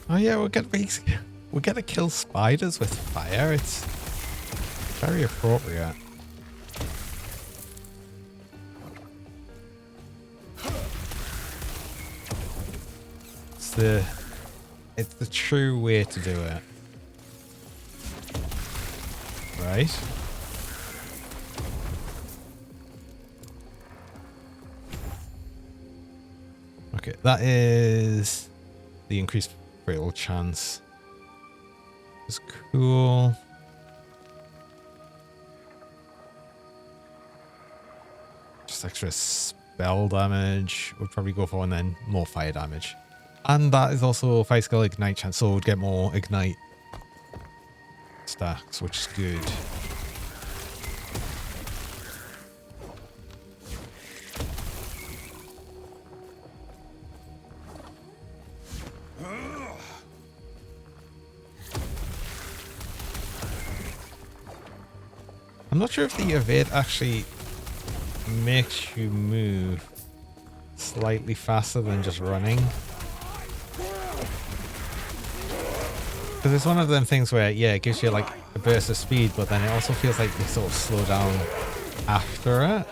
Oh yeah, we're gonna kill spiders with fire. It's very appropriate. It's the true way to do it. Right? Okay, that is the increased critical chance. It's cool. Just extra spell damage would probably go for, and then more fire damage. And that is also fire skill ignite chance, so we'd get more ignite stacks, which is good. I'm not sure if the evade actually makes you move slightly faster than just running. Because it's one of them things where, yeah, it gives you like a burst of speed, but then it also feels like you sort of slow down after it.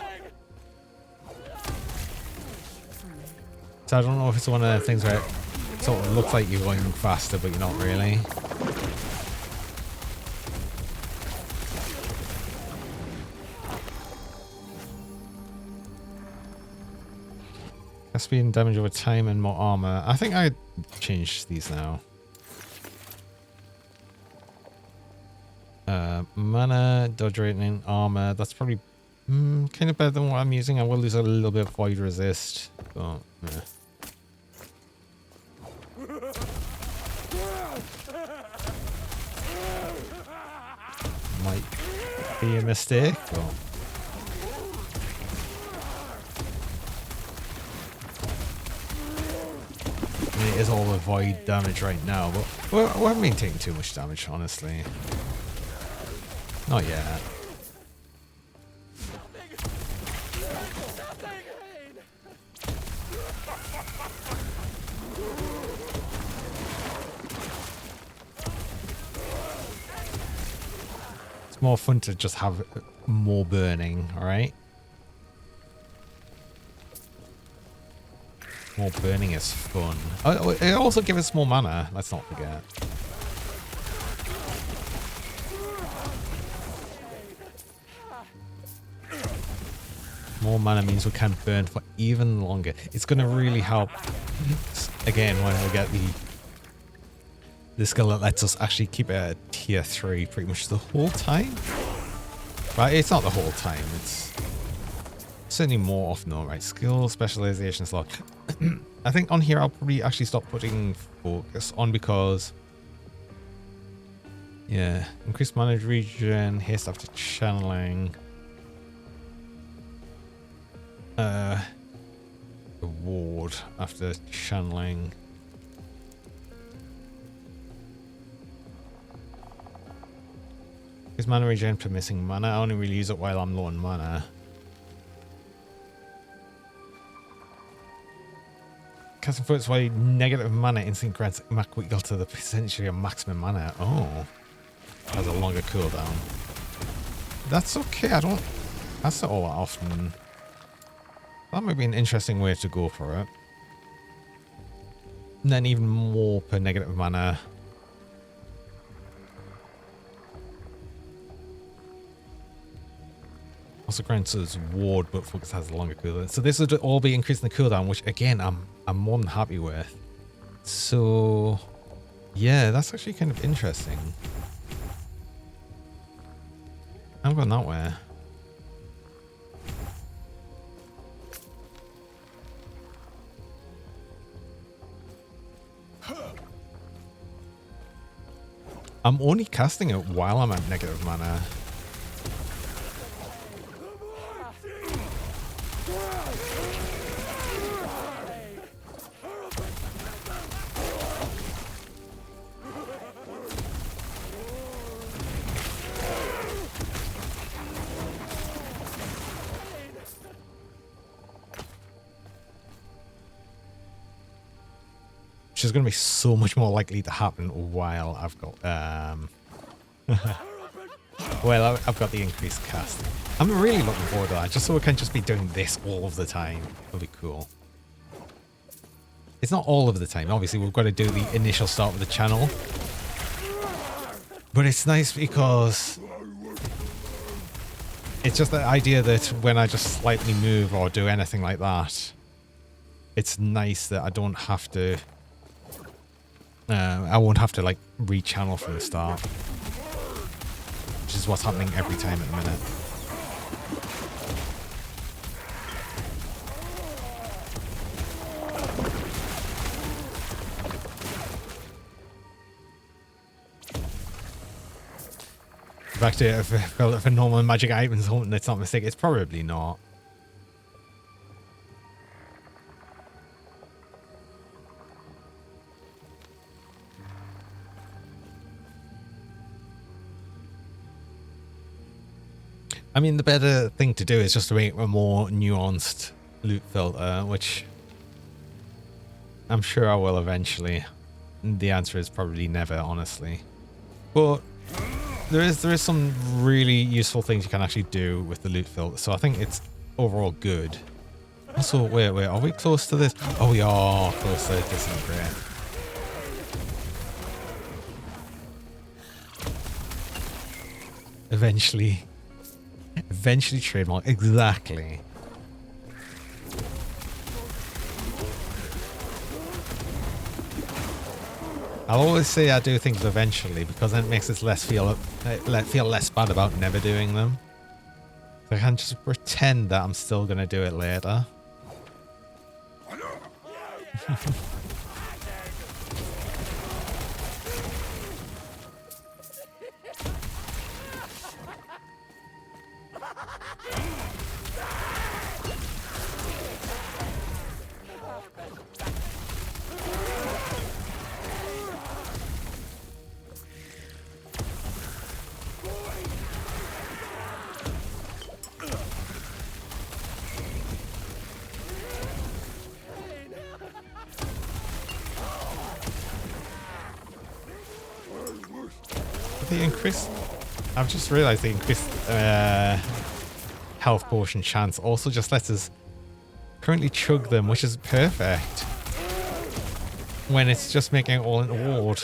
So I don't know if it's one of the things where it sort of looks like you're going faster, but you're not really. Speed and damage over time and more armor. I think I changed these now. Mana, dodge rating, armor. That's probably kind of better than what I'm using. I will lose a little bit of void resist, but yeah. Might be a mistake, but it is all the void damage right now, but we haven't been taking too much damage, honestly. Not yet. It's more fun to just have more burning, alright? More burning is fun. Oh, it also gives us more mana, let's not forget. More mana means we can burn for even longer. It's going to really help, again, when we get the skill that lets us actually keep it at tier 3 pretty much the whole time. Right, it's not the whole time, it's certainly more often though, right? Skill, specialization slot. I think on here I'll probably actually stop putting focus on because, yeah, increased mana regen, haste after channeling. Reward after channeling. Is mana regen for missing mana? I only really use it while I'm low on mana. Casting Foot's why negative mana instantly grants equal to the potentially of maximum mana. Oh, has a longer cooldown. That's okay. That's not all that often. That might be an interesting way to go for it. And then even more per negative mana. Also grants us ward, but focus has a longer cooldown. So this would all be increasing the cooldown, which again I'm more than happy with. So yeah, that's actually kind of interesting. I'm going that way. I'm only casting it while I'm at negative mana. Which is going to be so much more likely to happen while I've got well, I've got the increased casting. I'm really looking forward to that, just so we can just be doing this all of the time. It'll be cool. It's not all of the time. Obviously, we've got to do the initial start of the channel. But it's nice because it's just the idea that when I just slightly move or do anything like that, it's nice that I don't have to I won't have to like re-channel from the start, which is what's happening every time at the minute. back to it for normal magic items, hoping it's not a mistake. It's probably not. I mean, the better thing to do is just to make a more nuanced loot filter, which I'm sure I will eventually. The answer is probably never, honestly. But there is some really useful things you can actually do with the loot filter, so I think it's overall good. Also, wait, are we close to this? Oh, we are close to Disintegrate. Eventually trademark, exactly. I'll always say I do things eventually because then it makes it feel less bad about never doing them. So I can just pretend that I'm still gonna do it later. I've just realized the increased health potion chance also just lets us currently chug them, which is perfect when it's just making it all into ward.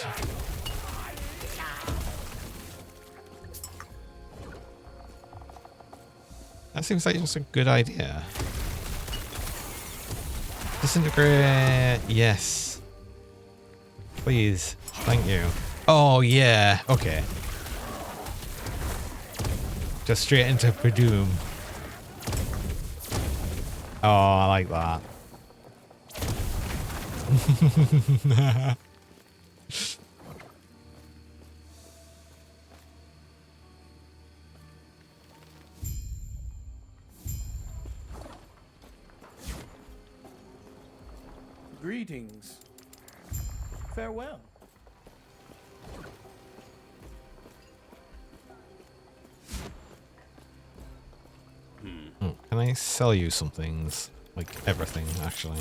That seems like just a good idea. Disintegrate, yes. Please, thank you. Oh yeah, okay. Just straight into Padoom. Oh, I like that. Greetings. Farewell. Can I sell you some things? Like everything, actually.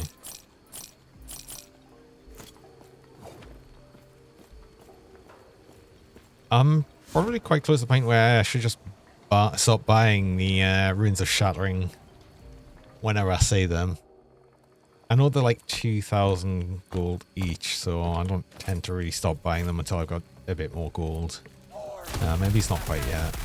I'm probably quite close to the point where I should just stop buying the Runes of Shattering whenever I say them. I know they're like 2,000 gold each, so I don't tend to really stop buying them until I've got a bit more gold. Maybe it's not quite yet.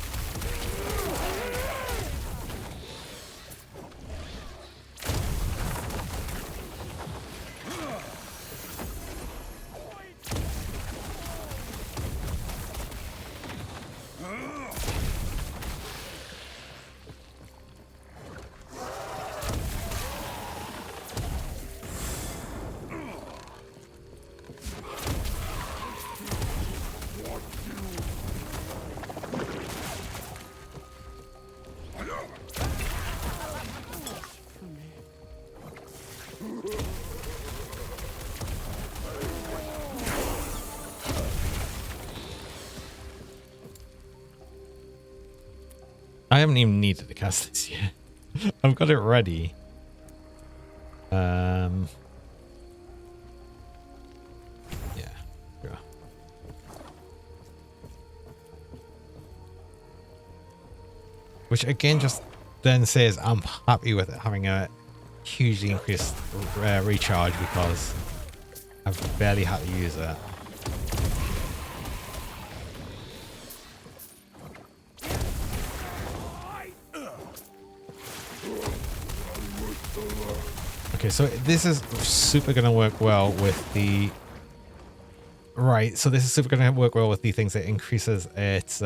I haven't even needed to cast this yet. I've got it ready. Yeah. Sure. Which again just then says I'm happy with it having a hugely increased recharge because I've barely had to use it. Okay, so this is super going to work well with the... Right, so this is super going to work well with the things that increases its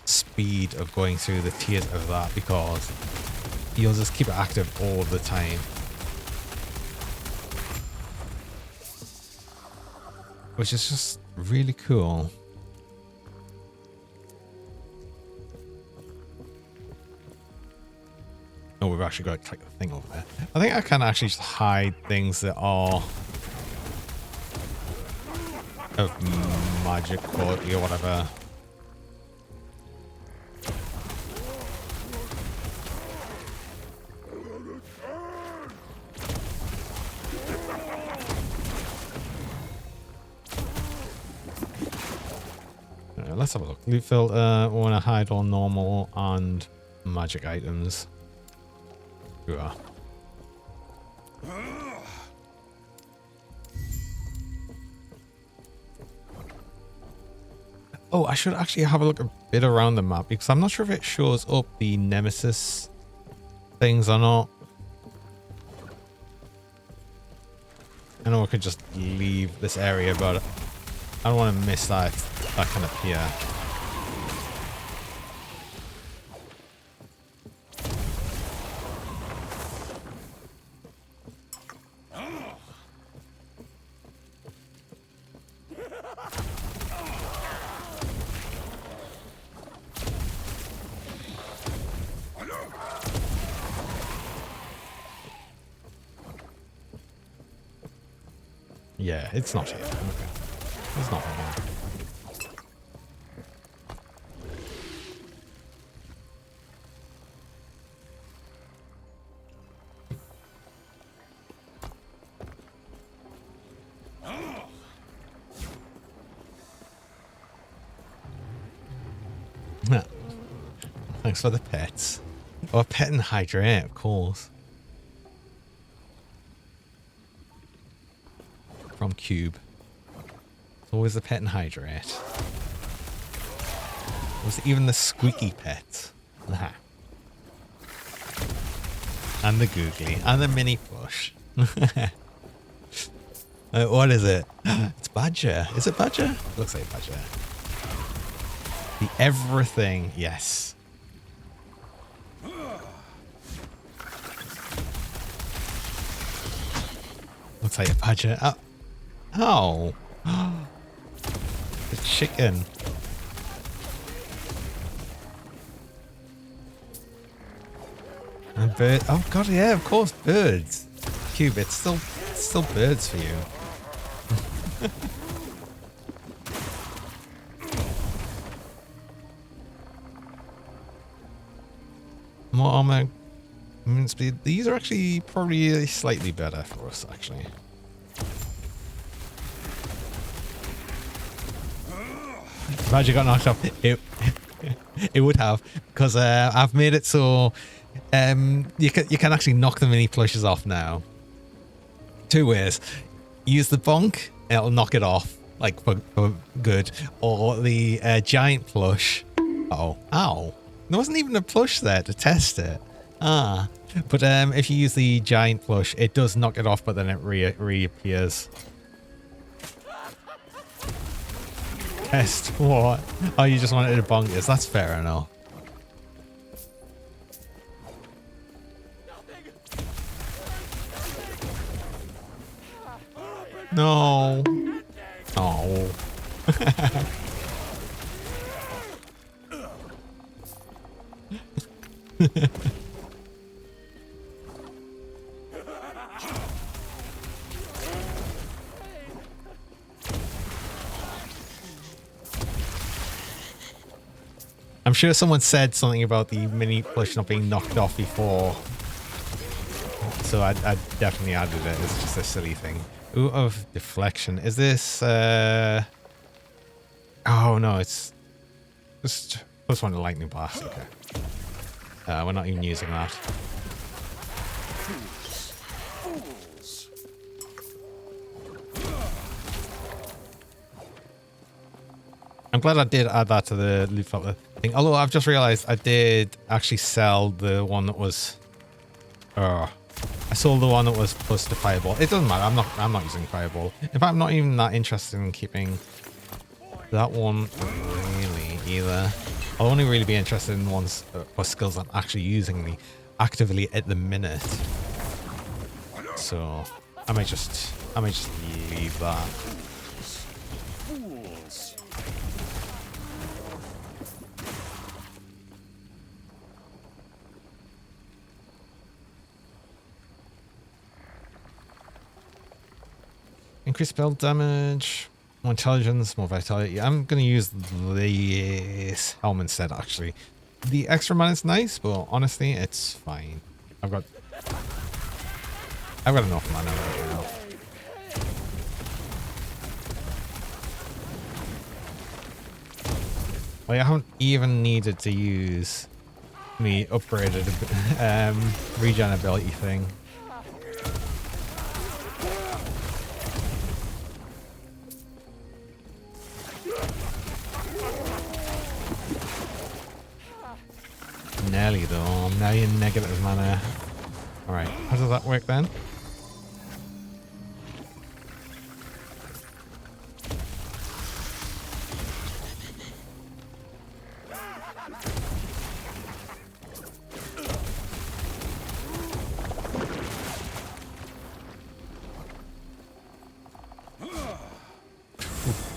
speed of going through the tiers of that because you'll just keep it active all the time. Which is just really cool. we've actually got like a thing over there. I think I can actually just hide things that are of magic quality or whatever. Let's have a look. Loot filter. We want to hide all normal and magic items. Sure. Oh, I should actually have a look a bit around the map because I'm not sure if it shows up the nemesis things or not. I know I could just leave this area, but I don't want to miss that kind of here. Yeah, it's not here. Okay. It's not here. Thanks for the pets. Oh, a pet and hydrate, of course. From Cube. It's always the pet and hydrate. Was even the squeaky pet. Nah. And the googly. And the mini plush. What is it? It's Badger. Is it Badger? Looks like Badger. The everything. Yes. Looks like a Badger. Oh. The chicken. And bird. Oh god, yeah, of course, birds. Cube, it's still birds for you. More armor, movement speed. These are actually probably slightly better for us, actually. Magic got knocked off. It would have, because I've made it so you can actually knock the mini plushes off now. Two ways: use the bonk, it'll knock it off like for good, or the giant plush. Ow! There wasn't even a plush there to test it. But if you use the giant plush, it does knock it off, but then it reappears. Test what? Oh, you just wanted to bonkers. That's fair enough. No. Oh. I'm sure someone said something about the mini plush not being knocked off before, so I definitely added it. It's just a silly thing. Ooh, of deflection. Is this oh no, it's just plus one to lightning blast. Okay. We're not even using that. I'm glad I did add that to the loot filter thing. Although I've just realized I did actually sell the one that was I sold the one that was plus to fireball. It doesn't matter. I'm not using fireball. In fact, I'm not even that interested in keeping that one really either. I'll only really be interested in ones for skills I'm actually using actively at the minute. So I might just leave that. Increased spell damage, more intelligence, more vitality. I'm going to use this helm instead, actually. The extra mana is nice, but honestly, it's fine. I've got enough mana right now. Like, I haven't even needed to use me upgraded regen ability thing. Nearly though. I'm now in negative mana. Alright, how does that work then?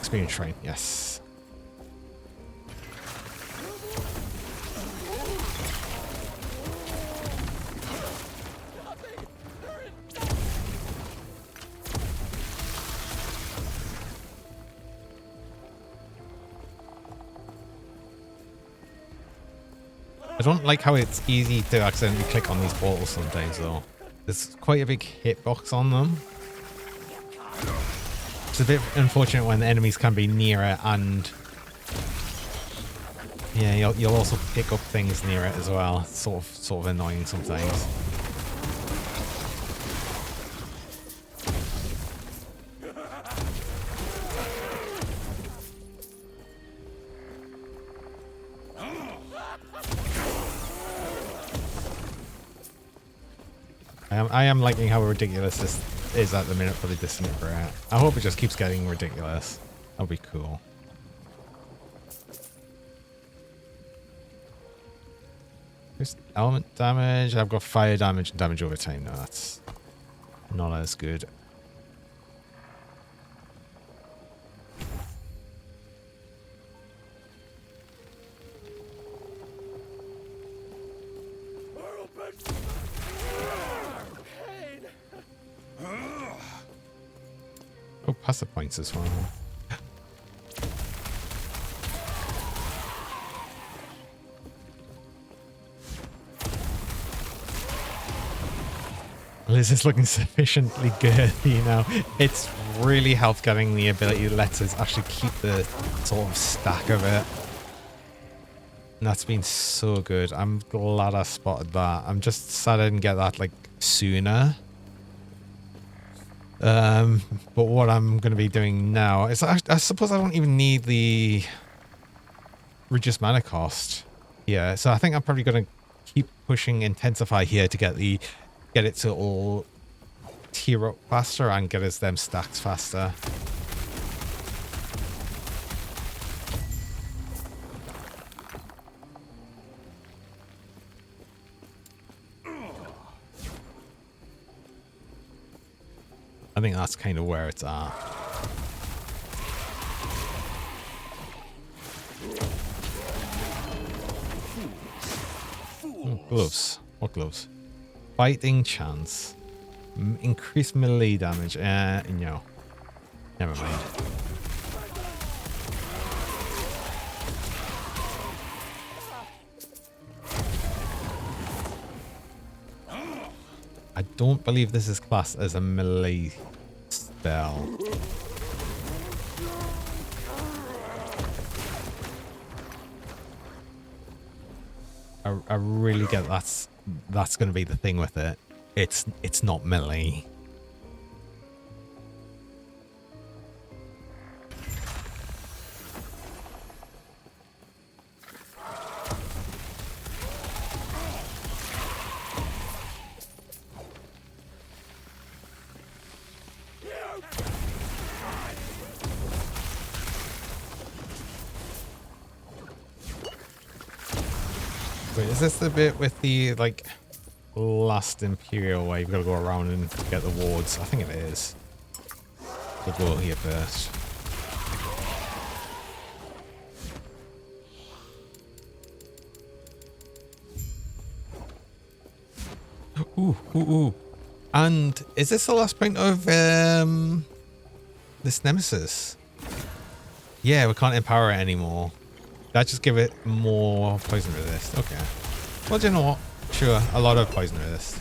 Experience shrine, yes. I don't like how it's easy to accidentally click on these portals sometimes though. There's quite a big hitbox on them. It's a bit unfortunate when the enemies can be nearer, and yeah, you'll also pick up things near it as well. It's sort of annoying sometimes. I am liking how ridiculous this is at the minute for the Disintegrate. I hope it just keeps getting ridiculous. That'll be cool. Just element damage. I've got fire damage and damage over time. No, that's not as good. Oh, passive points as well. This is looking sufficiently girthy now. It's really helped getting the ability that lets us actually keep the sort of stack of it. And that's been so good. I'm glad I spotted that. I'm just sad I didn't get that like sooner. But what I'm going to be doing now is I suppose I don't even need the reduced mana cost. Yeah, so I think I'm probably going to keep pushing Intensify here to get it to all tier up faster and get us them stacks faster. I think that's kind of where it's at. Oh, gloves. What gloves? Fighting chance. Increased melee damage. No. Never mind. I don't believe this is classed as a melee spell. I really get that's going to be the thing with it. It's not melee. Wait, is this the bit with the, like, last Imperial where you've got to go around and get the wards? I think it is. We'll go here first. Ooh. And is this the last point of this nemesis? Yeah, we can't empower it anymore. That just give it more poison resist. Okay. Well, do you know what? Sure, a lot of poison resist.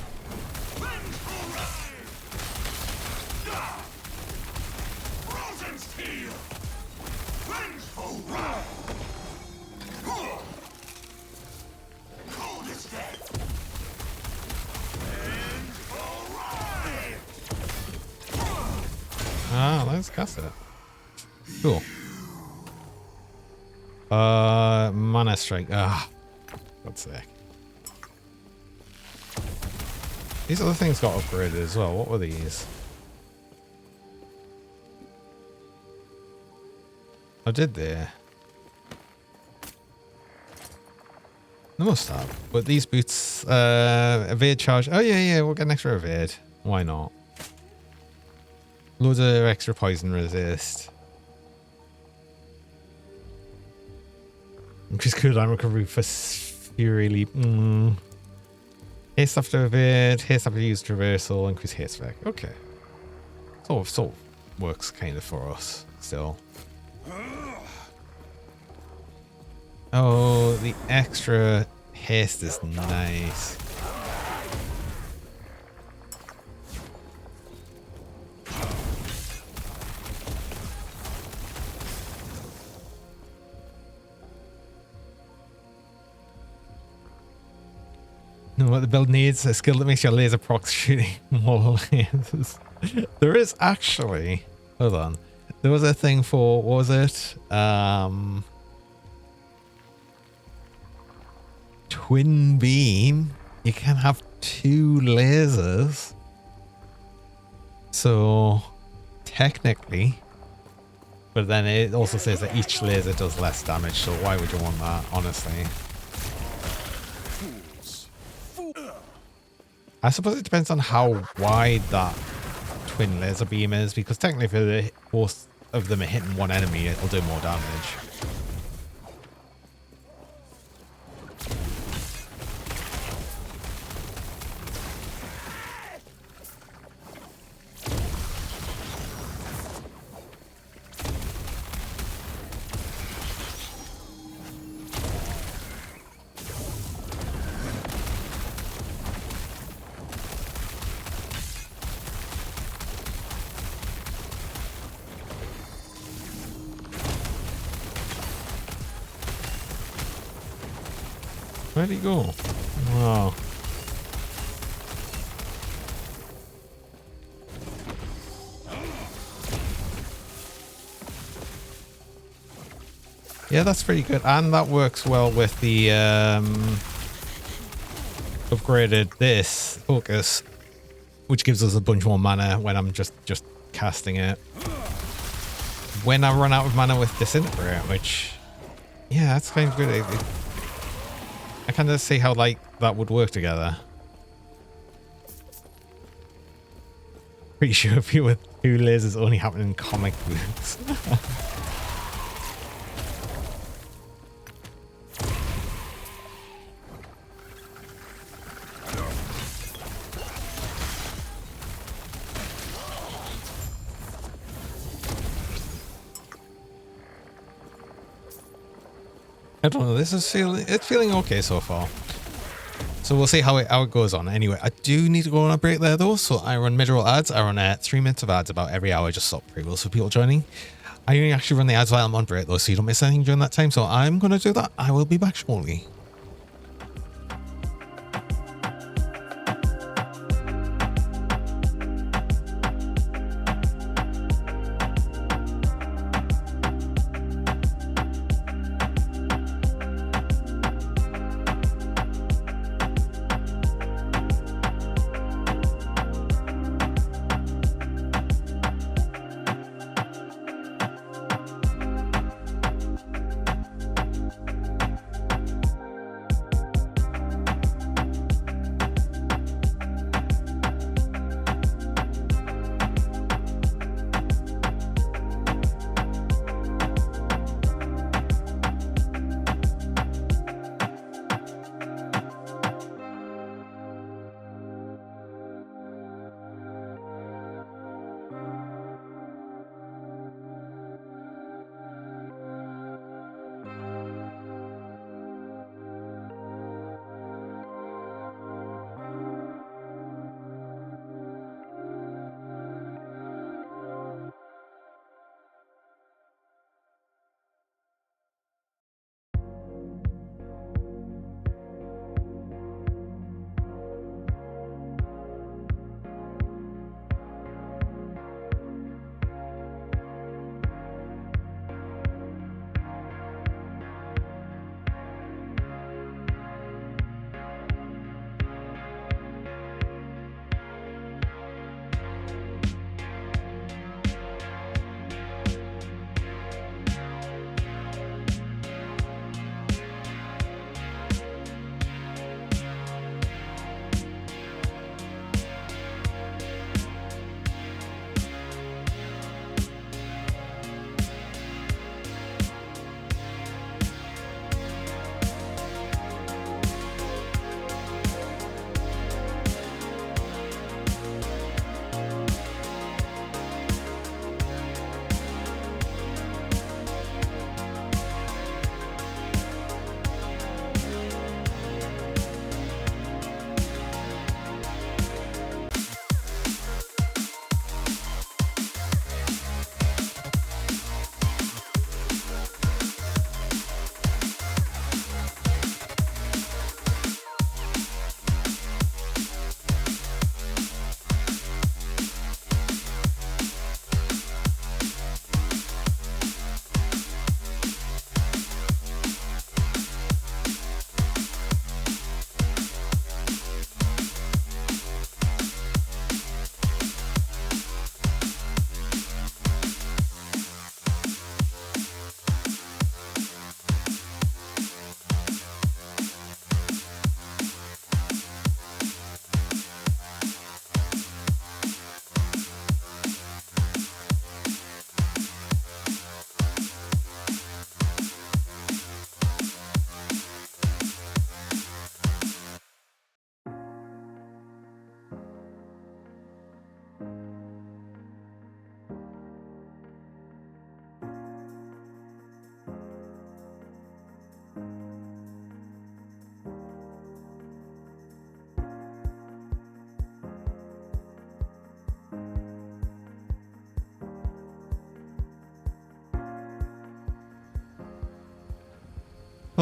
Ah, let's cast it. Cool. Mana strike. Ah, God's sake. These other things got upgraded as well. What were these? I did they? They must have. But these boots, evade charge. Oh yeah, we'll get an extra evade. Why not? Loads of extra poison resist. Increase cooldown recovery for Fury Leap. Haste after evade, haste after use traversal, increase haste effect. Okay. So works kind of for us still. Oh, the extra haste is nice. You know what the build needs? A skill that makes your laser procs shooting more lasers. There is actually, hold on. There was a thing for, what was it? Twin beam. You can have 2 lasers. So technically, but then it also says that each laser does less damage. So why would you want that, honestly? I suppose it depends on how wide that twin laser beam is, because technically if both of them are hitting one enemy, it'll do more damage. Where'd he go? Wow. Yeah, that's pretty good. And that works well with the upgraded this focus, which gives us a bunch more mana when I'm just casting it. When I run out of mana with Disintegrate, which, yeah, that's kind of good. I kind of see how like that would work together. Pretty sure if you were 2 lasers only happen in comic books. I don't know. This is feeling okay so far. So we'll see how it goes on. Anyway, I do need to go on a break there though. So I run mid-roll ads. I run 3 minutes of ads about every hour, just stop pre-rolls for people joining. I only actually run the ads while I'm on break though, so you don't miss anything during that time. So I'm going to do that. I will be back shortly.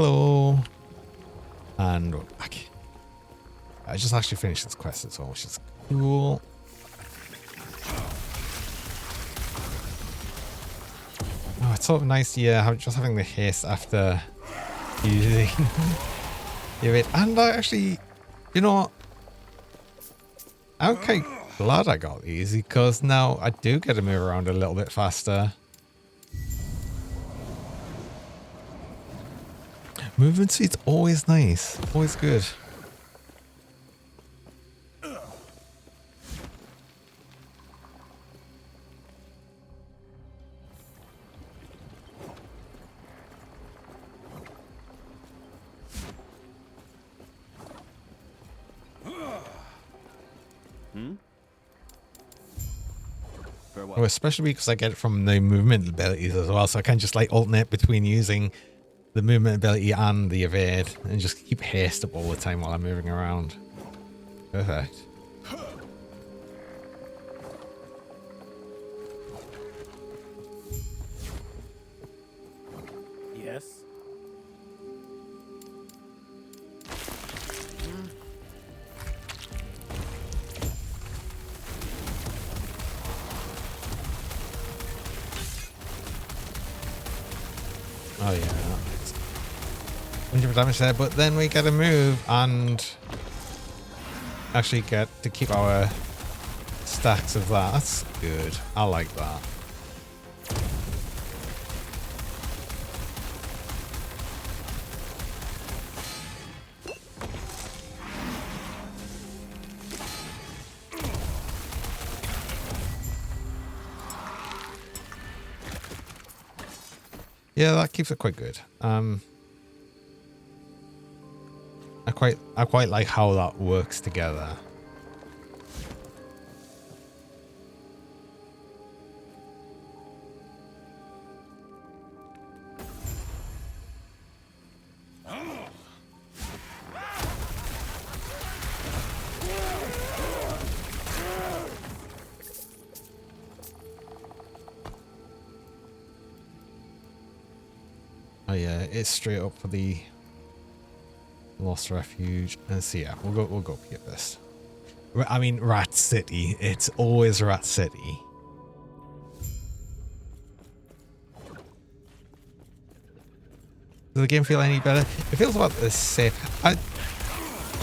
Hello. And we're back. I just actually finished this quest as well, which is cool. Oh, it's sort of nice, yeah, just having the haste after using it. And I actually, you know what? I'm quite glad I got these because now I do get to move around a little bit faster. Movement speed's always nice, always good. Oh, especially because I get it from the movement abilities as well, so I can just like alternate between using the movement ability and the evade and just keep haste up all the time while I'm moving around. Perfect. Yes. Oh yeah, 100% damage there, but then we get to move and actually get to keep our stacks of that. That's good. I like that. Yeah, that keeps it quite good. I quite like how that works together. Oh yeah, it's straight up for the Lost Refuge. And so yeah, we'll go up here first. I mean, Rat City. It's always Rat City. Does the game feel any better? It feels about the same.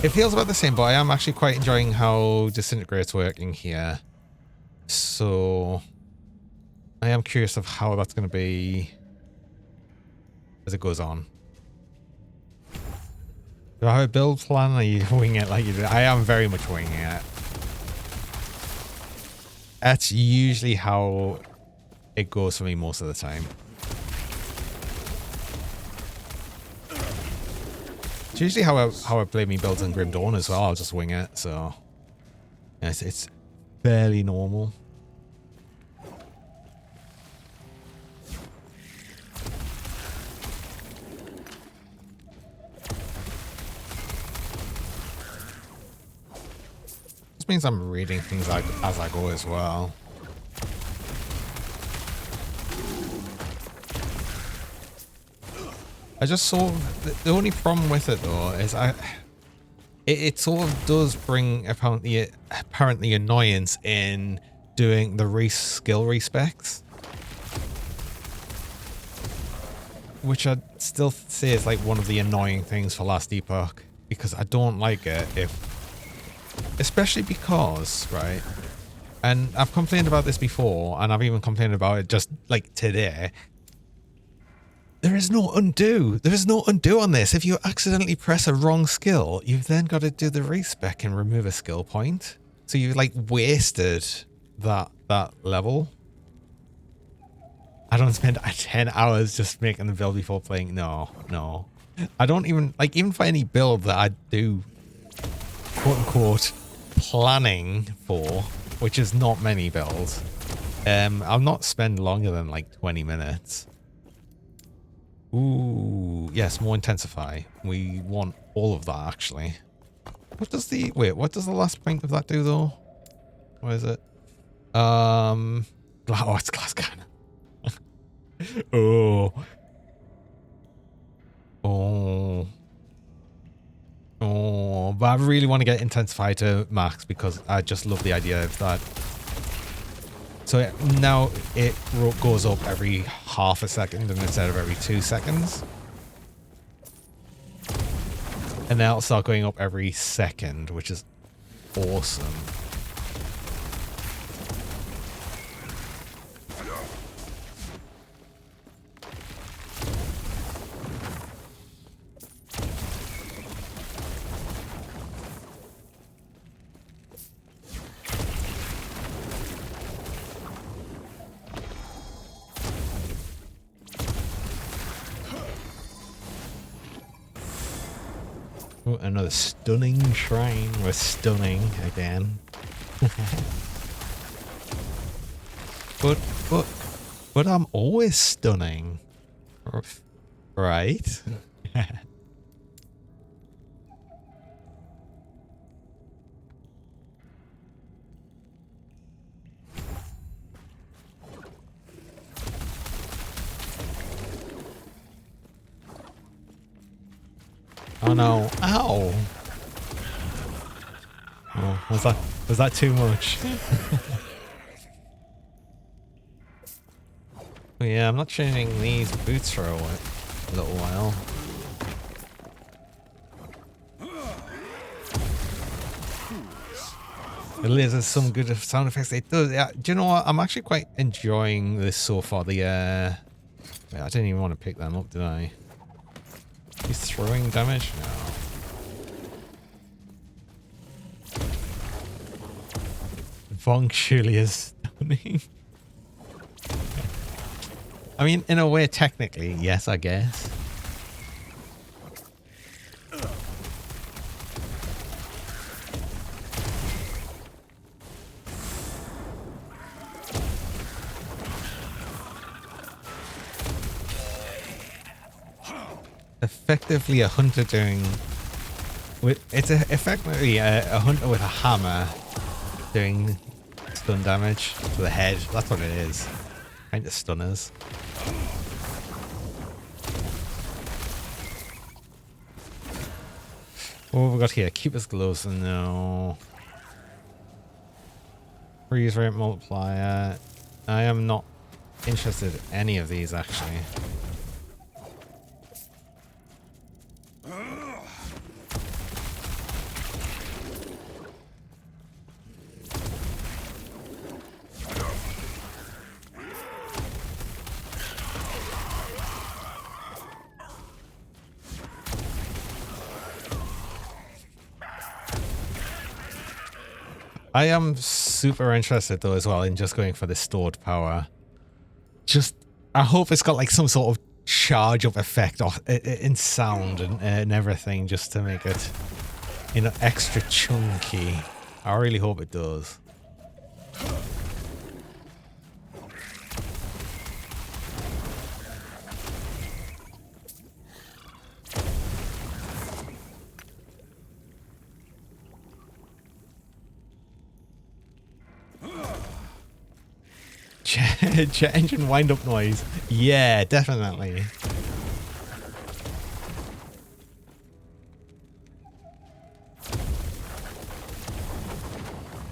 It feels about the same, but I am actually quite enjoying how Disintegrate's working here. So I am curious of how that's going to be as it goes on. Do I have a build plan? Or are you winging it like you do? I am very much winging it. That's usually how it goes for me most of the time. It's usually how I play me builds in Grim Dawn as well. I'll just wing it, so yes, it's fairly normal. This means I'm reading things like as I go as well. I just sort of, the only problem with it though is it sort of does bring apparently annoyance in doing the skill respecs, which I still say is like one of the annoying things for Last Epoch, because I don't like it especially because, right, and I've complained about this before, and I've even complained about it just like today. There is no undo. There is no undo on this. If you accidentally press a wrong skill, you've then got to do the respec and remove a skill point. So you've like wasted that level. I don't spend 10 hours just making the build before playing. No. I don't even, like, even for any build that I do, quote unquote, planning for, which is not many builds, I'll not spend longer than like 20 minutes. Ooh, yes, more intensify. We want all of that, actually. What does the last point of that do, though? What is it? Oh, it's glass cannon. Oh. but I really want to get Intensify to max because I just love the idea of that. So now it goes up every half a second instead of every 2 seconds. And now it'll start going up every second, which is awesome. Ooh, another stunning shrine. We're stunning again. but I'm always stunning. Right? Oh no. Ow. Oh, was that too much? Oh, yeah, I'm not changing these boots for a little while. It is some good sound effects. It does. Yeah, do you know what? I'm actually quite enjoying this so far. Wait, I didn't even want to pick them up, did I? He's throwing damage? No. Vonk surely is stunning. I mean, in a way, technically, yes, I guess. Effectively a hunter doing... It's effectively a hunter with a hammer doing stun damage to the head. That's what it is. Kind of stunners. What have we got here? Keeper's gloves. No. Freeze rate multiplier. I am not interested in any of these actually. I am super interested though as well in just going for the stored power. I hope it's got like some sort of charge up effect in sound and everything just to make it, you know, extra chunky. I really hope it does. Jet engine wind up noise. Yeah, definitely.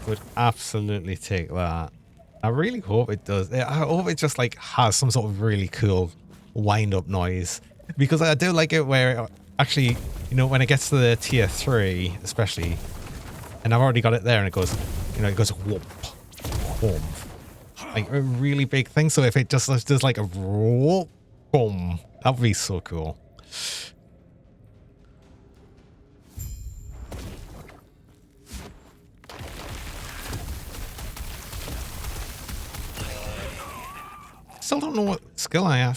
Would absolutely take that. I really hope it does. I hope it just like has some sort of really cool wind up noise, because I do like it where it actually, you know, when it gets to the tier 3 especially, and I've already got it there and it goes, you know, it goes whoop, whoop. Like a really big thing. So if it just does like a whoop, boom, that would be so cool. Still don't know what skill I'm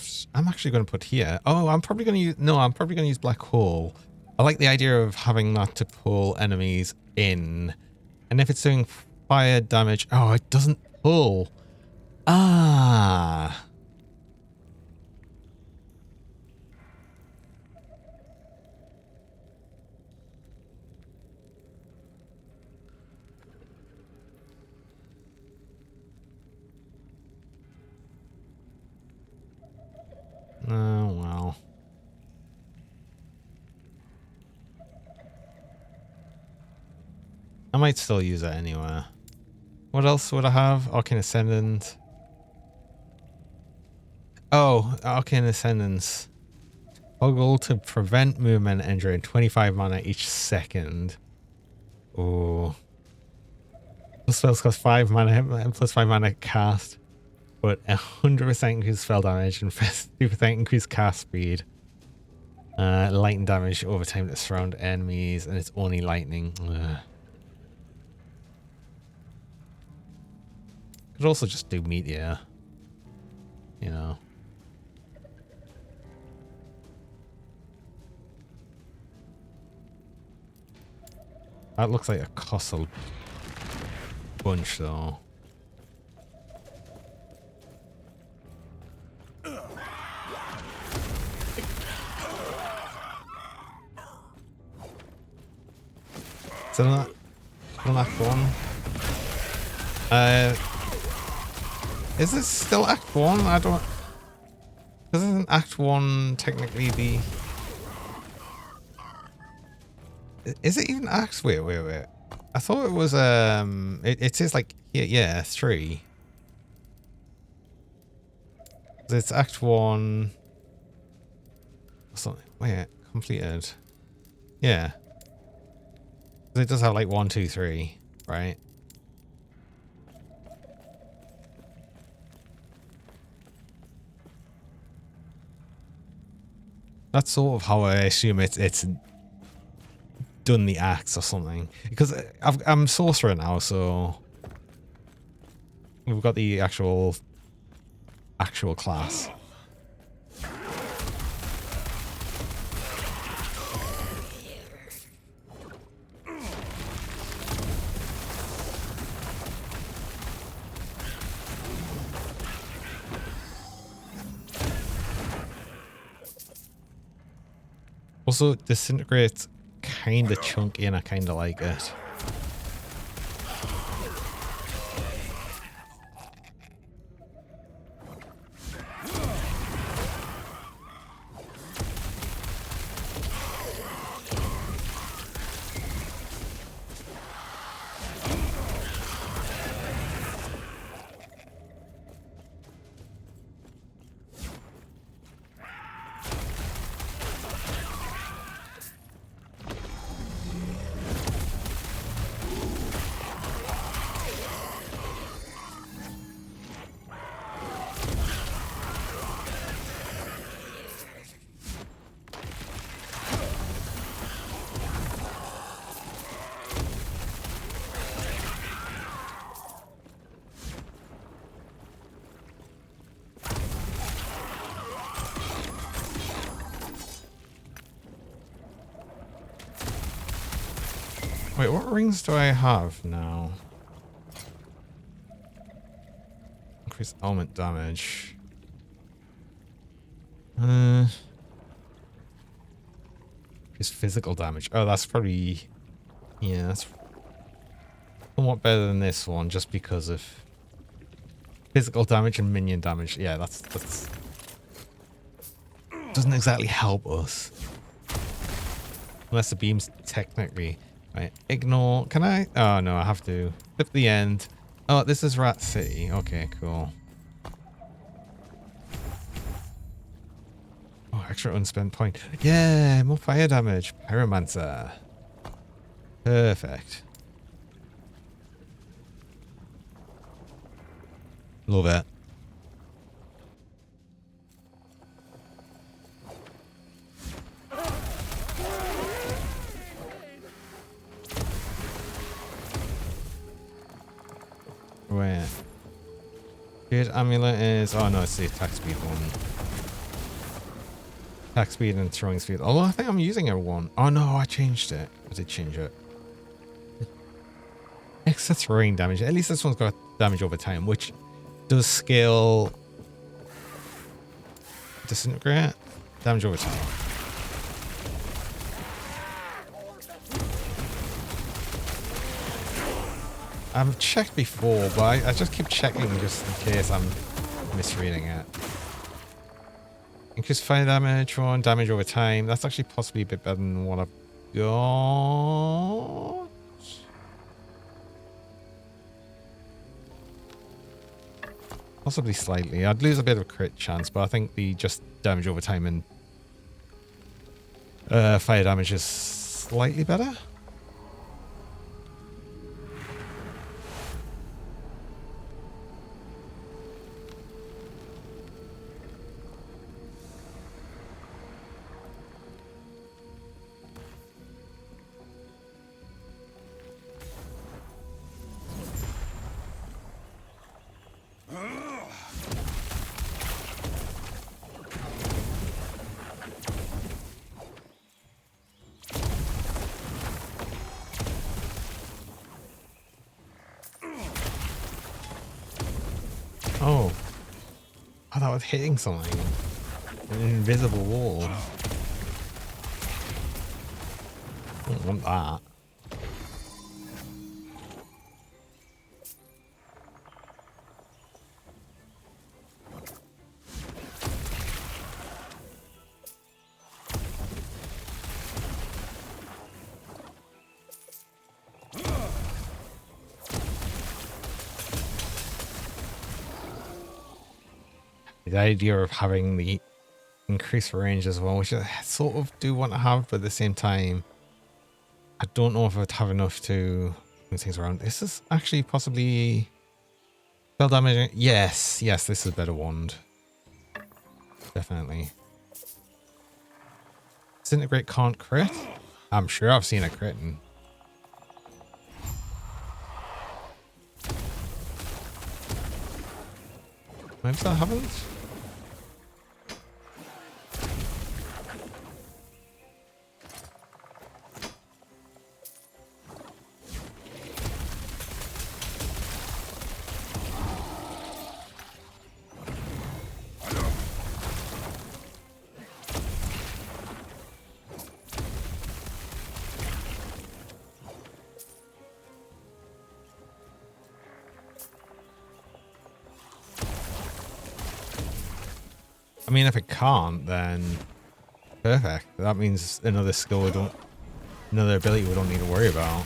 actually going to put here. Oh, I'm probably going to use... No, I'm probably going to use Black Hole. I like the idea of having that to pull enemies in. And if it's doing fire damage... Oh, it doesn't pull. Ah. Oh, well. I might still use it anywhere. What else would I have? Arcane Ascendant. Oh, Arcane Ascendance. Toggle to prevent movement and drain 25 mana each second. Oh. Those spells cost 5 mana and plus 5 mana cast. But 100% increased spell damage and 50% increased cast speed. Lightning damage over time to surround enemies, and it's only lightning. Ugh. Could also just do meteor. You know. That looks like a colossal bunch though. Is that Act 1? Is this still Act 1? I don't... Doesn't Act 1 technically be... Is it even Act... Wait. I thought it was, it says like, yeah, 3. It's Act 1... Something. Wait, completed. Yeah. It does have like 1, 2, 3, right? That's sort of how I assume it's done the acts or something. Because I'm Sorcerer now, so we've got the actual class. Also, Disintegrate's kind of chunky and I kind of like it. Wait, what rings do I have now? Increase element damage. Increase physical damage. Oh, that's probably... Yeah, that's somewhat better than this one, just because of physical damage and minion damage. Yeah, that's doesn't exactly help us. Unless the beam's technically... Right, ignore. Can I? Oh, no, I have to. Flip the end. Oh, this is Rat City. Okay, cool. Oh, extra unspent point. Yeah, more fire damage. Pyromancer. Perfect. Love it. Where? Good amulet is... Oh no, it's the attack speed one. Attack speed and throwing speed. Although I think I'm using a one. Oh no, I changed it. I did change it. Extra throwing damage. At least this one's got damage over time, which does scale... Disintegrate? Damage over time. I've checked before, but I just keep checking just in case I'm misreading it. Increase fire damage, 1 damage over time. That's actually possibly a bit better than what I've got. Possibly slightly. I'd lose a bit of a crit chance, but I think the just damage over time and fire damage is slightly better. Oh. I thought I was hitting something. An invisible wall. I don't want that. The idea of having the increased range as well, which I sort of do want to have, but at the same time, I don't know if I'd have enough to move things around. This is actually possibly spell damage. Yes, yes, this is a better wand. Definitely. Disintegrate can't crit? I'm sure I've seen a crit. Maybe that happens? I mean, if it can't, then perfect. That means another skill we don't, another ability we don't need to worry about.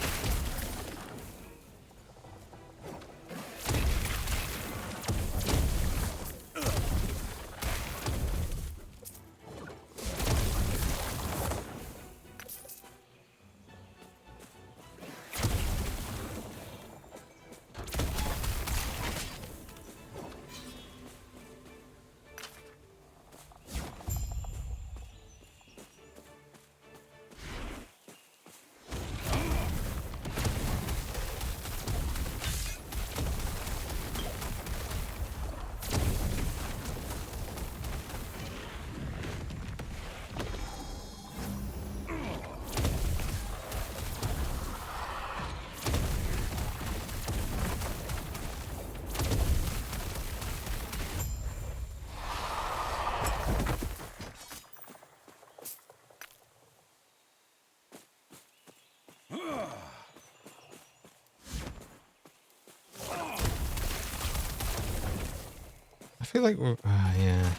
I feel like we're, yeah.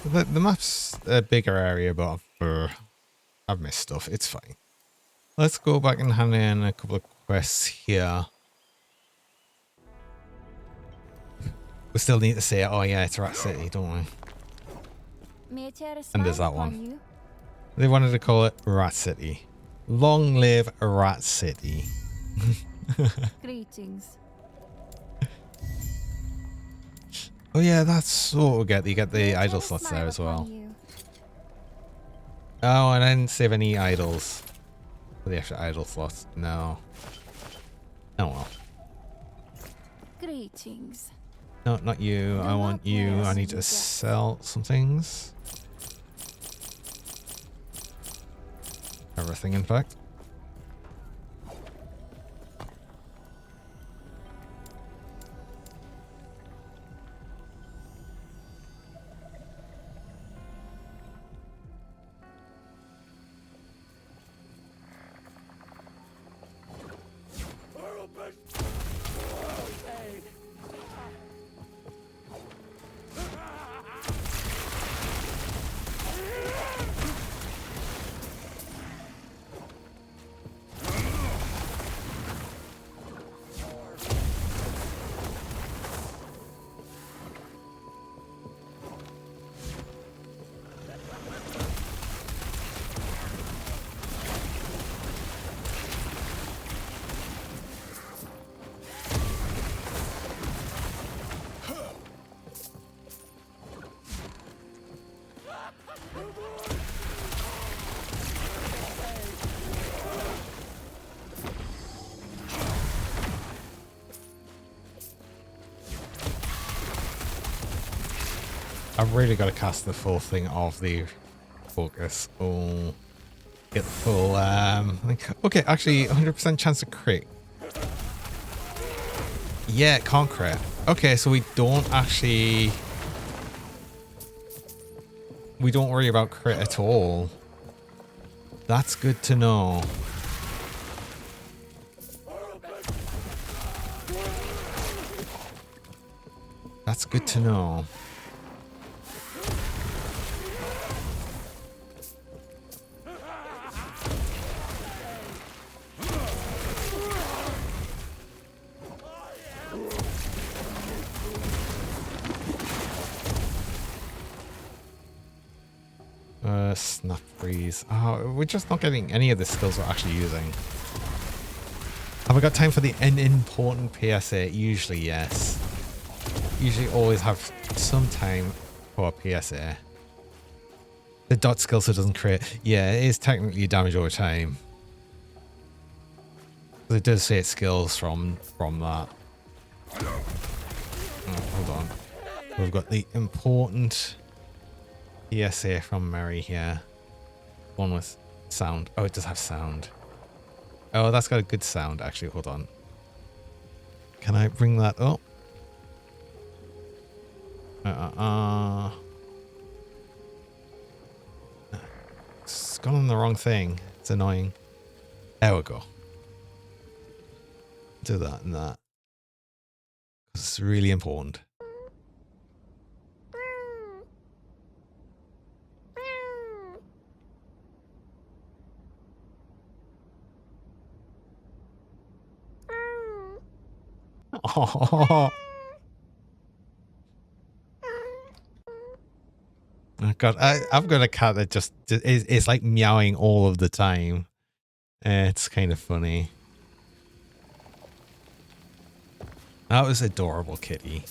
The map's a bigger area, but I've missed stuff. It's fine. Let's go back and hand in a couple of quests here. We still need to say, oh yeah, it's Rat City, don't we? And there's that one. They wanted to call it Rat City. Long live Rat City. Greetings. Oh yeah, that's what we get. You get the idol slots there as well. Oh, and I didn't save any idols for the extra idol slots. No. Oh well. Greetings. No, not you. I want you. I need to sell some things. Everything, in fact. I've really got to cast the full thing of the focus. Oh, get the full. Okay, actually, 100% chance to crit. Yeah, it can't crit. Okay, so we don't actually. We don't worry about crit at all. That's good to know. That's good to know. Snap freeze. Oh, we're just not getting any of the skills we're actually using. Have I got time for the important PSA? Usually, yes. Usually always have some time for a PSA. The dot skill so it doesn't crit. Yeah, it is technically damage over time. But it does say it skills from that. Oh, hold on. We've got the important PSA from Mary here. One with sound. Oh, it does have sound. Oh, that's got a good sound, actually. Hold on. Can I bring that up? It's gone on the wrong thing. It's annoying. There we go. Do that and that. It's really important. Oh. Oh God, I've got a cat that just is like meowing all of the time. It's kind of funny. That was adorable, kitty.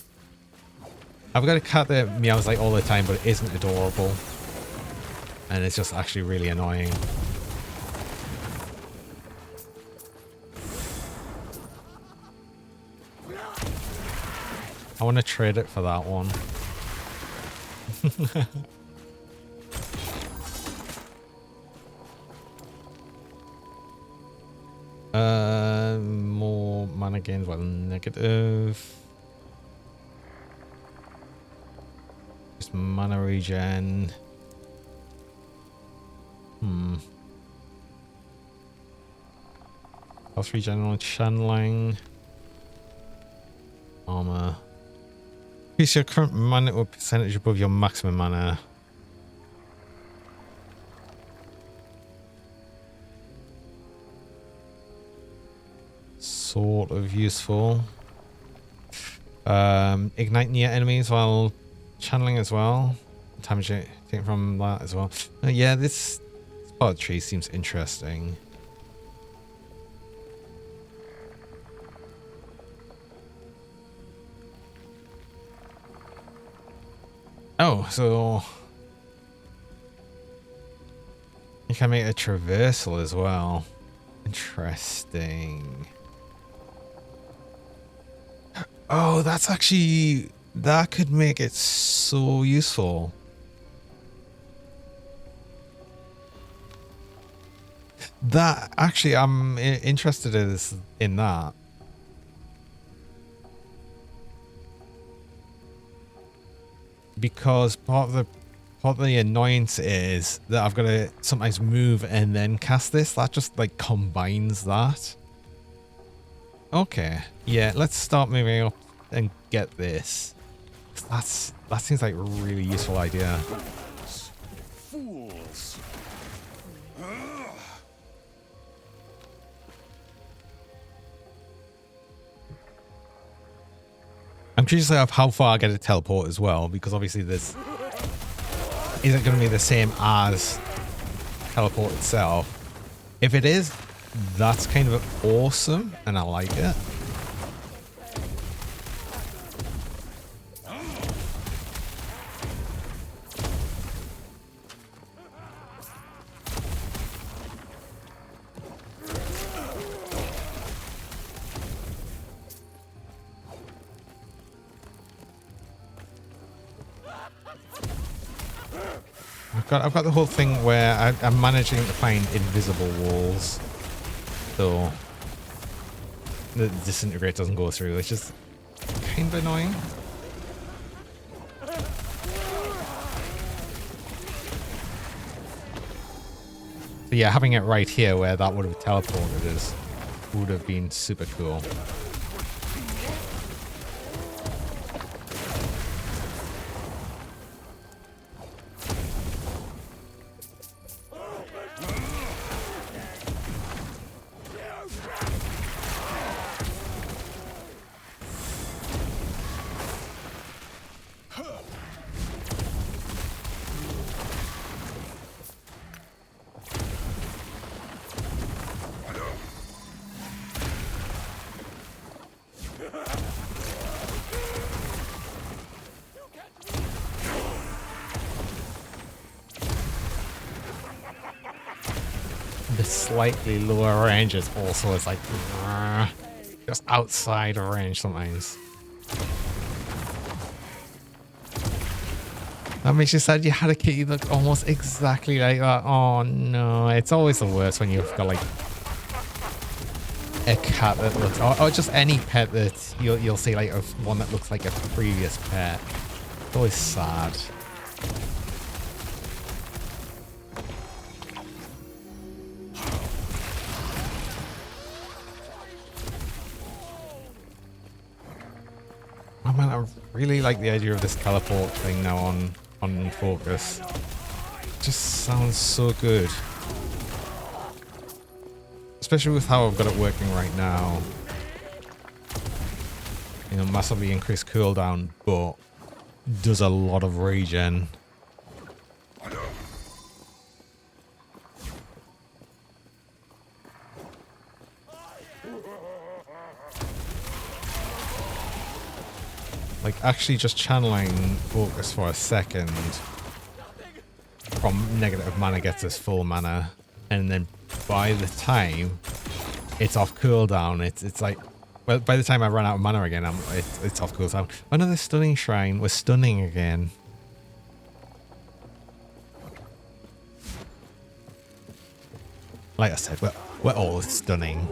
I've got a cat that meows like all the time, but it isn't adorable. And it's just actually really annoying. I want to trade it for that one. More mana gains while negative. Just mana regen. Health regen on channeling. Armor. Increase your current mana or percentage above your maximum mana. Sort of useful. Ignite near enemies while channeling as well. Damage it taken from that as well. Yeah, this part of the tree seems interesting. Oh, so you can make a traversal as well. Interesting. Oh, that's actually, that could make it so useful. That actually, I'm interested in that. Because part of the annoyance is that I've got to sometimes move and then cast this. That just like combines that. Okay, yeah, let's start moving up and get this. That seems like a really useful idea. Fools. I'm curious of how far I get to teleport as well, because obviously this isn't going to be the same as teleport itself. If it is, that's kind of awesome, and I like it. I've got the whole thing where I'm managing to find invisible walls, so the disintegrate doesn't go through, which is kind of annoying. So yeah, having it right here where that would have teleported us would have been super cool. The slightly lower range is also is like just outside of range sometimes. That makes you sad you had a kitty look almost exactly like that. Oh no, it's always the worst when you've got like a cat that looks, or just any pet that you'll see like one that looks like a previous pet. It's always sad. Oh man, I really like the idea of this teleport thing now on focus. Just sounds so good. Especially with how I've got it working right now. You know, massively increased cooldown, but does a lot of regen. Like actually just channeling focus for a second from negative mana gets us full mana, and then by the time it's off cooldown, it's like, well, by the time I run out of mana again, it's off cooldown. Another stunning shrine. We're stunning again. Like I said, we're all stunning.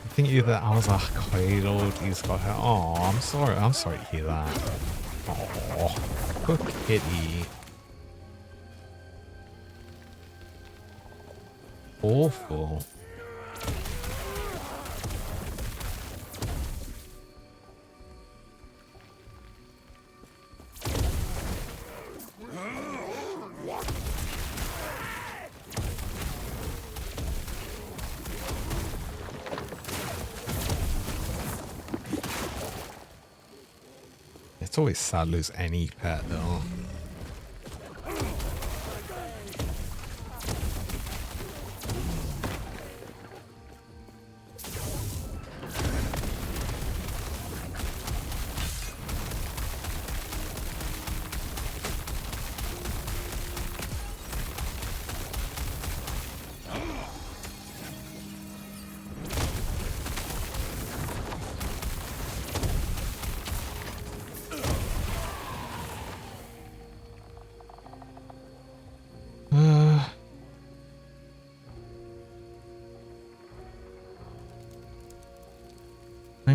I think either I was like, cradled, he's got her. Oh, I'm sorry to hear that. Oh, poor kitty. Awful. It's always sad to lose any pet though.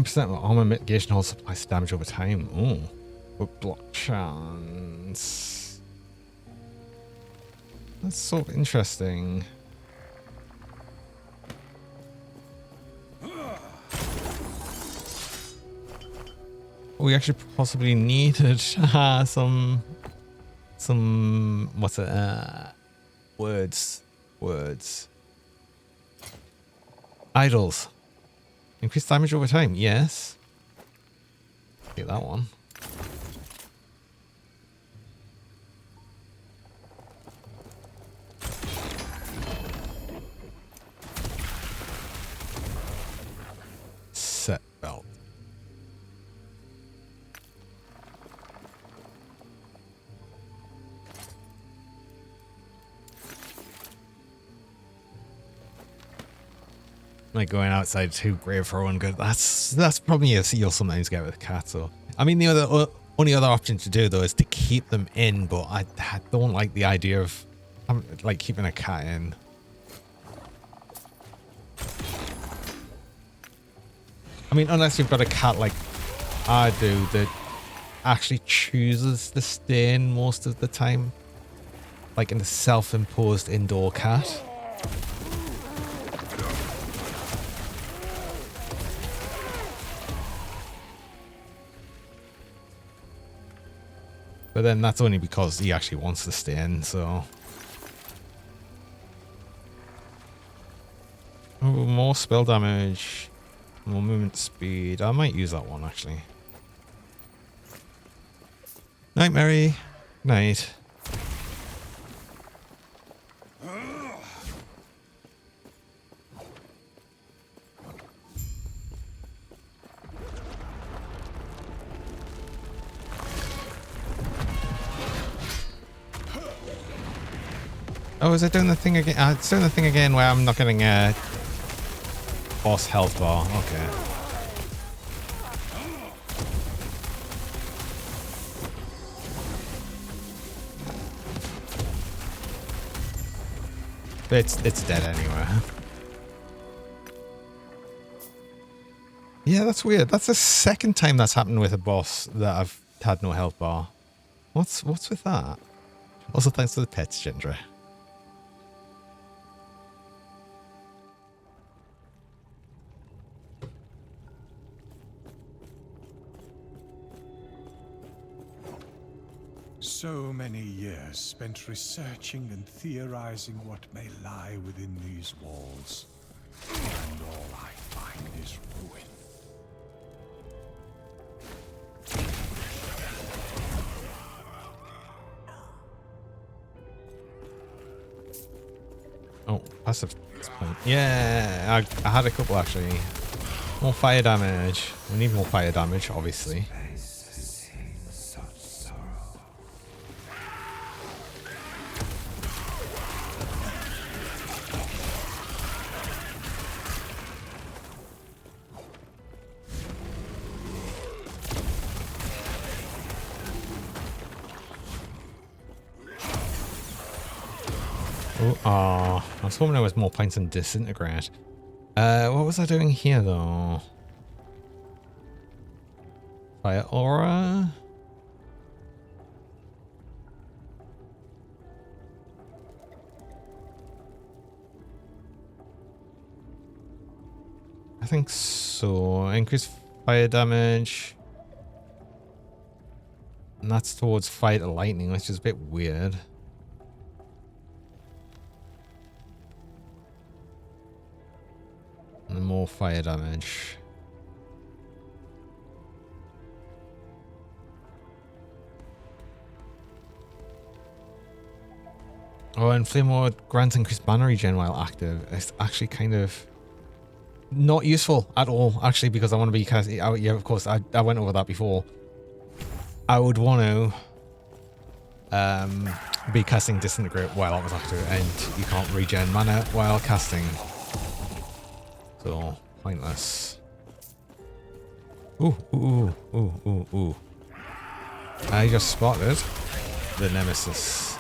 Percent armor mitigation also applies damage over time. Oh, with block chance. That's so interesting. We actually possibly needed some what's it? Words. Idols. Increased damage over time, yes. Get that one. Set belt. like going outside to grave throwing good. That's probably a you'll sometimes get with cats. So I mean, the only other option to do though is to keep them in, but I don't like the idea of like keeping a cat in. I mean, unless you've got a cat like I do that actually chooses to stay in most of the time, like in a self-imposed indoor cat. But then that's only because he actually wants to stay in, so. Oh, more spell damage, more movement speed. I might use that one actually. Night, Mary. Night. Oh, is it doing the thing again? It's doing the thing again where I'm not getting a boss health bar. Okay. It's dead anyway. Yeah, that's weird. That's the second time that's happened with a boss that I've had no health bar. What's with that? Also, thanks for the pets, Gendra. So many years spent researching and theorizing what may lie within these walls. And all I find is ruin. Oh, passive. Yeah, I had a couple actually. More fire damage. We need more fire damage, obviously. Oh, I was hoping there was more points in Disintegrate. What was I doing here though? Fire Aura? I think so. Increase fire damage. And that's towards Fight Lightning, which is a bit weird. And more fire damage. Oh, and Flame Ward grants increased mana regen while active. It's actually kind of not useful at all, actually, because I want to be casting. Yeah, of course, I went over that before. I would want to be casting Disintegrate while I was active, and you can't regen mana while casting. So, pointless. Ooh. I just spotted the nemesis.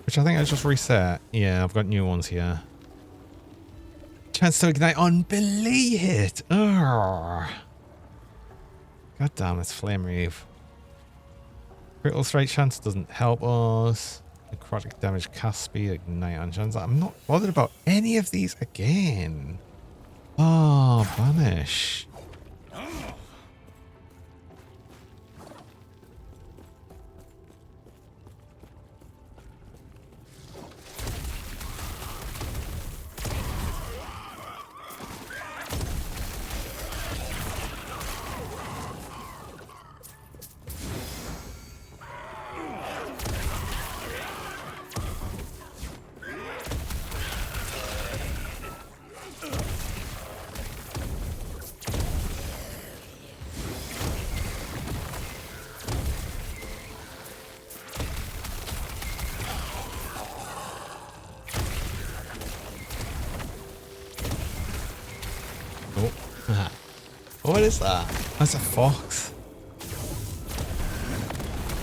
Which I think I just reset. Yeah, I've got new ones here. Chance to ignite on Belay Hit. God damn, it's Flame Reave. Critical strike chance doesn't help us. Necrotic damage, cast speed, ignite on chance. I'm not bothered about any of these again. Oh, banish. What is that? That's a fox.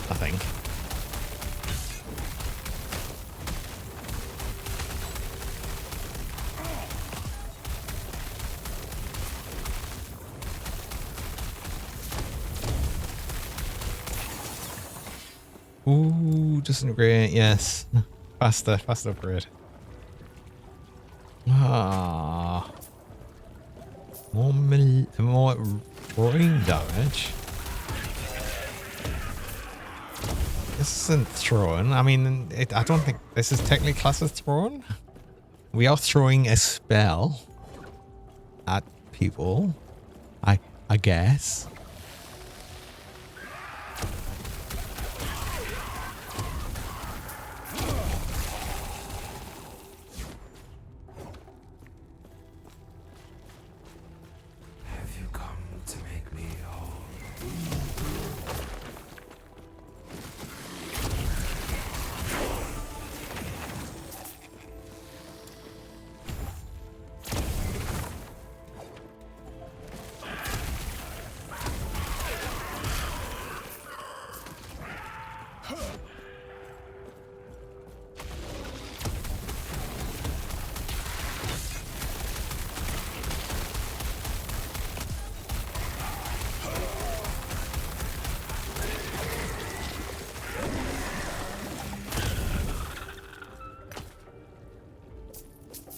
I think. Ooh, disintegrate, yes. Faster upgrade. Ah. More brain damage. This isn't thrown. I mean, I don't think this is technically classed as thrown. We are throwing a spell at people. I guess.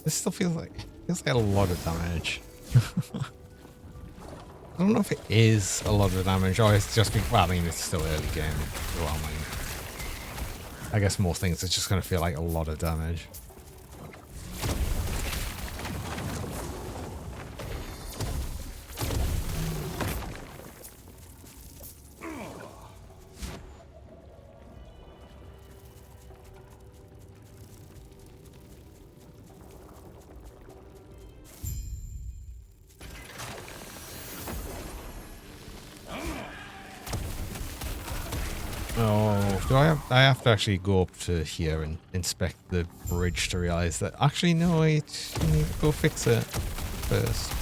This still feels like a lot of damage. I don't know if it is a lot of damage or it's just well, I mean it's still early game. Well, I mean, I guess most things are just gonna feel like a lot of damage. Oh, do I have to actually go up to here and inspect the bridge to realize that actually no, I need to go fix it first.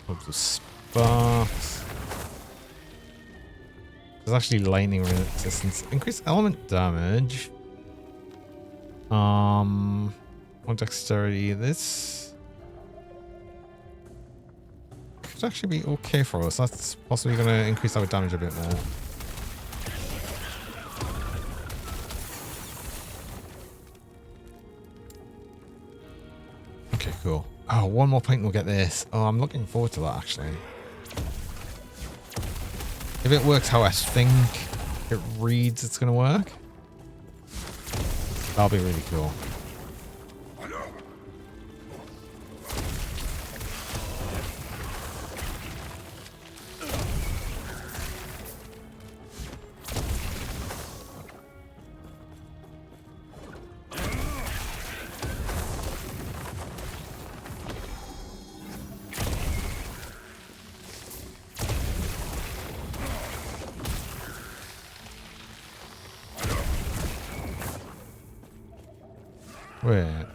Hope the sparks. There's actually lightning resistance. Increased element damage. More dexterity. This could actually be okay for us. That's possibly going to increase our damage a bit more. Okay, cool. Oh, one more point and we'll get this. Oh, I'm looking forward to that actually. If it works how I think it reads it's going to work, that'll be really cool. Wait.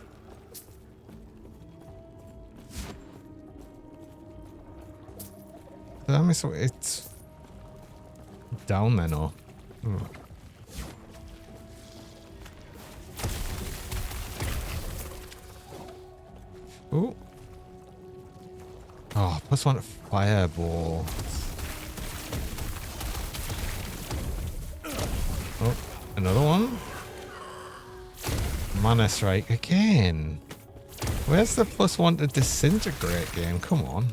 That means it's down then, or? Ooh. Oh, +1 fireball. Oh, another one? Mana strike again. Where's the +1 to disintegrate game? Come on.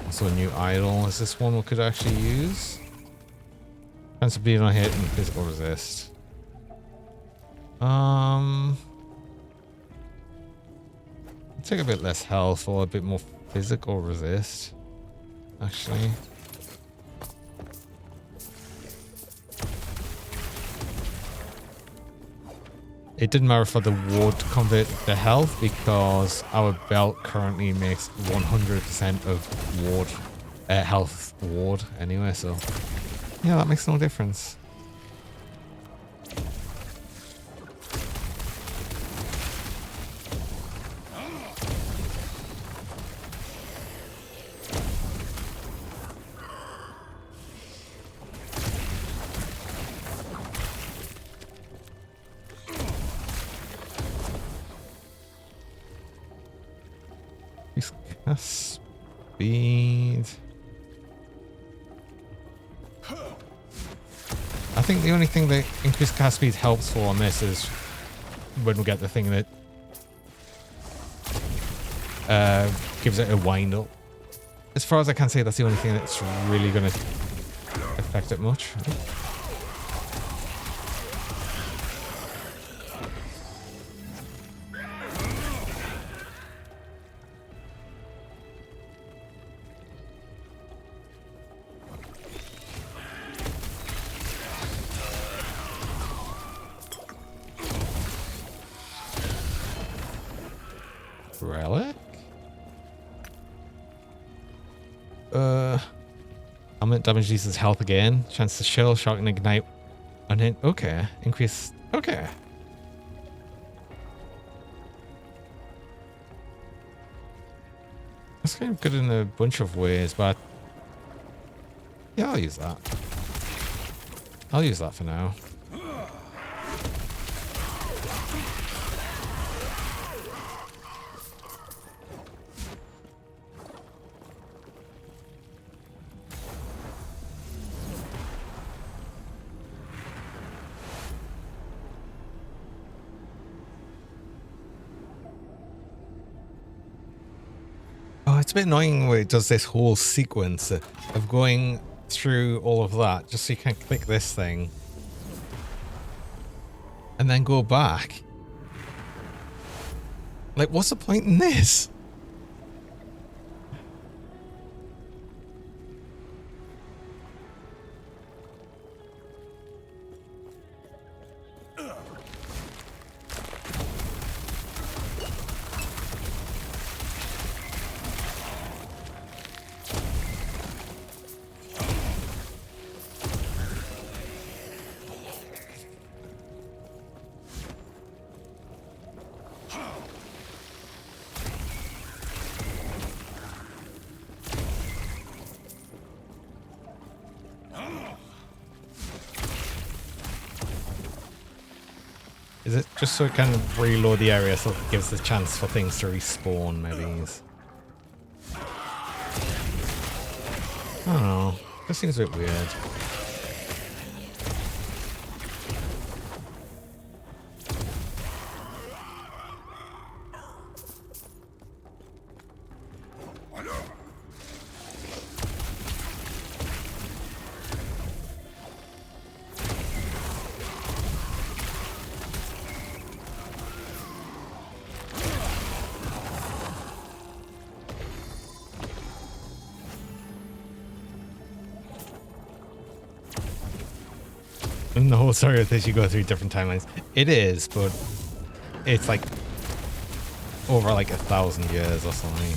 Also a new idol. Is this one we could actually use? Chance of being on hit and physical resist. Take a bit less health or a bit more physical resist. Actually. it didn't matter for the ward to convert to health because our belt currently makes 100% of ward health ward anyway, so yeah, that makes no difference. Speed. I think the only thing that increased cast speed helps for on this is when we get the thing that gives it a wind up. As far as I can say, that's the only thing that's really going to affect it much. Relic? Helmet damage uses health again. Chance to shell, shock, and ignite. And then, okay. Increase. Okay. That's kind of good in a bunch of ways, but yeah, I'll use that. I'll use that for now. It's a bit annoying where it does this whole sequence of going through all of that just so you can click this thing and then go back. Like, what's the point in this? Is it just so it can reload the area so it gives the chance for things to respawn, maybe? I don't know. This seems a bit weird. And the whole story of this, you go through different timelines. It is, but it's like over like 1,000 years or something.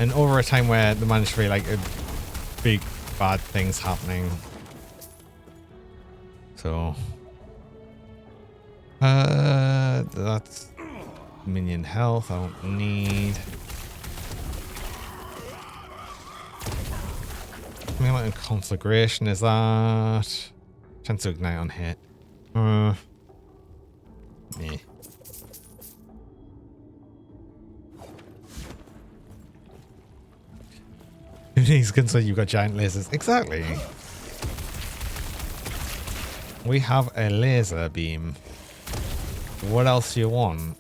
And over a time where there managed to be like a big bad things happening. So that's minion health I don't need. Melee and conflagration, is that chance to ignite on hit? Meh. He's concerned you've got giant lasers. Exactly. We have a laser beam. What else do you want?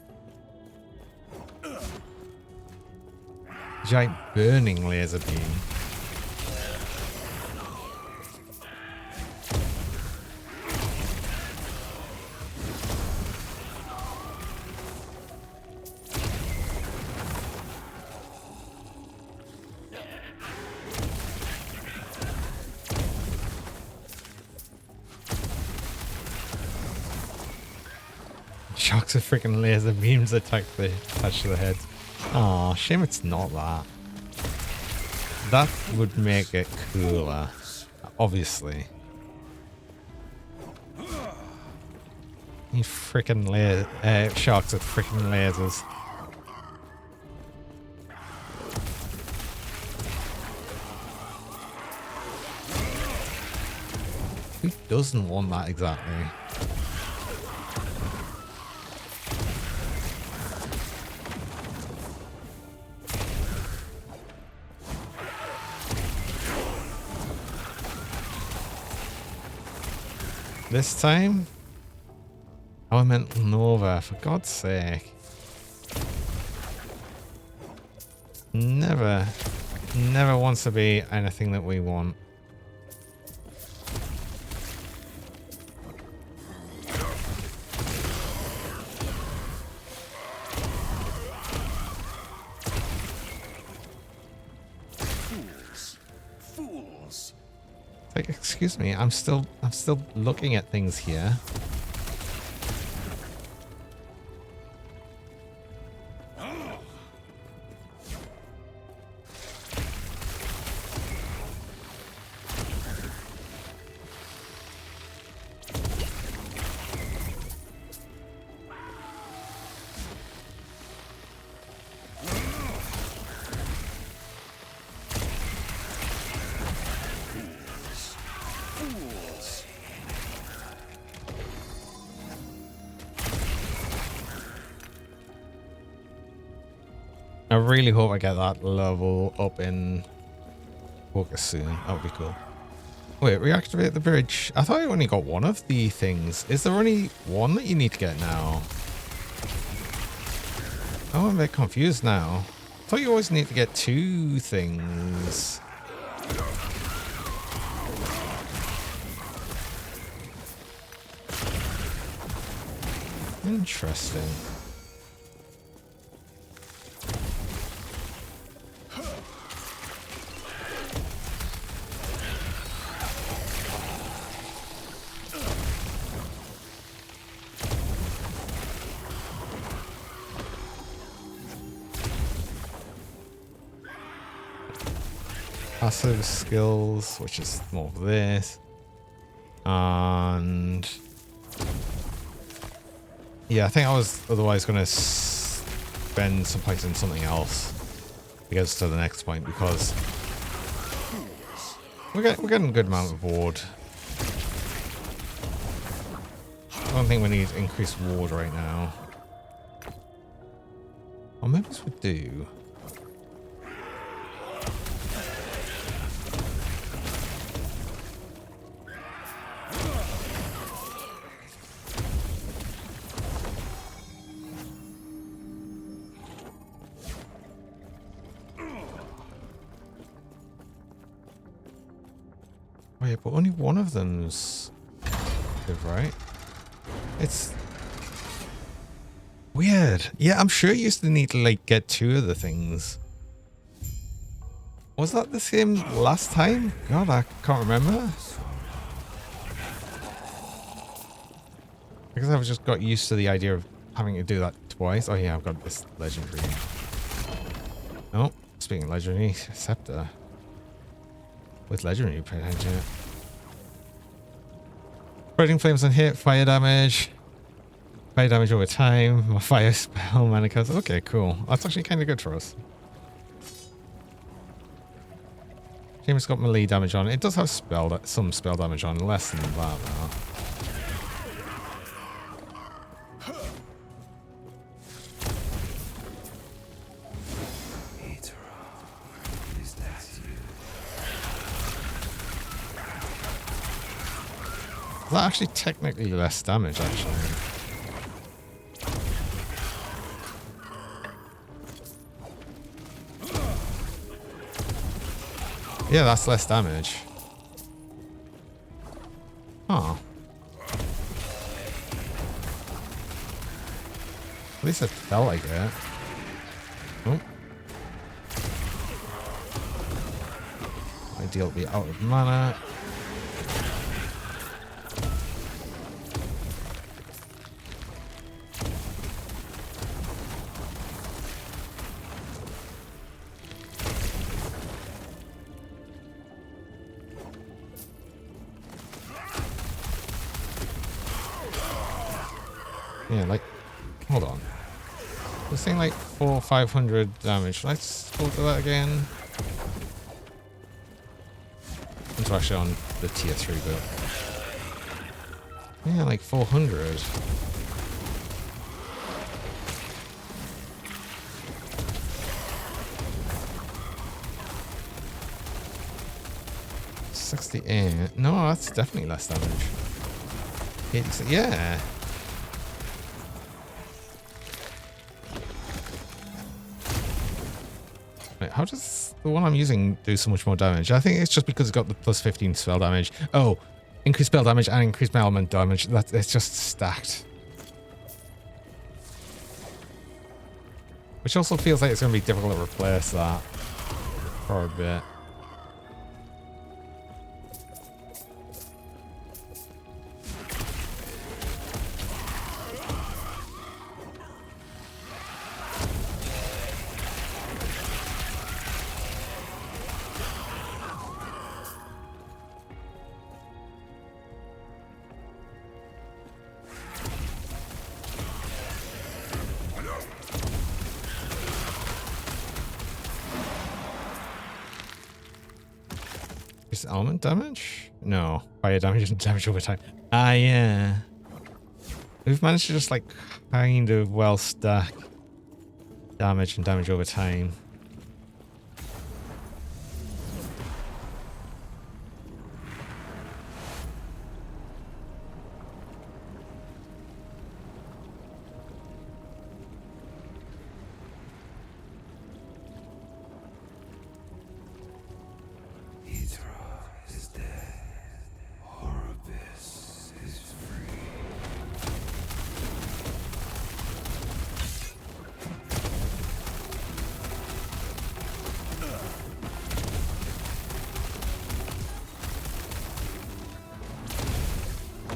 Giant burning laser beam. Shocks of freaking laser beams attach to the head. Aw, shame it's not that. That would make it cooler. Obviously. You freaking sharks with freaking lasers. Who doesn't want that exactly? This time? Elemental Nova, for God's sake. Never wants to be anything that we want. Fools. Like, excuse me, I'm still looking at things here. I really hope I get that level up in focus soon. That would be cool. Wait, reactivate the bridge. I thought I only got one of the things. Is there only one that you need to get now? Oh, I'm a bit confused now. I thought you always need to get 2 things. Interesting. Passive skills, which is more of this. And yeah, I think I was otherwise going to spend some points in something else to get us to the next point, because we're getting a good amount of ward. I don't think we need increased ward right now. Or maybe we do. Wait, but only one of them's good, right? It's weird. Yeah, I'm sure you used to need to like get 2 of the things. Was that the same last time? God, I can't remember. Because I've just got used to the idea of having to do that twice. Oh yeah, I've got this legendary. Oh, speaking of legendary, scepter. With legendary potential. Spreading flames on hit, fire damage. Fire damage over time. My fire spell, mana cost. Okay, cool. That's actually kind of good for us. James got melee damage on. It does have some spell damage on, less than that though. Is that actually technically less damage, actually? Yeah, that's less damage. Oh. At least it felt like it. Oh. Ideal to be out of mana. Yeah, like, hold on. This thing like 500 damage. Let's go to that again. It's actually on the tier 3 build. Yeah, like 400. No, that's definitely less damage. Yeah. Wait, how does the one I'm using do so much more damage? I think it's just because it's got the plus 15 spell damage. Oh, increased spell damage and increased element damage. It's just stacked. Which also feels like it's going to be difficult to replace that for a bit. Element damage? No. Fire damage and damage over time. Ah, yeah. We've managed to just like kind of well stack damage and damage over time.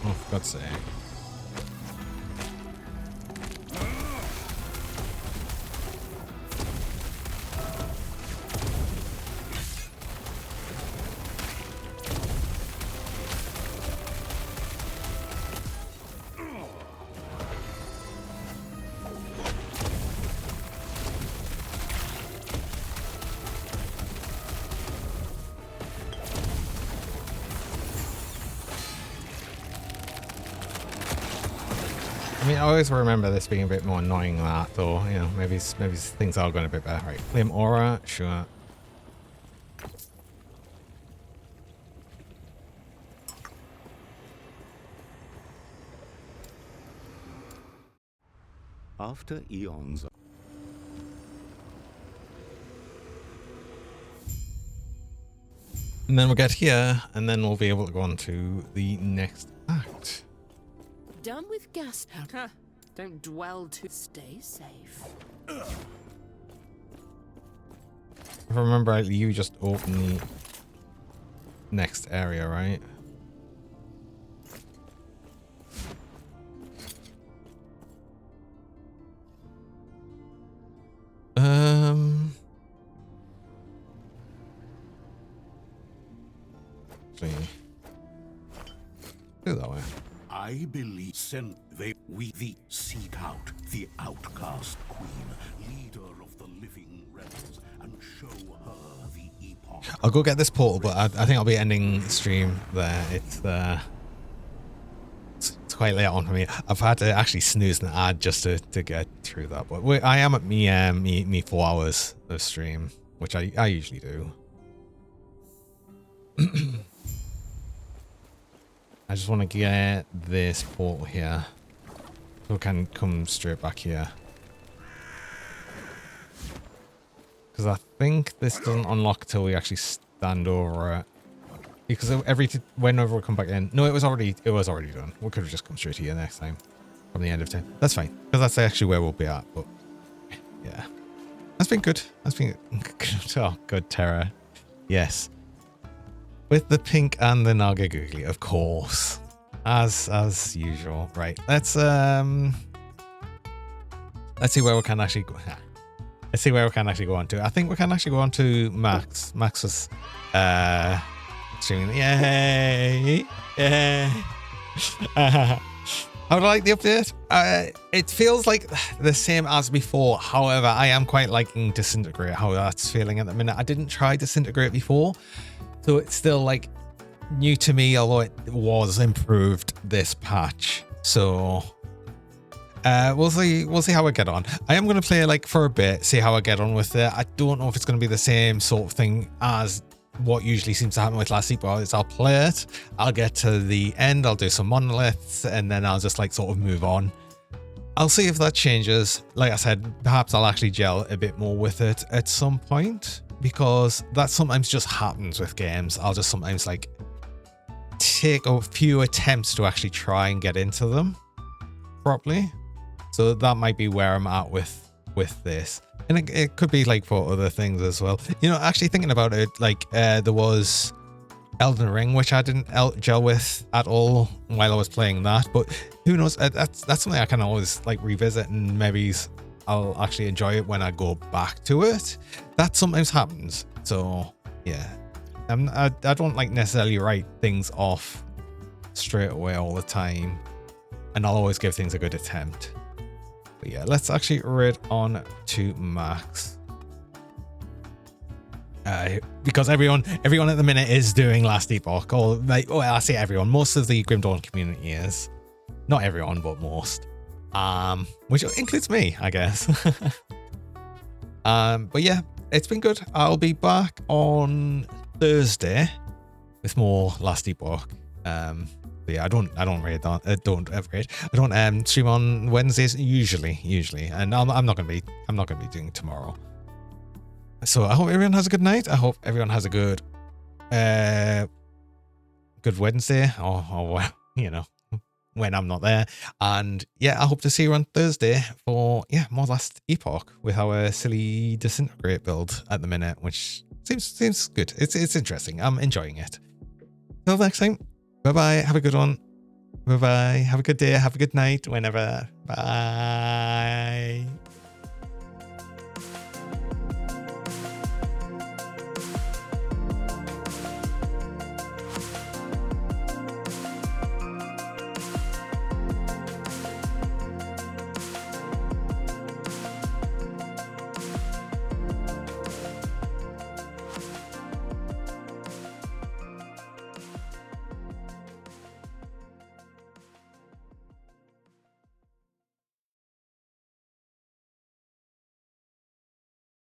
Oh, for God's sake. I mean, I always remember this being a bit more annoying than that, though. You know, maybe things are going a bit better. Right, Flame Aura, sure. After eons. And then we'll get here, and then we'll be able to go on to the next act. Done with gas. Huh. Don't dwell too. Stay safe. If I remember rightly, you just open the next area, right? See. Do that way. I believe we seek out the outcast queen, leader of the living rebels, and show her the epoch. I'll go get this portal, but I think I'll be ending the stream there. It's quite late on for me. I've had to actually snooze an ad just to get through that. But I am at me 4 hours of stream, which I usually do. I just want to get this portal here, so we can come straight back here. Because I think this doesn't unlock till we actually stand over it. Because whenever we come back in, no, it was already done. We could have just come straight here next time from the end of time. That's fine, because that's actually where we'll be at. But yeah, that's been good. That's been good. Oh, good Terra. Yes. With the pink and the Naga Googly, of course. As usual. Right. Let's see where we can actually go. Let's see where we can actually go on to. I think we can actually go on to Max. Max was streaming. Yay! Yay! How do I like the update? It feels like the same as before. However, I am quite liking Disintegrate, how that's feeling at the minute. I didn't try Disintegrate before, so it's still like new to me, although it was improved this patch. So we'll see how I get on. I am going to play like for a bit, see how I get on with it. I don't know if it's going to be the same sort of thing as what usually seems to happen with Last Epoch. Is I'll play it, I'll get to the end, I'll do some monoliths, and then I'll just like sort of move on. I'll see if that changes. Like I said, perhaps I'll actually gel a bit more with it at some point, because that sometimes just happens with games. I'll just sometimes like take a few attempts to actually try and get into them properly. So that might be where I'm at with this. And it could be like for other things as well. You know, actually thinking about it, like there was Elden Ring, which I didn't gel with at all while I was playing that. But who knows? That's something I can always like revisit, and maybe I'll actually enjoy it when I go back to it. That sometimes happens. So yeah, I don't like necessarily write things off straight away all the time, and I'll always give things a good attempt. But yeah, let's actually raid on to max. Because everyone at the minute is doing Last Epoch, or like, well, I say everyone, most of the Grim Dawn community is. Not everyone, but most. Which includes me, I guess. But yeah, it's been good. I'll be back on Thursday with more Last Epoch. But yeah, I don't raid on, don't raid. I don't stream on Wednesdays usually, and I'm not gonna be doing tomorrow. So I hope everyone has a good night. I hope everyone has a good Wednesday, or you know, when I'm not there. And yeah, I hope to see you on Thursday for more Last Epoch with our silly Disintegrate build at the minute, which seems good. It's interesting. I'm enjoying it. Till next time. Bye-bye. Have a good one. Bye-bye. Have a good day. Have a good night. Whenever. Bye.